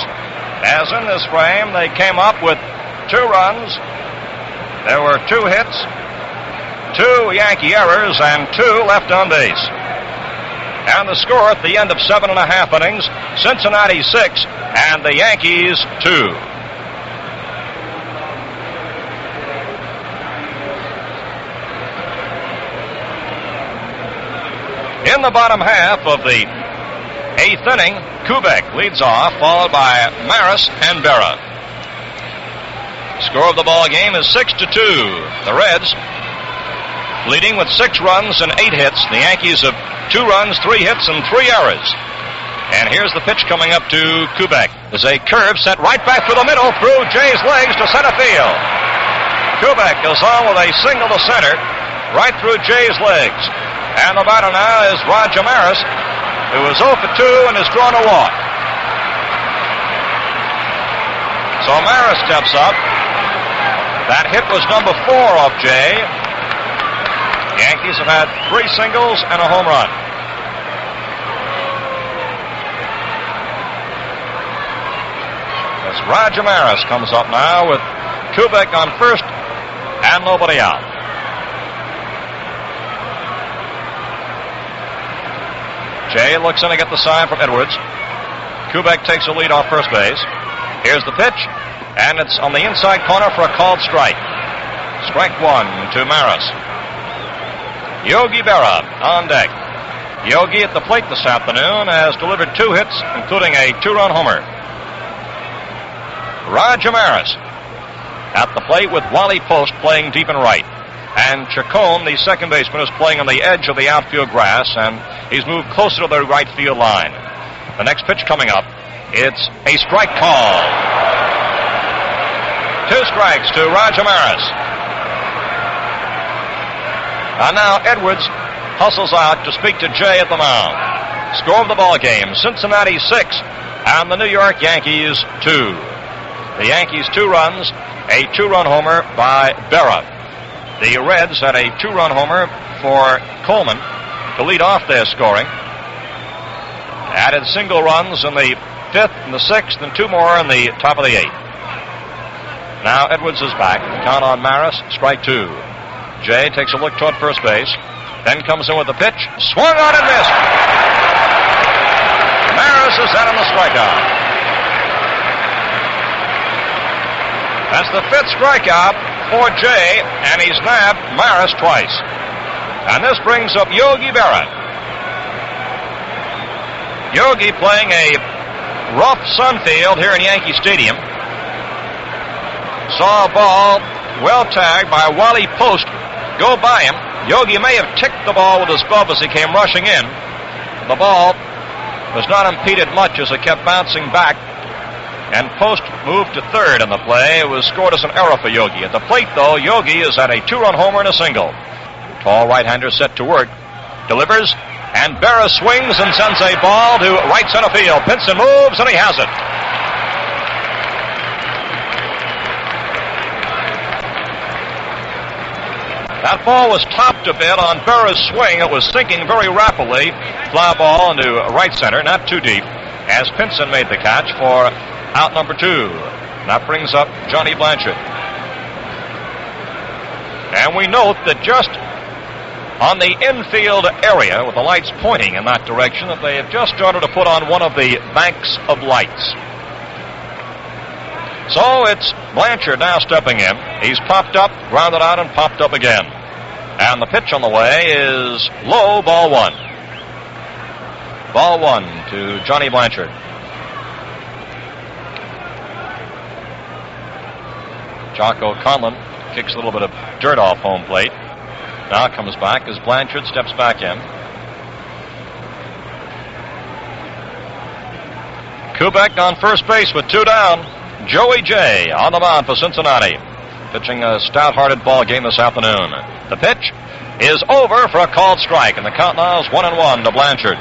as in this frame they came up with 2 runs. There were 2 hits, 2 Yankee errors, and 2 left on base. And the score at the end of 7.5 innings, Cincinnati 6 and the Yankees 2. In the bottom half of the 8th inning, Kubek leads off, followed by Maris and Berra. Score of the ball game is 6-2. The Reds leading with 6 runs and 8 hits. The Yankees have 2 runs, 3 hits, and 3 errors. And here's the pitch coming up to Kubek. There's a curve sent right back through the middle, through Jay's legs to center field. Kubek goes on with a single to center, right through Jay's legs. And the batter now is Roger Maris, who is 0 for 2 and has drawn a walk. So Maris steps up. That hit was number 4 off Jay. Yankees have had 3 singles and a home run. As Roger Maris comes up now with Kubek on first and nobody out. Jay looks in to get the sign from Edwards. Kubek takes a lead off first base. Here's the pitch, and it's on the inside corner for a called strike. Strike 1 to Maris. Yogi Berra on deck. Yogi at the plate this afternoon has delivered 2 hits, including a 2-run homer. Roger Maris at the plate with Wally Post playing deep and right. And Chacon, the second baseman, is playing on the edge of the outfield grass, and he's moved closer to the right field line. The next pitch coming up, it's a strike call. 2 strikes to Roger Maris. And now Edwards hustles out to speak to Jay at the mound. Score of the ball game, Cincinnati 6 and the New York Yankees 2. The Yankees 2 runs, a 2-run homer by Berra. The Reds had a 2-run homer for Coleman to lead off their scoring. Added single runs in the 5th and the 6th and 2 more in the top of the 8th. Now Edwards is back. Count on Maris, strike 2. Jay takes a look toward first base, then comes in with the pitch, swung on and missed. Maris is out on the strikeout. That's the 5th strikeout for Jay, and he's nabbed Maris twice. And this brings up Yogi Berra. Yogi playing a rough sun field here in Yankee Stadium. Saw a ball well tagged by Wally Post go by him. Yogi may have ticked the ball with his glove as he came rushing in. The ball was not impeded much as it kept bouncing back, and Post moved to third in the play. It was scored as an error for Yogi. At the plate, though, Yogi is at a 2-run homer and a single. Tall right-hander set to work. Delivers, and Berra swings and sends a ball to right center field. Pinson moves, and he has it. That ball was topped a bit on Berra's swing. It was sinking very rapidly. Fly ball into right center, not too deep, as Pinson made the catch for out number 2. That brings up Johnny Blanchard. And we note that just on the infield area, with the lights pointing in that direction, that they have just started to put on one of the banks of lights. So it's Blanchard now stepping in. He's popped up, grounded out, and popped up again. And the pitch on the way is low, ball 1. Ball 1 to Johnny Blanchard. Jocko Conlon kicks a little bit of dirt off home plate. Now comes back as Blanchard steps back in. Kubek on first base with 2 down. Joey J on the mound for Cincinnati, pitching a stout-hearted ball game this afternoon. The pitch is over for a called strike, and the count now is 1-1 to Blanchard.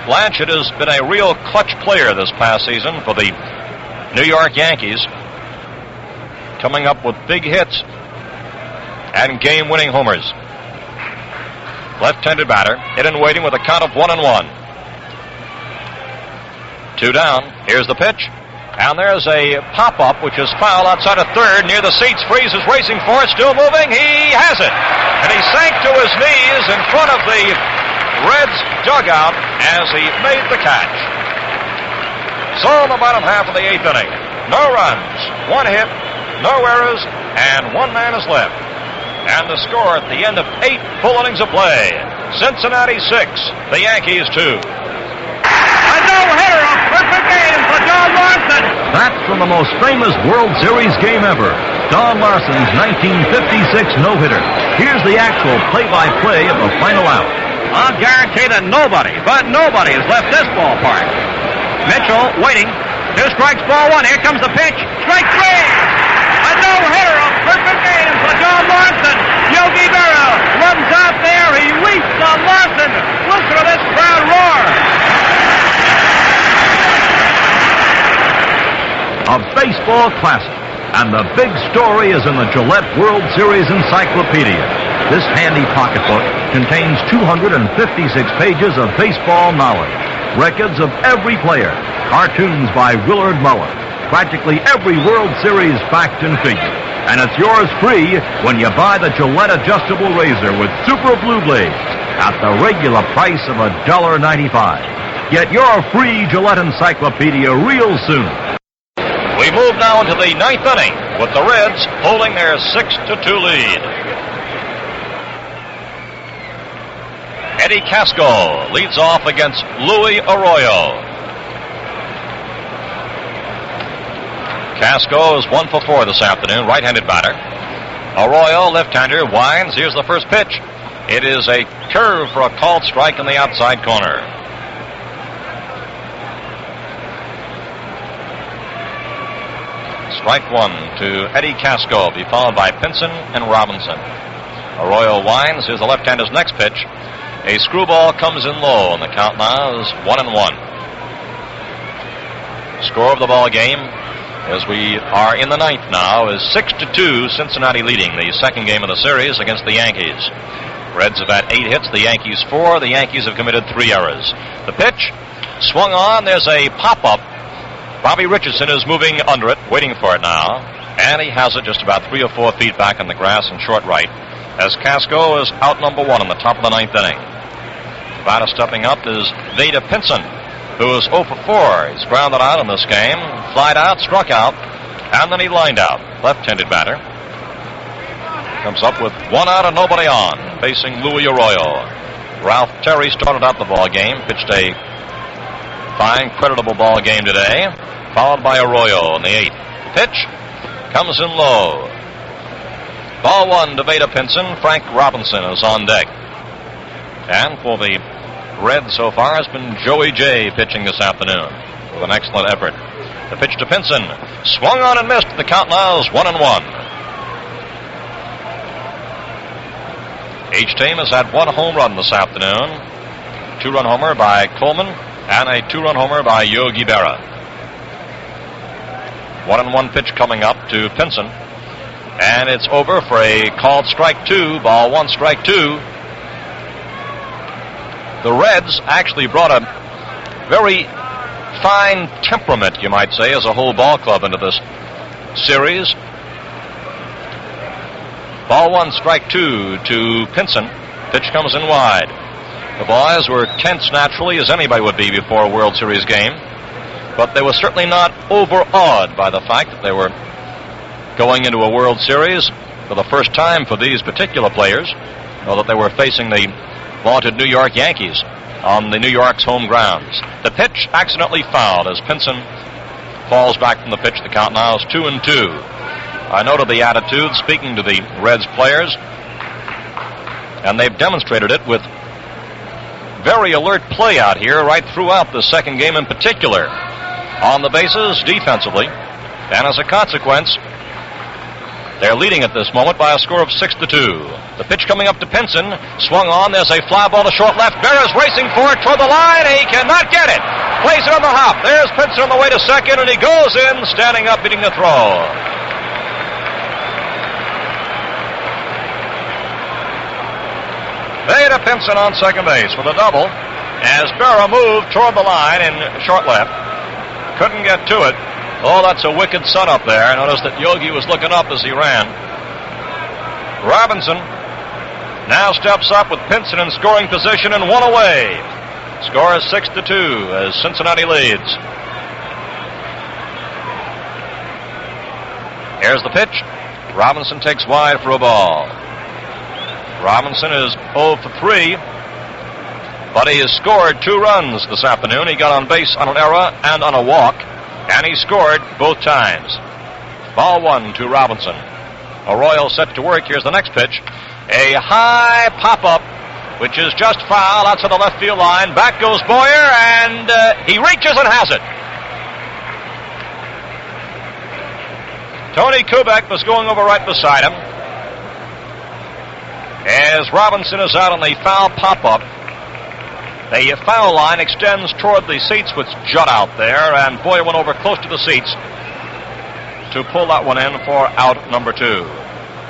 Blanchard has been a real clutch player this past season for the New York Yankees, coming up with big hits and game-winning homers. Left-handed batter, hit and waiting with a count of 1-1. 2 down. Here's the pitch. And there's a pop-up, which is foul outside of third, near the seats. Freeze is racing for it, still moving. He has it. And he sank to his knees in front of the Reds dugout as he made the catch. So in the bottom half of the 8th inning, no runs, 1 hit, no errors, and 1 man is left. And the score at the end of 8 full innings of play, Cincinnati 6, the Yankees 2. A no-hitter, a perfect game for Don Larson. That's from the most famous World Series game ever, Don Larson's 1956 no-hitter. Here's the actual play-by-play of the final out. I'll guarantee that nobody has left this ballpark. Mitchell waiting. 2 strikes, ball 1. Here comes the pitch. Strike 3. A no-hitter, a perfect game for Don Larson. Yogi Berra runs out there. He weeps on Larson. Listen to this crowd roar. A baseball classic, and the big story is in the Gillette World Series Encyclopedia. This handy pocketbook contains 256 pages of baseball knowledge, records of every player, cartoons by Willard Muller, practically every World Series fact and figure. And it's yours free when you buy the Gillette adjustable razor with Super Blue Blades at the regular price of $1.95. Get your free Gillette Encyclopedia real soon. We move now into the ninth inning with the Reds holding their 6-2 lead. Eddie Casco leads off against Louis Arroyo. Casco is 1 for 4 this afternoon, right-handed batter. Arroyo, left-hander, winds. Here's the first pitch. It is a curve for a called strike in the outside corner. Strike one to Eddie Casco, be followed by Pinson and Robinson. Arroyo winds. Here's the left-hander's next pitch. A screwball comes in low, and the count now is 1-1. Score of the ball game, as we are in the ninth now, is 6-2, Cincinnati leading the second game of the series against the Yankees. Reds have had 8 hits, the Yankees 4. The Yankees have committed 3 errors. The pitch swung on. There's a pop-up. Bobby Richardson is moving under it, waiting for it now, and he has it just about 3 or 4 feet back in the grass in short right, as Casco is out number 1 in the top of the ninth inning. The batter stepping up is Vada Pinson, who is 0 for 4. He's grounded out in this game, flied out, struck out, and then he lined out. Left-handed batter. Comes up with 1 out and nobody on, facing Louis Arroyo. Ralph Terry started out the ball game, pitched a fine, creditable ball game today, followed by Arroyo in the 8th. Pitch comes in low. Ball 1 to Vada Pinson. Frank Robinson is on deck. And for the Reds so far has been Joey J pitching this afternoon with an excellent effort. The pitch to Pinson. Swung on and missed. The count now is 1-1. Each team has had 1 home run this afternoon. 2-run homer by Coleman and a 2-run homer by Yogi Berra. 1-1 pitch coming up to Pinson. And it's over for a called strike 2. Ball 1, strike 2. The Reds actually brought a very fine temperament, you might say, as a whole ball club into this series. Ball 1, strike 2 to Pinson. Pitch comes in wide. The boys were tense naturally, as anybody would be before a World Series game, but they were certainly not overawed by the fact that they were going into a World Series for the first time for these particular players, or that they were facing the vaunted New York Yankees on the New York's home grounds. The pitch accidentally fouled as Pinson falls back from the pitch. The count now is 2-2. I noted the attitude speaking to the Reds players, and they've demonstrated it with very alert play out here right throughout the second game in particular. On the bases, defensively, and as a consequence, they're leading at this moment by a score of 6-2. The pitch coming up to Pinson, swung on. There's a fly ball to short left. Berra's racing for it toward the line. He cannot get it. Plays it on the hop. There's Pinson on the way to second, and he goes in, standing up, beating the throw. Vada Pinson on second base with a double as Berra moved toward the line in short left. Couldn't get to it. Oh, that's a wicked sun up there. I noticed that Yogi was looking up as he ran. Robinson now steps up with Pinson in scoring position and 1 away. Score is 6-2 as Cincinnati leads. Here's the pitch. Robinson takes wide for a ball. Robinson is 0 for 3, but he has scored 2 runs this afternoon. He got on base on an error and on a walk, and he scored both times. Ball 1 to Robinson. Arroyo set to work. Here's the next pitch. A high pop-up, which is just foul outside the left field line. Back goes Boyer, and he reaches and has it. Tony Kubek was going over right beside him. As Robinson is out on the foul pop-up, the foul line extends toward the seats, which jut out there, and Boyer went over close to the seats to pull that one in for out number 2.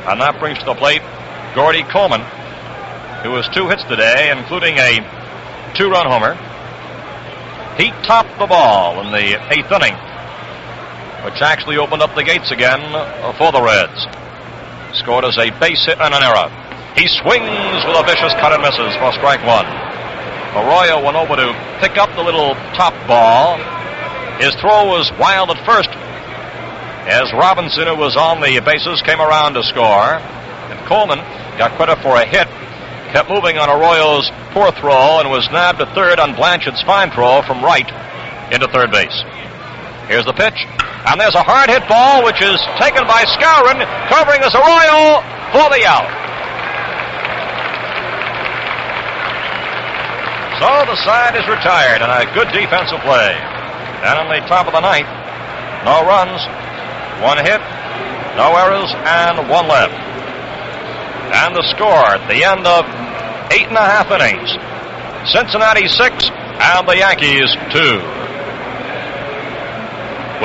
And that brings to the plate Gordy Coleman, who has 2 hits today, including a 2-run homer. He topped the ball in the 8th inning, which actually opened up the gates again for the Reds. Scored as a base hit and an error. He swings with a vicious cut and misses for strike 1. Arroyo went over to pick up the little top ball. His throw was wild at first, as Robinson, who was on the bases, came around to score. And Coleman got credit for a hit, kept moving on Arroyo's poor throw, and was nabbed at third on Blanchard's fine throw from right into third base. Here's the pitch, and there's a hard hit ball, which is taken by Skowron, covering as Arroyo for the out. So the side is retired, and a good defensive play. And in the top of the 9th, no runs, 1 hit, no errors, and 1 left. And the score at the end of 8.5 innings, Cincinnati 6 and the Yankees 2.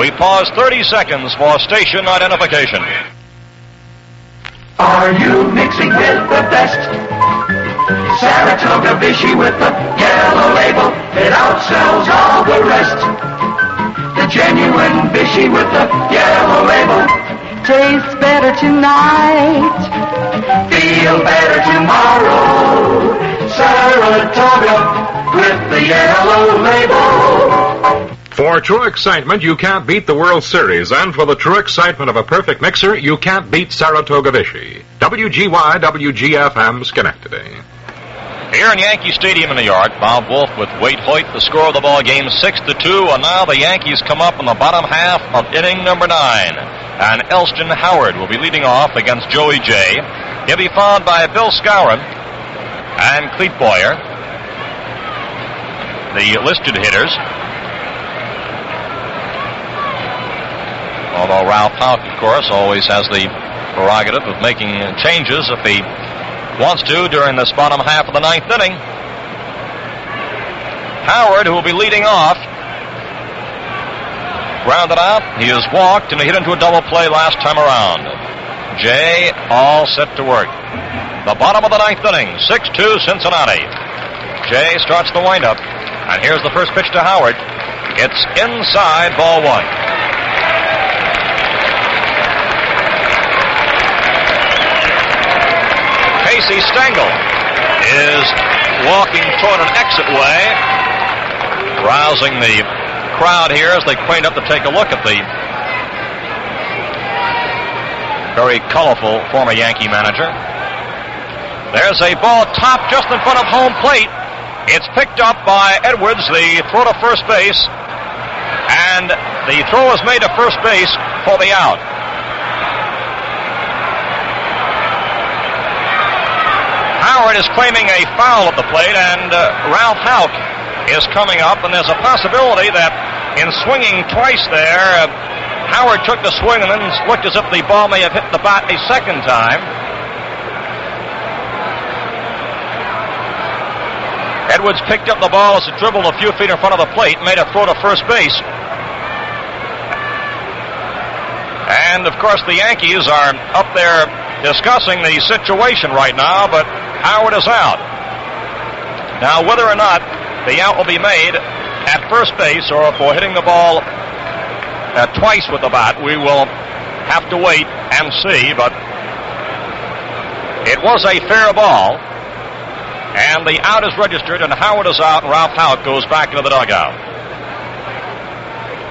We pause 30 seconds for station identification. Are you mixing with the best? Saratoga Vichy with the yellow label, it outsells all the rest. The genuine Vichy with the yellow label tastes better tonight, feel better tomorrow. Saratoga with the yellow label. For true excitement, you can't beat the World Series, and for the true excitement of a perfect mixer, you can't beat Saratoga Vichy. WGY, WGFM, Schenectady. Here in Yankee Stadium in New York, Bob Wolf with Wade Hoyt, the score of the ball game 6-2, and now the Yankees come up in the bottom half of inning number 9. And Elston Howard will be leading off against Joey J. He'll be followed by Bill Skowron and Clete Boyer, the listed hitters. Although Ralph Houk, of course, always has the prerogative of making changes if he wants to during this bottom half of the 9th inning. Howard, who will be leading off, grounded out. He has walked and he hit into a double play last time around. Jay all set to work. The bottom of the 9th inning, 6-2 Cincinnati. Jay starts the windup, and here's the first pitch to Howard. It's inside, ball 1. Casey Stengel is walking toward an exit way, rousing the crowd here as they crane up to take a look at the very colorful former Yankee manager. There's a ball topped just in front of home plate. It's picked up by Edwards, the throw to first base, and the throw is made to first base for the out. Howard is claiming a foul at the plate, and Ralph Houk is coming up, and there's a possibility that in swinging twice there, Howard took the swing and then looked as if the ball may have hit the bat a second time. Edwards picked up the ball as it dribbled a few feet in front of the plate, made a throw to first base. And, of course, the Yankees are up there discussing the situation right now, but Howard is out. Now, whether or not the out will be made at first base or for hitting the ball twice with the bat, we will have to wait and see, but it was a fair ball, and the out is registered, and Howard is out, and Ralph Houk goes back into the dugout.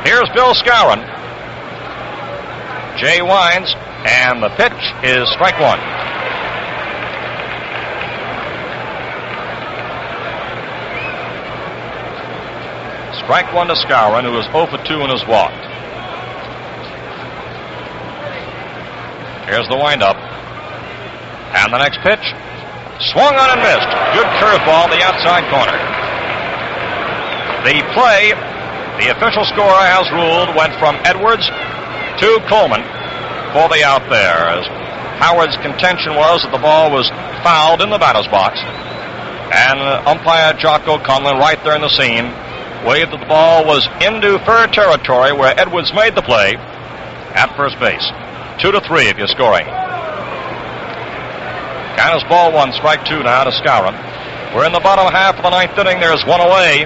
Here's Bill Skowron. Jay winds, and the pitch is strike 1. Strike 1 to Skowron, who is 0 for 2 and has walked. Here's the windup. And the next pitch, swung on and missed. Good curveball, the outside corner. The play, the official scorer has ruled, went from Edwards to Coleman for the out there, as Howard's contention was that the ball was fouled in the batter's box. And umpire Jocko Conlon, right there in the scene, waved that the ball was into fair territory where Edwards made the play at first base. 2-3 if you're scoring. Count is ball one, strike two now to Skowron. We're in the bottom half of the ninth inning. There's one away.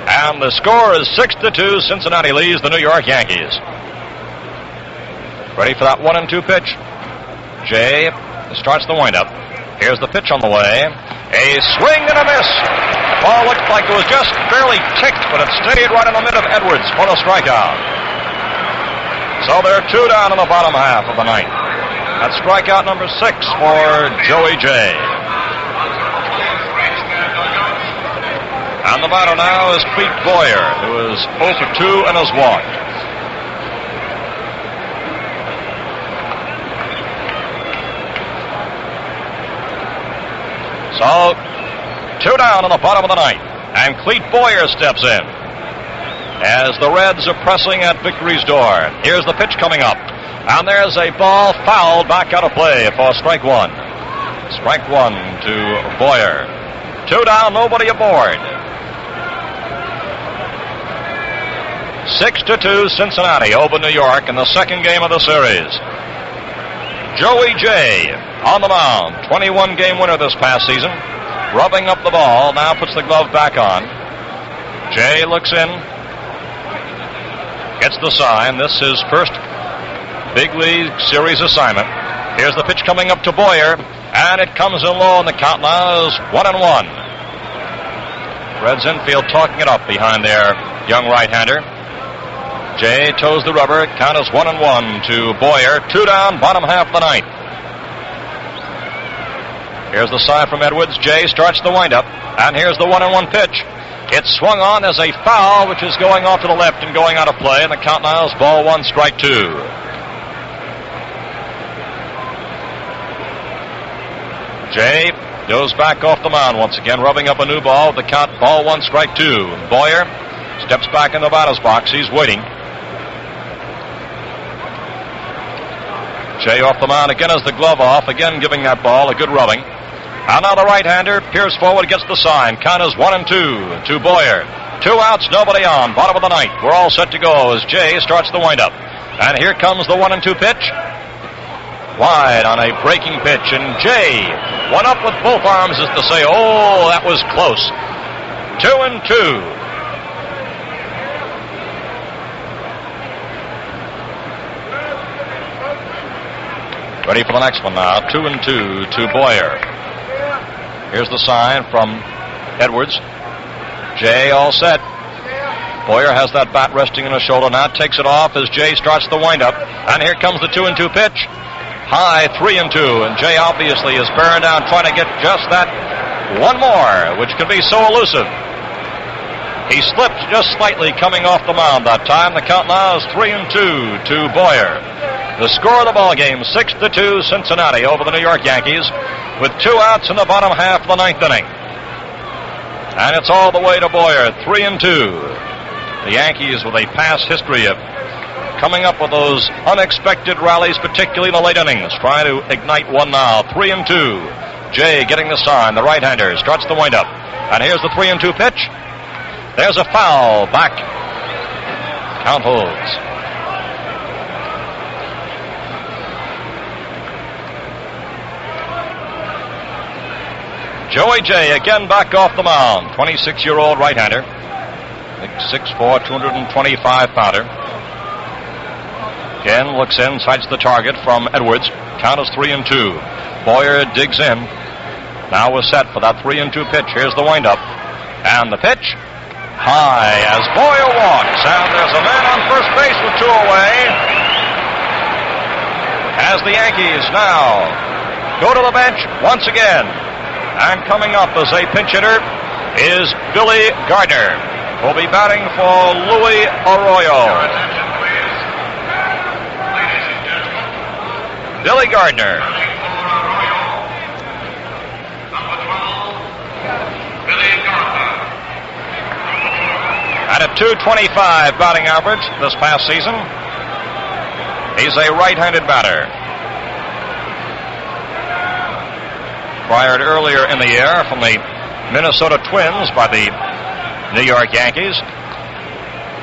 And the score is 6-2. Cincinnati leads the New York Yankees. Ready for that 1-2 pitch. Jay starts the windup. Here's the pitch on the way. A swing and a miss. The ball looked like it was just barely ticked, but it stayed right in the mid of Edwards for the strikeout. So they're two down in the bottom half of the ninth. That's strikeout number 6 for Joey J. And the batter now is Clete Boyer, who is 0 for 2 and has walked. So, 2 down in the bottom of the ninth. And Clete Boyer steps in as the Reds are pressing at victory's door. Here's the pitch coming up. And there's a ball fouled back out of play for strike one. Strike one to Boyer. 2 down, nobody aboard. 6-2 Cincinnati over New York in the second game of the series. Joey J. on the mound, 21-game winner this past season. Rubbing up the ball, now puts the glove back on. Jay looks in. Gets the sign. This is first big league series assignment. Here's the pitch coming up to Boyer, and it comes in low, and the count now is 1-1. Reds infield talking it up behind their young right-hander. Jay toes the rubber. Count is 1-1 to Boyer. 2 down, bottom half of the ninth. Here's the sign from Edwards. Jay starts the windup, and here's the 1-1 pitch. It's swung on as a foul, which is going off to the left and going out of play, and the count now is ball one, strike two. Jay goes back off the mound once again, rubbing up a new ball. The count, ball one, strike two. Boyer steps back in the batter's box. He's waiting. Jay off the mound again as the glove off, again giving that ball a good rubbing. And now the right-hander peers forward, gets the sign. Count is 1-2 to Boyer. 2 outs, nobody on. Bottom of the ninth. We're all set to go as Jay starts the windup. And here comes the 1-2 pitch. Wide on a breaking pitch, and Jay went up with both arms as to say, oh, that was close. 2-2. Ready for the next one now. 2-2 to Boyer. Here's the sign from Edwards. Jay all set. Boyer has that bat resting in his shoulder now. Takes it off as Jay starts the windup. And here comes the 2-2 pitch. High 3-2. And Jay obviously is bearing down, trying to get just that one more, which can be so elusive. He slipped just slightly coming off the mound that time. The count now is 3-2 to Boyer. The score of the ball game, 6-2 Cincinnati over the New York Yankees, with 2 outs in the bottom half of the ninth inning. And it's all the way to Boyer, 3-2. The Yankees with a past history of coming up with those unexpected rallies, particularly in the late innings, trying to ignite one now. 3-2. Jay getting the sign, the right-hander starts the windup. And here's the 3-2 pitch. There's a foul back. Count holds. Joey Jay again back off the mound. 26-year-old right-hander. 6'4", 225-pounder. Again looks in, sights the target from Edwards. Count is 3-2. Boyer digs in. Now we're set for that 3-2 pitch. Here's the windup. And the pitch. High as Boyer walks. And there's a man on first base with 2 away. As the Yankees now go to the bench once again. And coming up as a pinch hitter is Billy Gardner, who will be batting for Louis Arroyo. Billy Gardner. At a .225 batting average this past season, he's a right-handed batter. Acquired earlier in the year from the Minnesota Twins by the New York Yankees.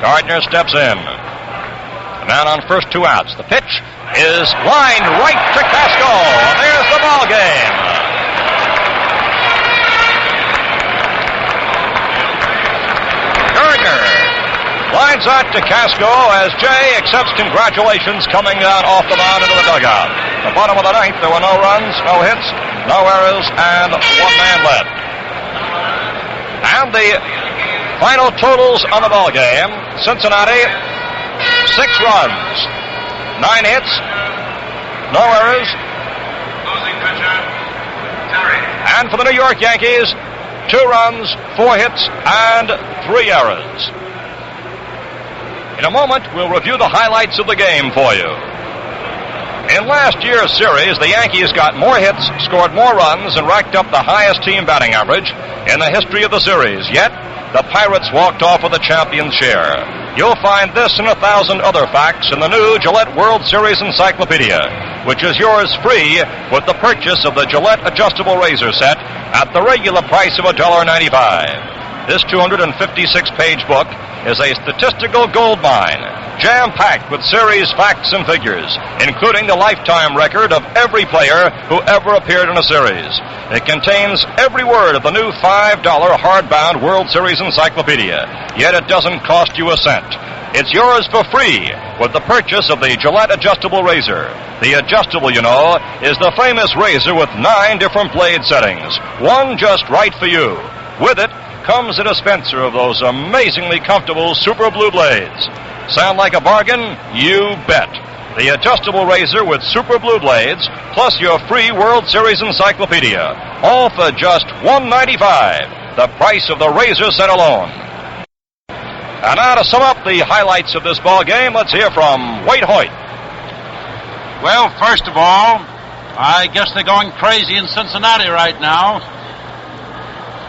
Gardner steps in. The man on first 2 outs. The pitch is lined right to Casco. And there's the ball game. lines out to Casco as Jay accepts congratulations coming down off the mound into the dugout. The bottom of the ninth, there were no runs, no hits, no errors, and one man left. And the final totals on the ball game: Cincinnati, 6 runs, 9 hits, no errors. Losing pitcher, Terry. And for the New York Yankees, 2 runs, 4 hits, and 3 errors. In a moment, we'll review the highlights of the game for you. In last year's series, the Yankees got more hits, scored more runs, and racked up the highest team batting average in the history of the series. Yet, the Pirates walked off with the champion's share. You'll find this and 1,000 other facts in the new Gillette World Series Encyclopedia, which is yours free with the purchase of the Gillette Adjustable Razor Set at the regular price of $1.95. This 256-page book is a statistical goldmine, jam-packed with series facts and figures, including the lifetime record of every player who ever appeared in a series. It contains every word of the new $5 hardbound World Series Encyclopedia, yet it doesn't cost you a cent. It's yours for free with the purchase of the Gillette Adjustable Razor. The adjustable, you know, is the famous razor with 9 different blade settings, one just right for you. With it comes a dispenser of those amazingly comfortable Super Blue blades. Sound like a bargain? You bet. The adjustable razor with Super Blue blades, plus your free World Series Encyclopedia, all for just $1.95, the price of the razor set alone. And now to sum up the highlights of this ball game, let's hear from White Hoyt. Well, first of all, I guess they're going crazy in Cincinnati right now.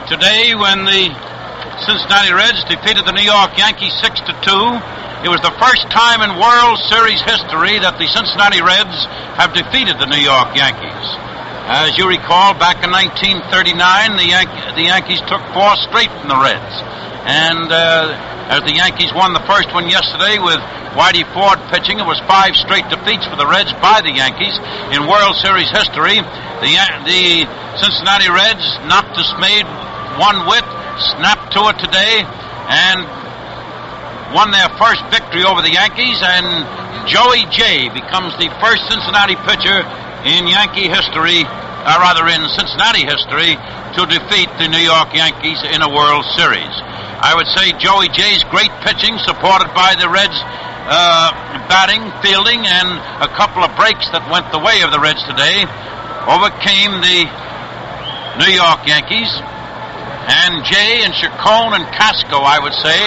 Today, when the Cincinnati Reds defeated the New York Yankees 6-2, it was the first time in World Series history that the Cincinnati Reds have defeated the New York Yankees. As you recall, back in 1939, the Yankees took 4 straight from the Reds. And as the Yankees won the first one yesterday with Whitey Ford pitching, it was 5 straight defeats for the Reds by the Yankees in World Series history. The Cincinnati Reds, not dismayed one whit, snapped to it today and won their first victory over the Yankees, and Joey J becomes the first Cincinnati pitcher in Yankee history, or rather in Cincinnati history, to defeat the New York Yankees in a World Series. I would say Joey J's great pitching, supported by the Reds' batting, fielding, and a couple of breaks that went the way of the Reds today, overcame the New York Yankees. And Jay and Chacon and Casco, I would say,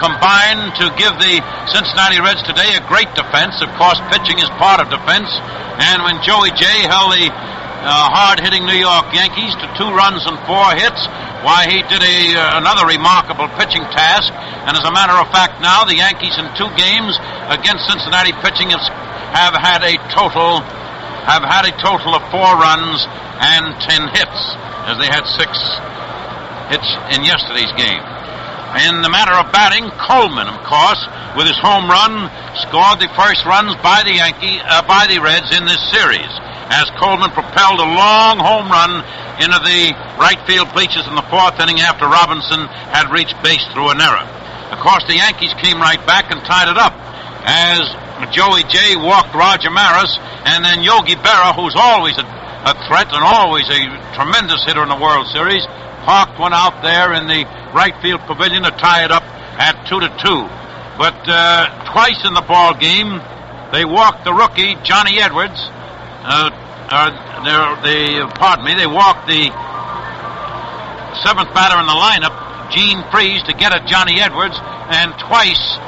combined to give the Cincinnati Reds today a great defense. Of course, pitching is part of defense. And when Joey Jay held the hard-hitting New York Yankees to 2 runs and 4 hits, why, he did another remarkable pitching task. And as a matter of fact, now the Yankees in 2 games against Cincinnati pitching have had a total of 4 runs and 10 hits, as they had 6 hits in yesterday's game. In the matter of batting, Coleman, of course, with his home run, scored the first runs by the Reds in this series, as Coleman propelled a long home run into the right field bleachers in the 4th inning after Robinson had reached base through an error. Of course, the Yankees came right back and tied it up, as Joey J walked Roger Maris, and then Yogi Berra, who's always a threat and always a tremendous hitter in the World Series, parked one out there in the right field pavilion to tie it up at 2-2. But twice in the ball game, they walked the rookie Johnny Edwards. They walked the 7th batter in the lineup, Gene Freeze, to get at Johnny Edwards, and twice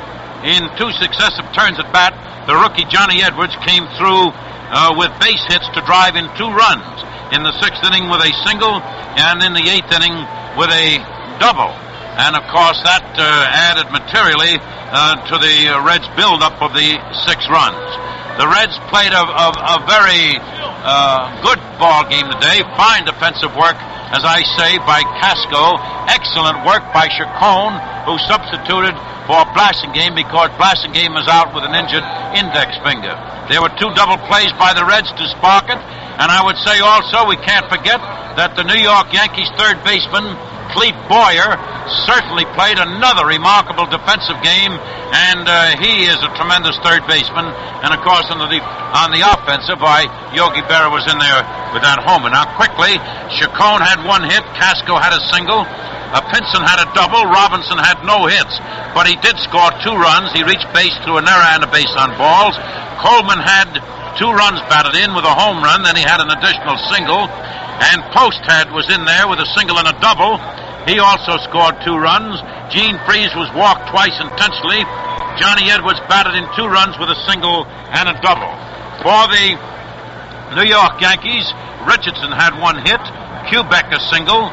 in 2 successive turns at bat, the rookie Johnny Edwards came through with base hits to drive in 2 runs. In the 6th inning with a single, and in the 8th inning with a double. And, of course, that added materially to the Reds' build-up of the 6 runs. The Reds played a very good ball game today. Fine defensive work, as I say, by Casco. Excellent work by Chacon, who substituted for Blasingame because Blasingame is out with an injured index finger. There were 2 double plays by the Reds to spark it. And I would say also we can't forget that the New York Yankees third baseman, Clete Boyer certainly played another remarkable defensive game, and he is a tremendous third baseman. And, of course, on the offensive, Yogi Berra was in there with that homer. Now, quickly, Chacon had one hit, Casco had a single, Pinson had a double, Robinson had no hits, but he did score 2 runs. He reached base through an error and a base on balls. Coleman had 2 runs batted in with a home run, then he had an additional single, and Posthead was in there with a single and a double. He also scored 2 runs. Gene Freese was walked twice intentionally. Johnny Edwards batted in 2 runs with a single and a double. For the New York Yankees, Richardson had 1 hit, Kubek a single,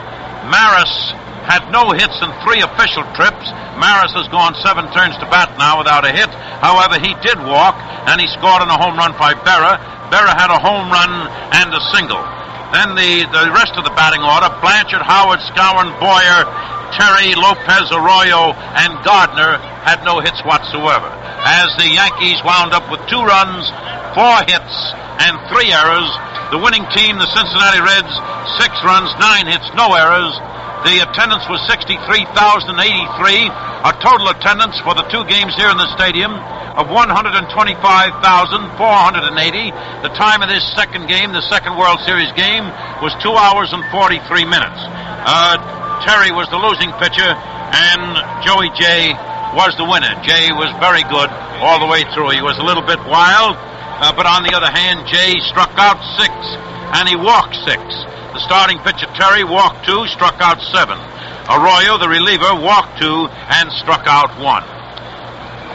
Maris had no hits in 3 official trips. Maris has gone 7 turns to bat now without a hit. However, he did walk, and he scored on a home run by Berra. Berra had a home run and a single. Then the rest of the batting order, Blanchard, Howard, Skowron, Boyer, Terry, Lopez, Arroyo, and Gardner had no hits whatsoever. As the Yankees wound up with 2 runs, 4 hits, and 3 errors. The winning team, the Cincinnati Reds, 6 runs, 9 hits, no errors. The attendance was 63,083, a total attendance for the 2 games here in the stadium of 125,480. The time of this second game, the second World Series game, was 2 hours and 43 minutes. Terry was the losing pitcher, and Joey J was the winner. Jay was very good all the way through. He was a little bit wild, but on the other hand, Jay struck out 6, and he walked 6. The starting pitcher, Terry, walked 2, struck out 7. Arroyo, the reliever, walked 2 and struck out 1.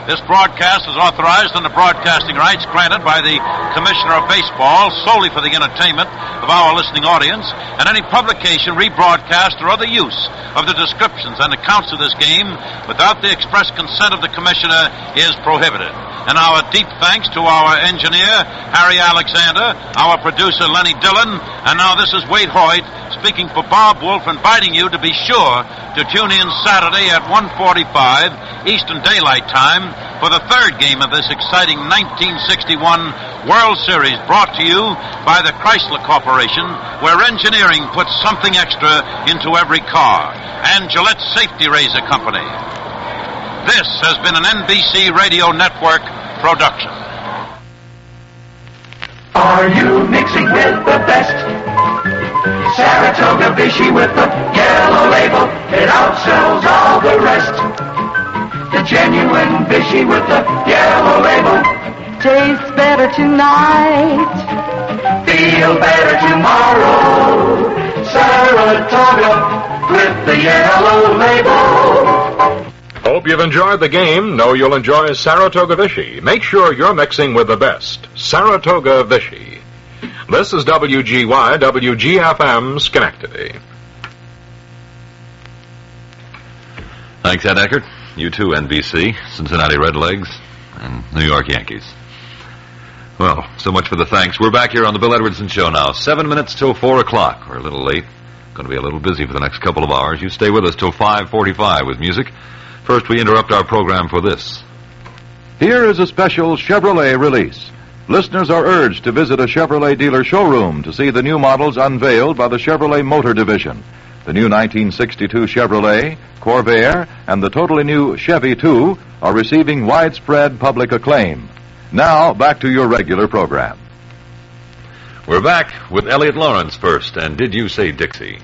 This broadcast is authorized under broadcasting rights granted by the Commissioner of Baseball solely for the entertainment of our listening audience, and any publication, rebroadcast, or other use of the descriptions and accounts of this game without the express consent of the Commissioner is prohibited. And our deep thanks to our engineer, Harry Alexander, our producer, Lenny Dillon, and now this is Wade Hoyt speaking for Bob Wolf, inviting you to be sure to tune in Saturday at 1:45 Eastern Daylight Time for the 3rd game of this exciting 1961 World Series, brought to you by the Chrysler Corporation, where engineering puts something extra into every car, and Gillette Safety Razor Company. This has been an NBC Radio Network production. Are you mixing with the best? Saratoga Vichy with the yellow label, it outsells all the rest. The genuine Vichy with the yellow label tastes better tonight, feel better tomorrow. Saratoga with the yellow label. Hope you've enjoyed the game. Know you'll enjoy Saratoga Vichy. Make sure you're mixing with the best. Saratoga Vichy. This is WGY, WGFM, Schenectady. Thanks, Ed Eckert. You too, NBC, Cincinnati Redlegs, and New York Yankees. Well, so much for the thanks. We're back here on the Bill Edwardson Show now. 7 minutes till 4 o'clock. We're a little late. Going to be a little busy for the next couple of hours. You stay with us till 5:45 with music. First, we interrupt our program for this. Here is a special Chevrolet release. Listeners are urged to visit a Chevrolet dealer showroom to see the new models unveiled by the Chevrolet Motor Division. The new 1962 Chevrolet, Corvair, and the totally new Chevy 2 are receiving widespread public acclaim. Now, back to your regular program. We're back with Elliot Lawrence first, and Did You Say Dixie?